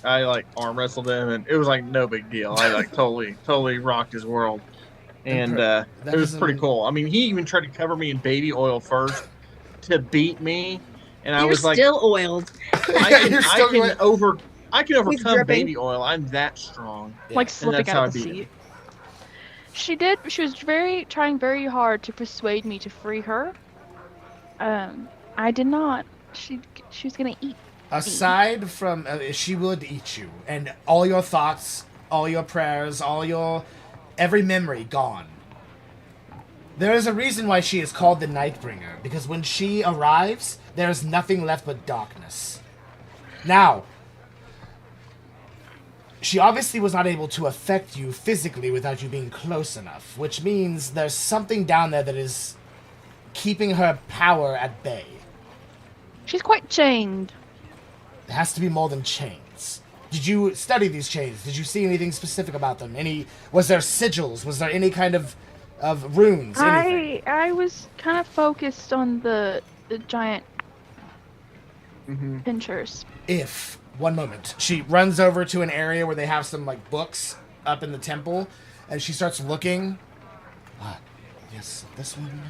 I like arm wrestled him, and it was like no big deal. I like totally rocked his world, and That it was pretty doesn't- cool. I mean, he even tried to cover me in baby oil first to beat me, and I You're was like, still oiled. You're still going- I can overcome dripping. baby oil. I'm that strong. like Yeah. slipping that's how out I of the beat seat. She was trying very hard to persuade me to free her. I did not. She was gonna eat. Aside from, she would eat you, and all your thoughts, all your prayers, every memory gone. There is a reason why she is called the Nightbringer, because when she arrives, there is nothing left but darkness. Now, she obviously was not able to affect you physically without you being close enough, which means there's something down there that is keeping her power at bay. She's quite chained. It has to be more than chains. Did you study these chains? Did you see anything specific about them? Was there sigils? Was there any kind of runes? Anything? I was kind of focused on the giant pinchers. One moment. She runs over to an area where they have some, like, books up in the temple, and she starts looking. Yes, this one.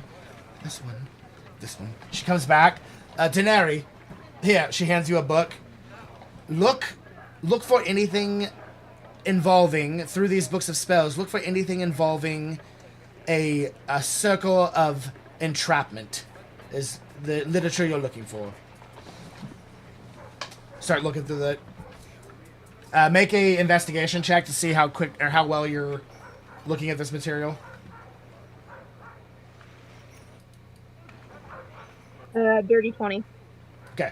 She comes back. Daenerys, here, she hands you a book. Look for anything involving, through these books of spells, look for anything involving a circle of entrapment, is the literature you're looking for. Start looking through that. Make a investigation check to see how quick or how well you're looking at this material. Dirty 20. Okay.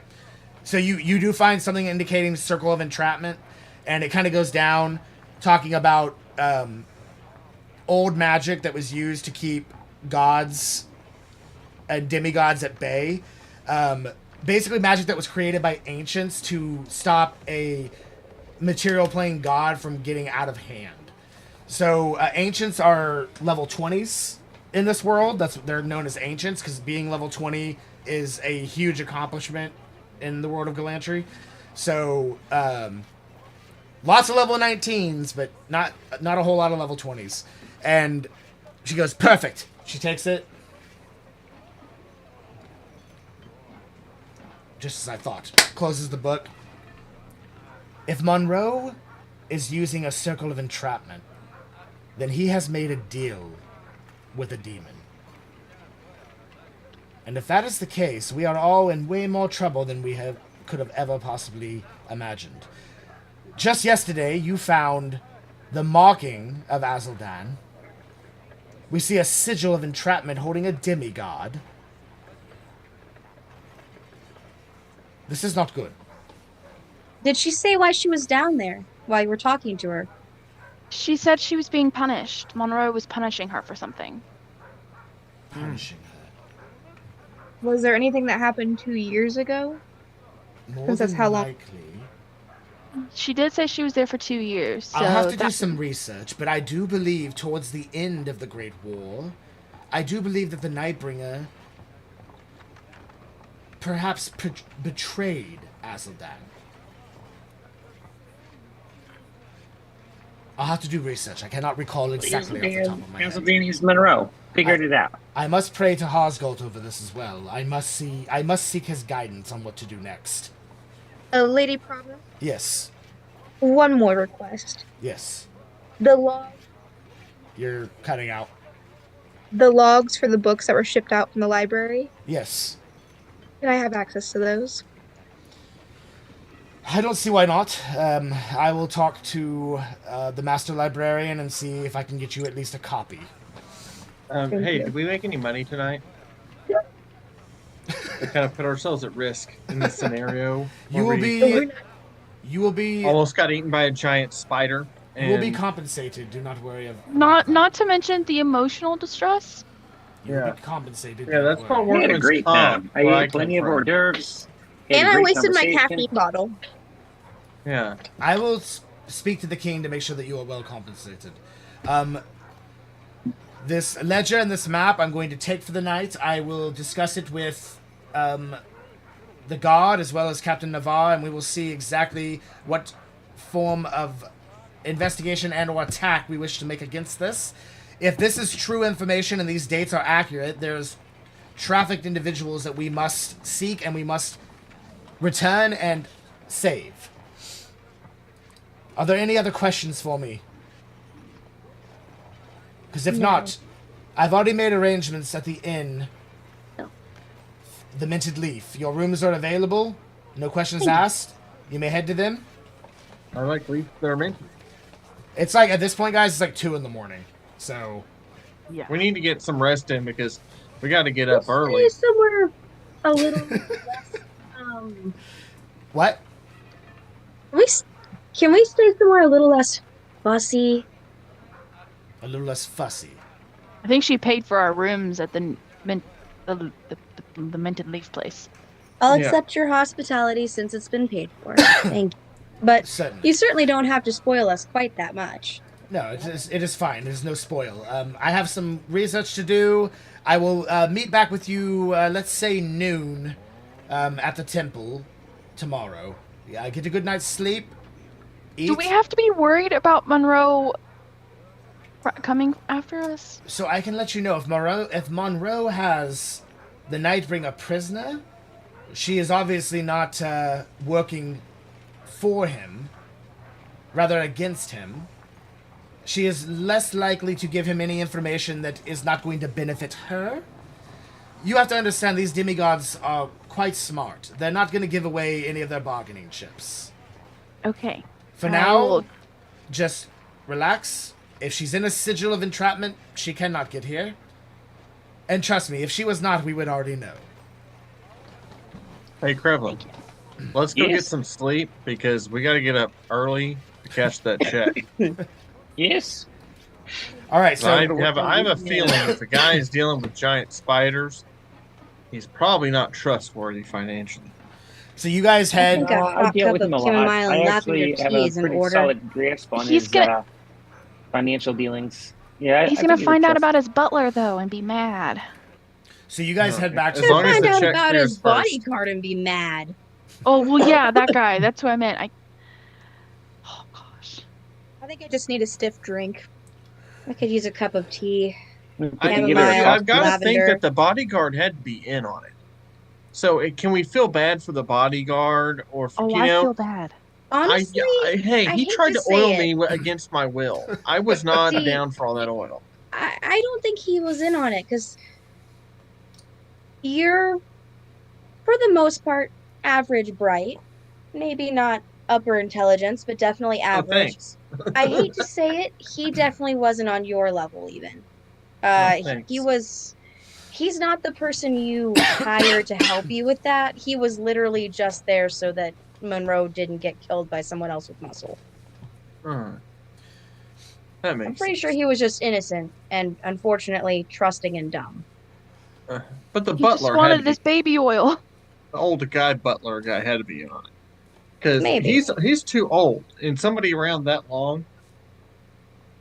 So you do find something indicating circle of entrapment, and it kind of goes down, talking about old magic that was used to keep gods and demigods at bay. Basically magic that was created by ancients to stop a material plane god from getting out of hand. So ancients are level 20s in this world. They're known as ancients because being level 20 is a huge accomplishment in the world of Galantrie. So lots of level 19s, but not a whole lot of level 20s. And she goes, perfect. She takes it. Just as I thought. Closes the book. If Monroe is using a circle of entrapment, then he has made a deal with a demon. And if that is the case, we are all in way more trouble than we could have ever possibly imagined. Just yesterday, you found the marking of Azuldan. We see a sigil of entrapment holding a demigod. This is not good. Did she say why she was down there while you were talking to her? She said she was being punished. Monroe was punishing her for something. Punishing her. Was there anything that happened 2 years ago? More Since that's than how long- likely. She did say she was there for 2 years. So I'll have to do some research, but I do believe towards the end of the Great War, I do believe that the Nightbringer perhaps betrayed Azuldan. I'll have to do research. I cannot recall exactly off the top of my head. Azuldan Monroe. Figured it out. I must pray to Hosgold over this as well. I must seek his guidance on what to do next. Lady Providence? Yes. One more request. Yes. The You're cutting out. logs for the books that were shipped out from the library. Yes. Can I have access to those? I don't see why not. I will talk to the master librarian and see if I can get you at least a copy. Hey, did we make any money tonight? We kind of put ourselves at risk in this scenario. You will be almost got eaten by a giant spider. You will be compensated. Do not worry. Not to mention the emotional distress. You will be compensated. Yeah, that's called We had a workman's great comp. time. I where ate plenty of come hors from. d'oeuvres. And I wasted my conversation. caffeine bottle. Yeah. I will speak to the king to make sure that you are well compensated. This ledger and this map I'm going to take for the night. I will discuss it with the guard as well as Captain Navarre, and we will see exactly what form of investigation and or attack we wish to make against this. If this is true information and these dates are accurate, there's trafficked individuals that we must seek and we must return and save. Are there any other questions for me? Because if not, I've already made arrangements at the inn. No. The Minted Leaf. Your rooms are available. No questions asked. You may head to them. I like leave their mention. It's like, at this point, guys, it's like 2 in the morning. So, Yeah. We need to get some rest in because we got to get We'll up early. stay somewhere a little less. Um, what? we s- can we stay somewhere a little less fussy? A little less fussy. I think she paid for our rooms at the the Minted Leaf place. I'll Yeah. accept your hospitality since it's been paid for. Thank you. But Certainly. you certainly don't have to spoil us quite that much. No, it is fine. There's no spoil. I have some research to do. I will meet back with you, let's say noon, at the temple tomorrow. Yeah, get a good night's sleep. Eat. Do we have to be worried about Monroe coming after us? So I can let you know, if Monroe has the Nightbringer prisoner, she is obviously not working for him, rather against him. She is less likely to give him any information that is not going to benefit her. You have to understand these demigods are quite smart. They're not going to give away any of their bargaining chips. Okay. For I now, will- just relax. If she's in a sigil of entrapment, she cannot get here. And trust me, if she was not, we would already know. Hey, Krevlin, let's go get Yes. some sleep because we got to get up early to catch that check. Yes. All right, so I have a feeling if the guy is dealing with giant spiders, he's probably not trustworthy financially. you guys I head. think a I hot deal cup with him of a lot. chamomile I and actually lavender have tea a is in pretty order. solid grasp on He's his gonna- financial dealings. Yeah, He's I gonna think find out trust- about his butler though and be mad. So you guys head back to As long as Find the out check about clears his first. bodyguard and be mad. Oh well, yeah, that guy. That's who I meant. Oh gosh. I think I just need a stiff drink. I could use a cup of tea. We can Chamomile, give her a I've got to think lavender. that the bodyguard had to be in on it. So can we feel bad for the bodyguard, or Oh, you I know? feel bad. Honestly, Hey, I he hate tried to to say oil it. me against my will. I was not See- down for all that oil. I don't think he was in on it because you're, for the most part, average bright. Maybe not upper intelligence, but definitely Oh, average. thanks. I hate to say it, he definitely wasn't on your level even. Thanks. He's not the person you hire to help you with that. He was literally just there so that Monroe didn't get killed by someone else with muscle. Hmm. That I'm makes pretty sense. sure he was just innocent and unfortunately trusting and dumb. But the He just butler had wanted to this be, baby oil. the old butler guy had to be in on it. Because Maybe. he's too old, and somebody around that long,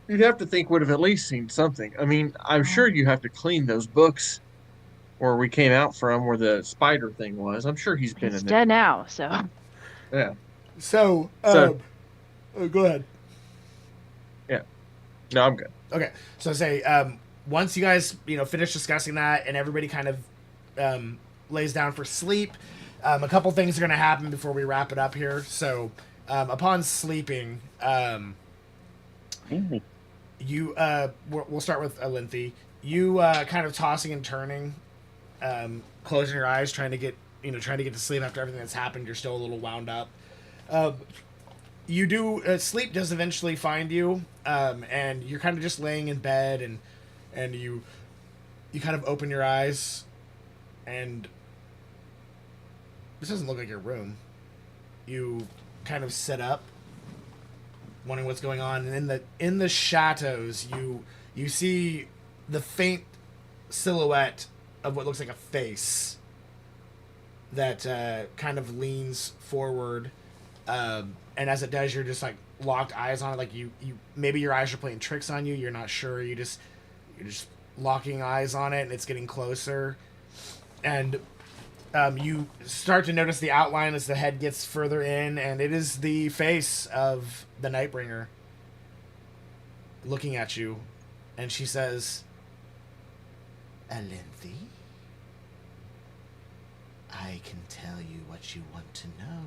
you'd have to think would have at least seen something. I mean, I'm sure you have to clean those books where we came out from, where the spider thing was. I'm sure he's been He's in there. dead now, so Yeah. So, So- go ahead. No, I'm good. Okay, so say once you guys finish discussing that and everybody kind of lays down for sleep, a couple things are going to happen before we wrap it up here. So upon sleeping, you we'll start with Alinthi. You kind of tossing and turning, closing your eyes, trying to get to sleep after everything that's happened. You're still a little wound up. You do sleep does eventually find you, and you're kind of just laying in bed, and you kind of open your eyes, and this doesn't look like your room. You kind of sit up, wondering what's going on, and in the shadows you see the faint silhouette of what looks like a face that kind of leans forward. And as it does, you're just like locked eyes on it. Like you maybe your eyes are playing tricks on you. You're not sure. You're just locking eyes on it, and it's getting closer. And you start to notice the outline as the head gets further in, and it is the face of the Nightbringer looking at you, and she says, "Alinthi, I can tell you what you want to know.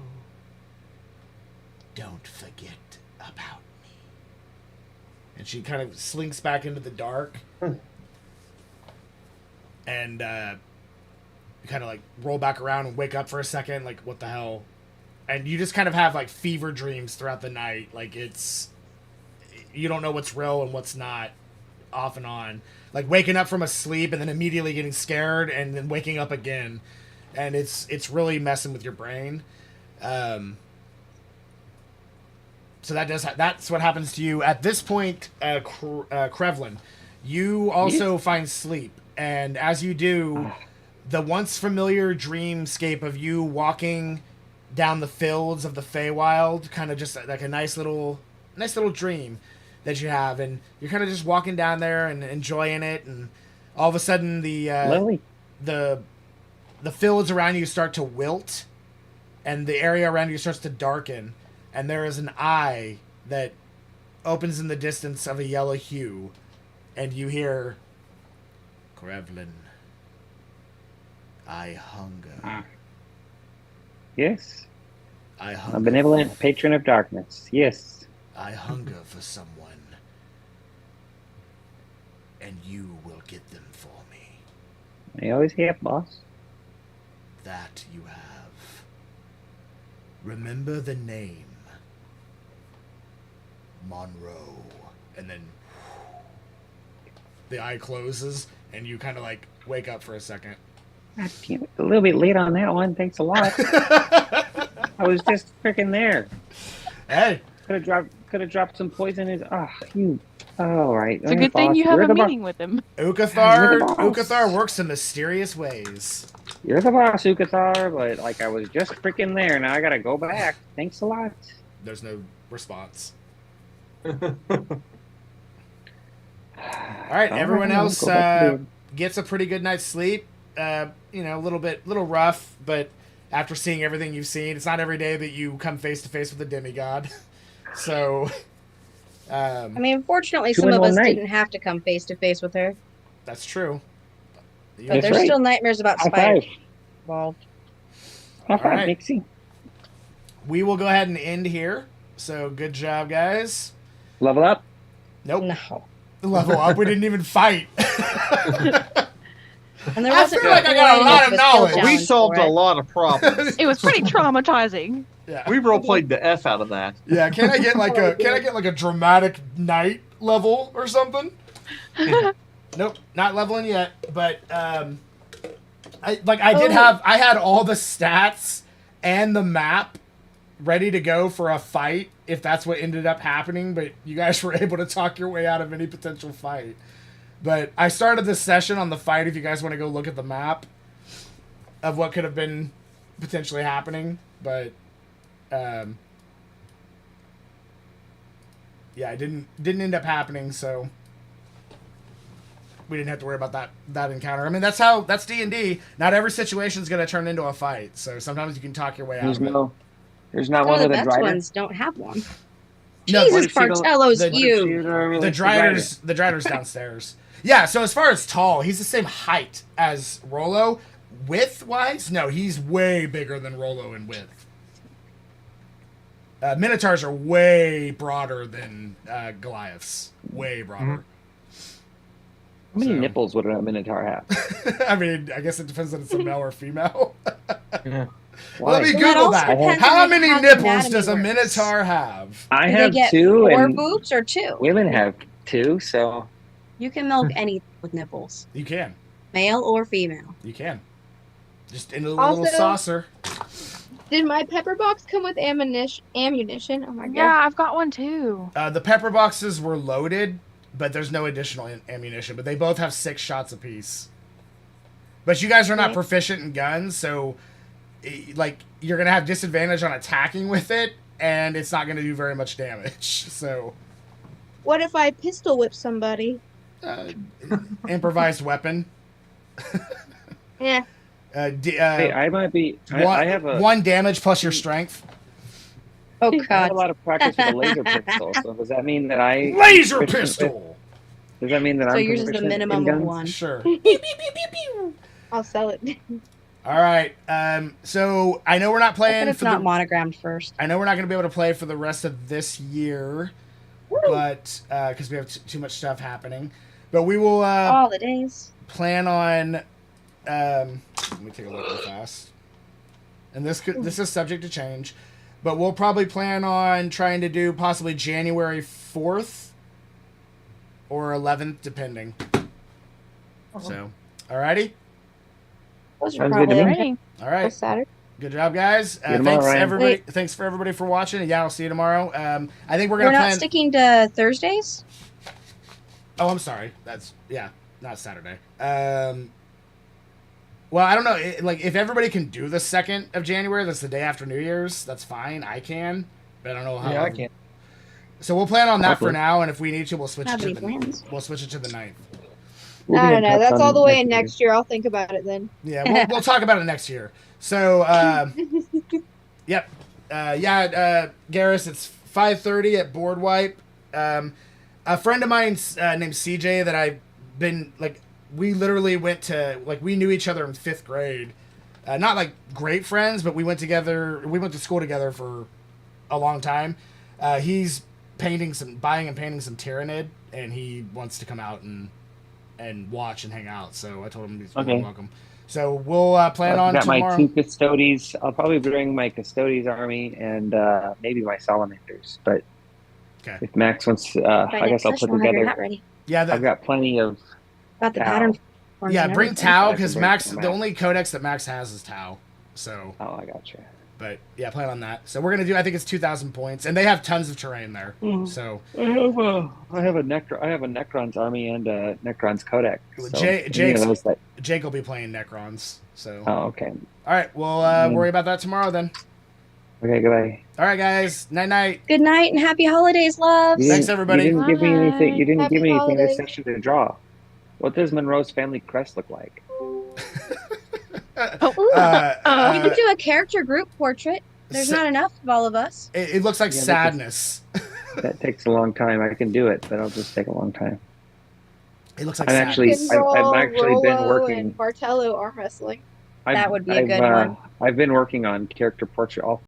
Don't forget about me." And she kind of slinks back into the dark. And you kind of like roll back around and wake up for a second, like, what the hell and you just kind of have like fever dreams throughout the night. Like you don't know what's real and what's not, off and on. Like waking up from a sleep and then immediately getting scared and then waking up again, and it's really messing with your brain. So that's what happens to you at this point. Krevlin, you also find sleep, and as you do, the once familiar dreamscape of you walking down the fields of the Feywild, kind of just like a nice little dream that you have, and you're kind of just walking down there and enjoying it, and all of a sudden the fields around you start to wilt, and the area around you starts to darken, and there is an eye that opens in the distance of a yellow hue, and you hear, Krevlin, I hunger. Yes. I hunger. A benevolent patron of darkness. Yes. I hunger for someone, and you will get them for me. I always have, boss. That you have. Remember the name. Monroe. And then the eye closes, and you kind of like wake up for a second. God damn it. A little bit late on that one. Thanks a lot. I was just freaking there. Hey. Could have dropped some poison in. You. All right. It's a good thing you have a meeting with him. Ukathar works in mysterious ways. You're the boss, Ukathar, but like I was just freaking there. Now I gotta go back. Thanks a lot. There's no response. All right, everyone else gets a pretty good night's sleep. A little rough, but after seeing everything you've seen, it's not every day that you come face to face with a demigod. So, I mean, fortunately, some of us didn't have to come face to face with her. That's true. But there's still nightmares about spiders involved. All right, Nixie. We will go ahead and end here. So, good job, guys. Level up? Nope. No. Level up? We didn't even fight. And there I feel like I got a lot of knowledge. We solved a lot of problems. It was pretty traumatizing. Yeah. We role played the F out of that. Yeah, can I get like a dramatic night level or something? Nope, not leveling yet. But I had all the stats and the map ready to go for a fight if that's what ended up happening, but you guys were able to talk your way out of any potential fight. But I started this session on the fight if you guys want to go look at the map of what could have been potentially happening, but yeah, it didn't end up happening, so we didn't have to worry about that encounter. I mean, that's D&D. Not every situation is going to turn into a fight, so sometimes you can talk your way out of it. There's not one of with the a best driver. ones don't have one. No, Jesus, Bartelo's the driver's downstairs. Yeah, so as far as tall, he's the same height as Rollo. Width-wise, no, he's way bigger than Rollo in width. Minotaurs are way broader than Goliaths. Way broader. How many nipples would a Minotaur have? I mean, I guess it depends on if it's a male or female. Yeah. Let me Google that. How many nipples does a Minotaur have? I Do have they get 2, 4 and boobs or 2? women have 2, so... You can milk anything with nipples. You can. Male or female. You can. Just in a little saucer. Did my pepper box come with ammunition? Oh my god. Yeah, I've got one too. The pepper boxes were loaded, but there's no additional ammunition. But they both have 6 shots apiece. But you guys are not proficient in guns, so like you're gonna have disadvantage on attacking with it, and it's not gonna do very much damage. So. What if I pistol whip somebody? Improvised weapon. Yeah. hey, I might be... I have a... 1 damage plus your strength. Oh, I have God. a lot of practice with a laser pistol, so does that mean that I... Laser pistol! Does that mean that So I'm yours is the proficient in minimum of guns? 1. Sure. I'll sell it. All right. So I know we're not playing. It's not monogrammed first. I know we're not going to be able to play for the rest of this year, but because we have too much stuff happening. But we will holidays. plan on. Let me take a look real fast. and this is subject to change, but we'll probably plan on trying to do possibly January 4th or 11th, depending. So, alrighty. Those are Sounds good to probably me. Alrighty. All right. Saturday. Good job, guys. you tomorrow, Thanks Ryan. everybody. Wait. Thanks for everybody for watching. Yeah, I'll see you tomorrow. I think we're We're gonna not plan. sticking to Thursdays. Oh, I'm sorry. That's not Saturday. Well, I don't know. Like, if everybody can do the 2nd of January, that's the day after New Year's. That's fine. I can, but I don't know how. Yeah, I can. So we'll plan on that for Probably. now, and if we need to, we'll switch it Nobody to the plans. 9th. We'll I be don't in know. touch That's on all the way in year. next year. I'll think about it then. Yeah, we'll talk about it next year. So, yep. Garrus, it's 5:30 at Board Wipe. A friend of mine named CJ that I've been, like, we literally went to, like, we knew each other in 5th grade. Not, like, great friends, but we went to school together for a long time. He's buying and painting some Tyranid, and he wants to come out and watch and hang out. So I told him he's Okay. welcome. So we'll plan on I've got tomorrow. my 2 Custodes. I'll probably bring my Custodes army and maybe my Salamanders. But Okay. if Max wants, By I guess next I'll session, put we'll have your hat together. ready. Yeah, I've got plenty of. Got the Tau. pattern. forms yeah. and Bring everything. Tau I can because bring Max. some The Tau. only codex that Max has is Tau. So, Oh, I got you. but yeah, plan on that. So we're gonna do. I think it's 2,000 points, and they have tons of terrain there. So I have a Necron's army and a Necron's codex. So any of Jake's- those that. Jake will be playing Necrons. So Oh, okay. all right, we'll worry about that tomorrow then. Okay. Goodbye. All right, guys. Night night. Good night and happy holidays, loves. Thanks, everybody. You didn't give me anything. You didn't Happy give me anything this holidays. session to draw. What does Monroe's family crest look like? You could do a character group portrait. There's sa- not enough of all of us. It looks like Yeah, sadness. That takes a long time. I can do it, but it'll just take a long time. It looks like I'm sadness. actually- I've actually been Rollo working- and Bartello arm wrestling. That would be a good one. I've been working on character portrait, all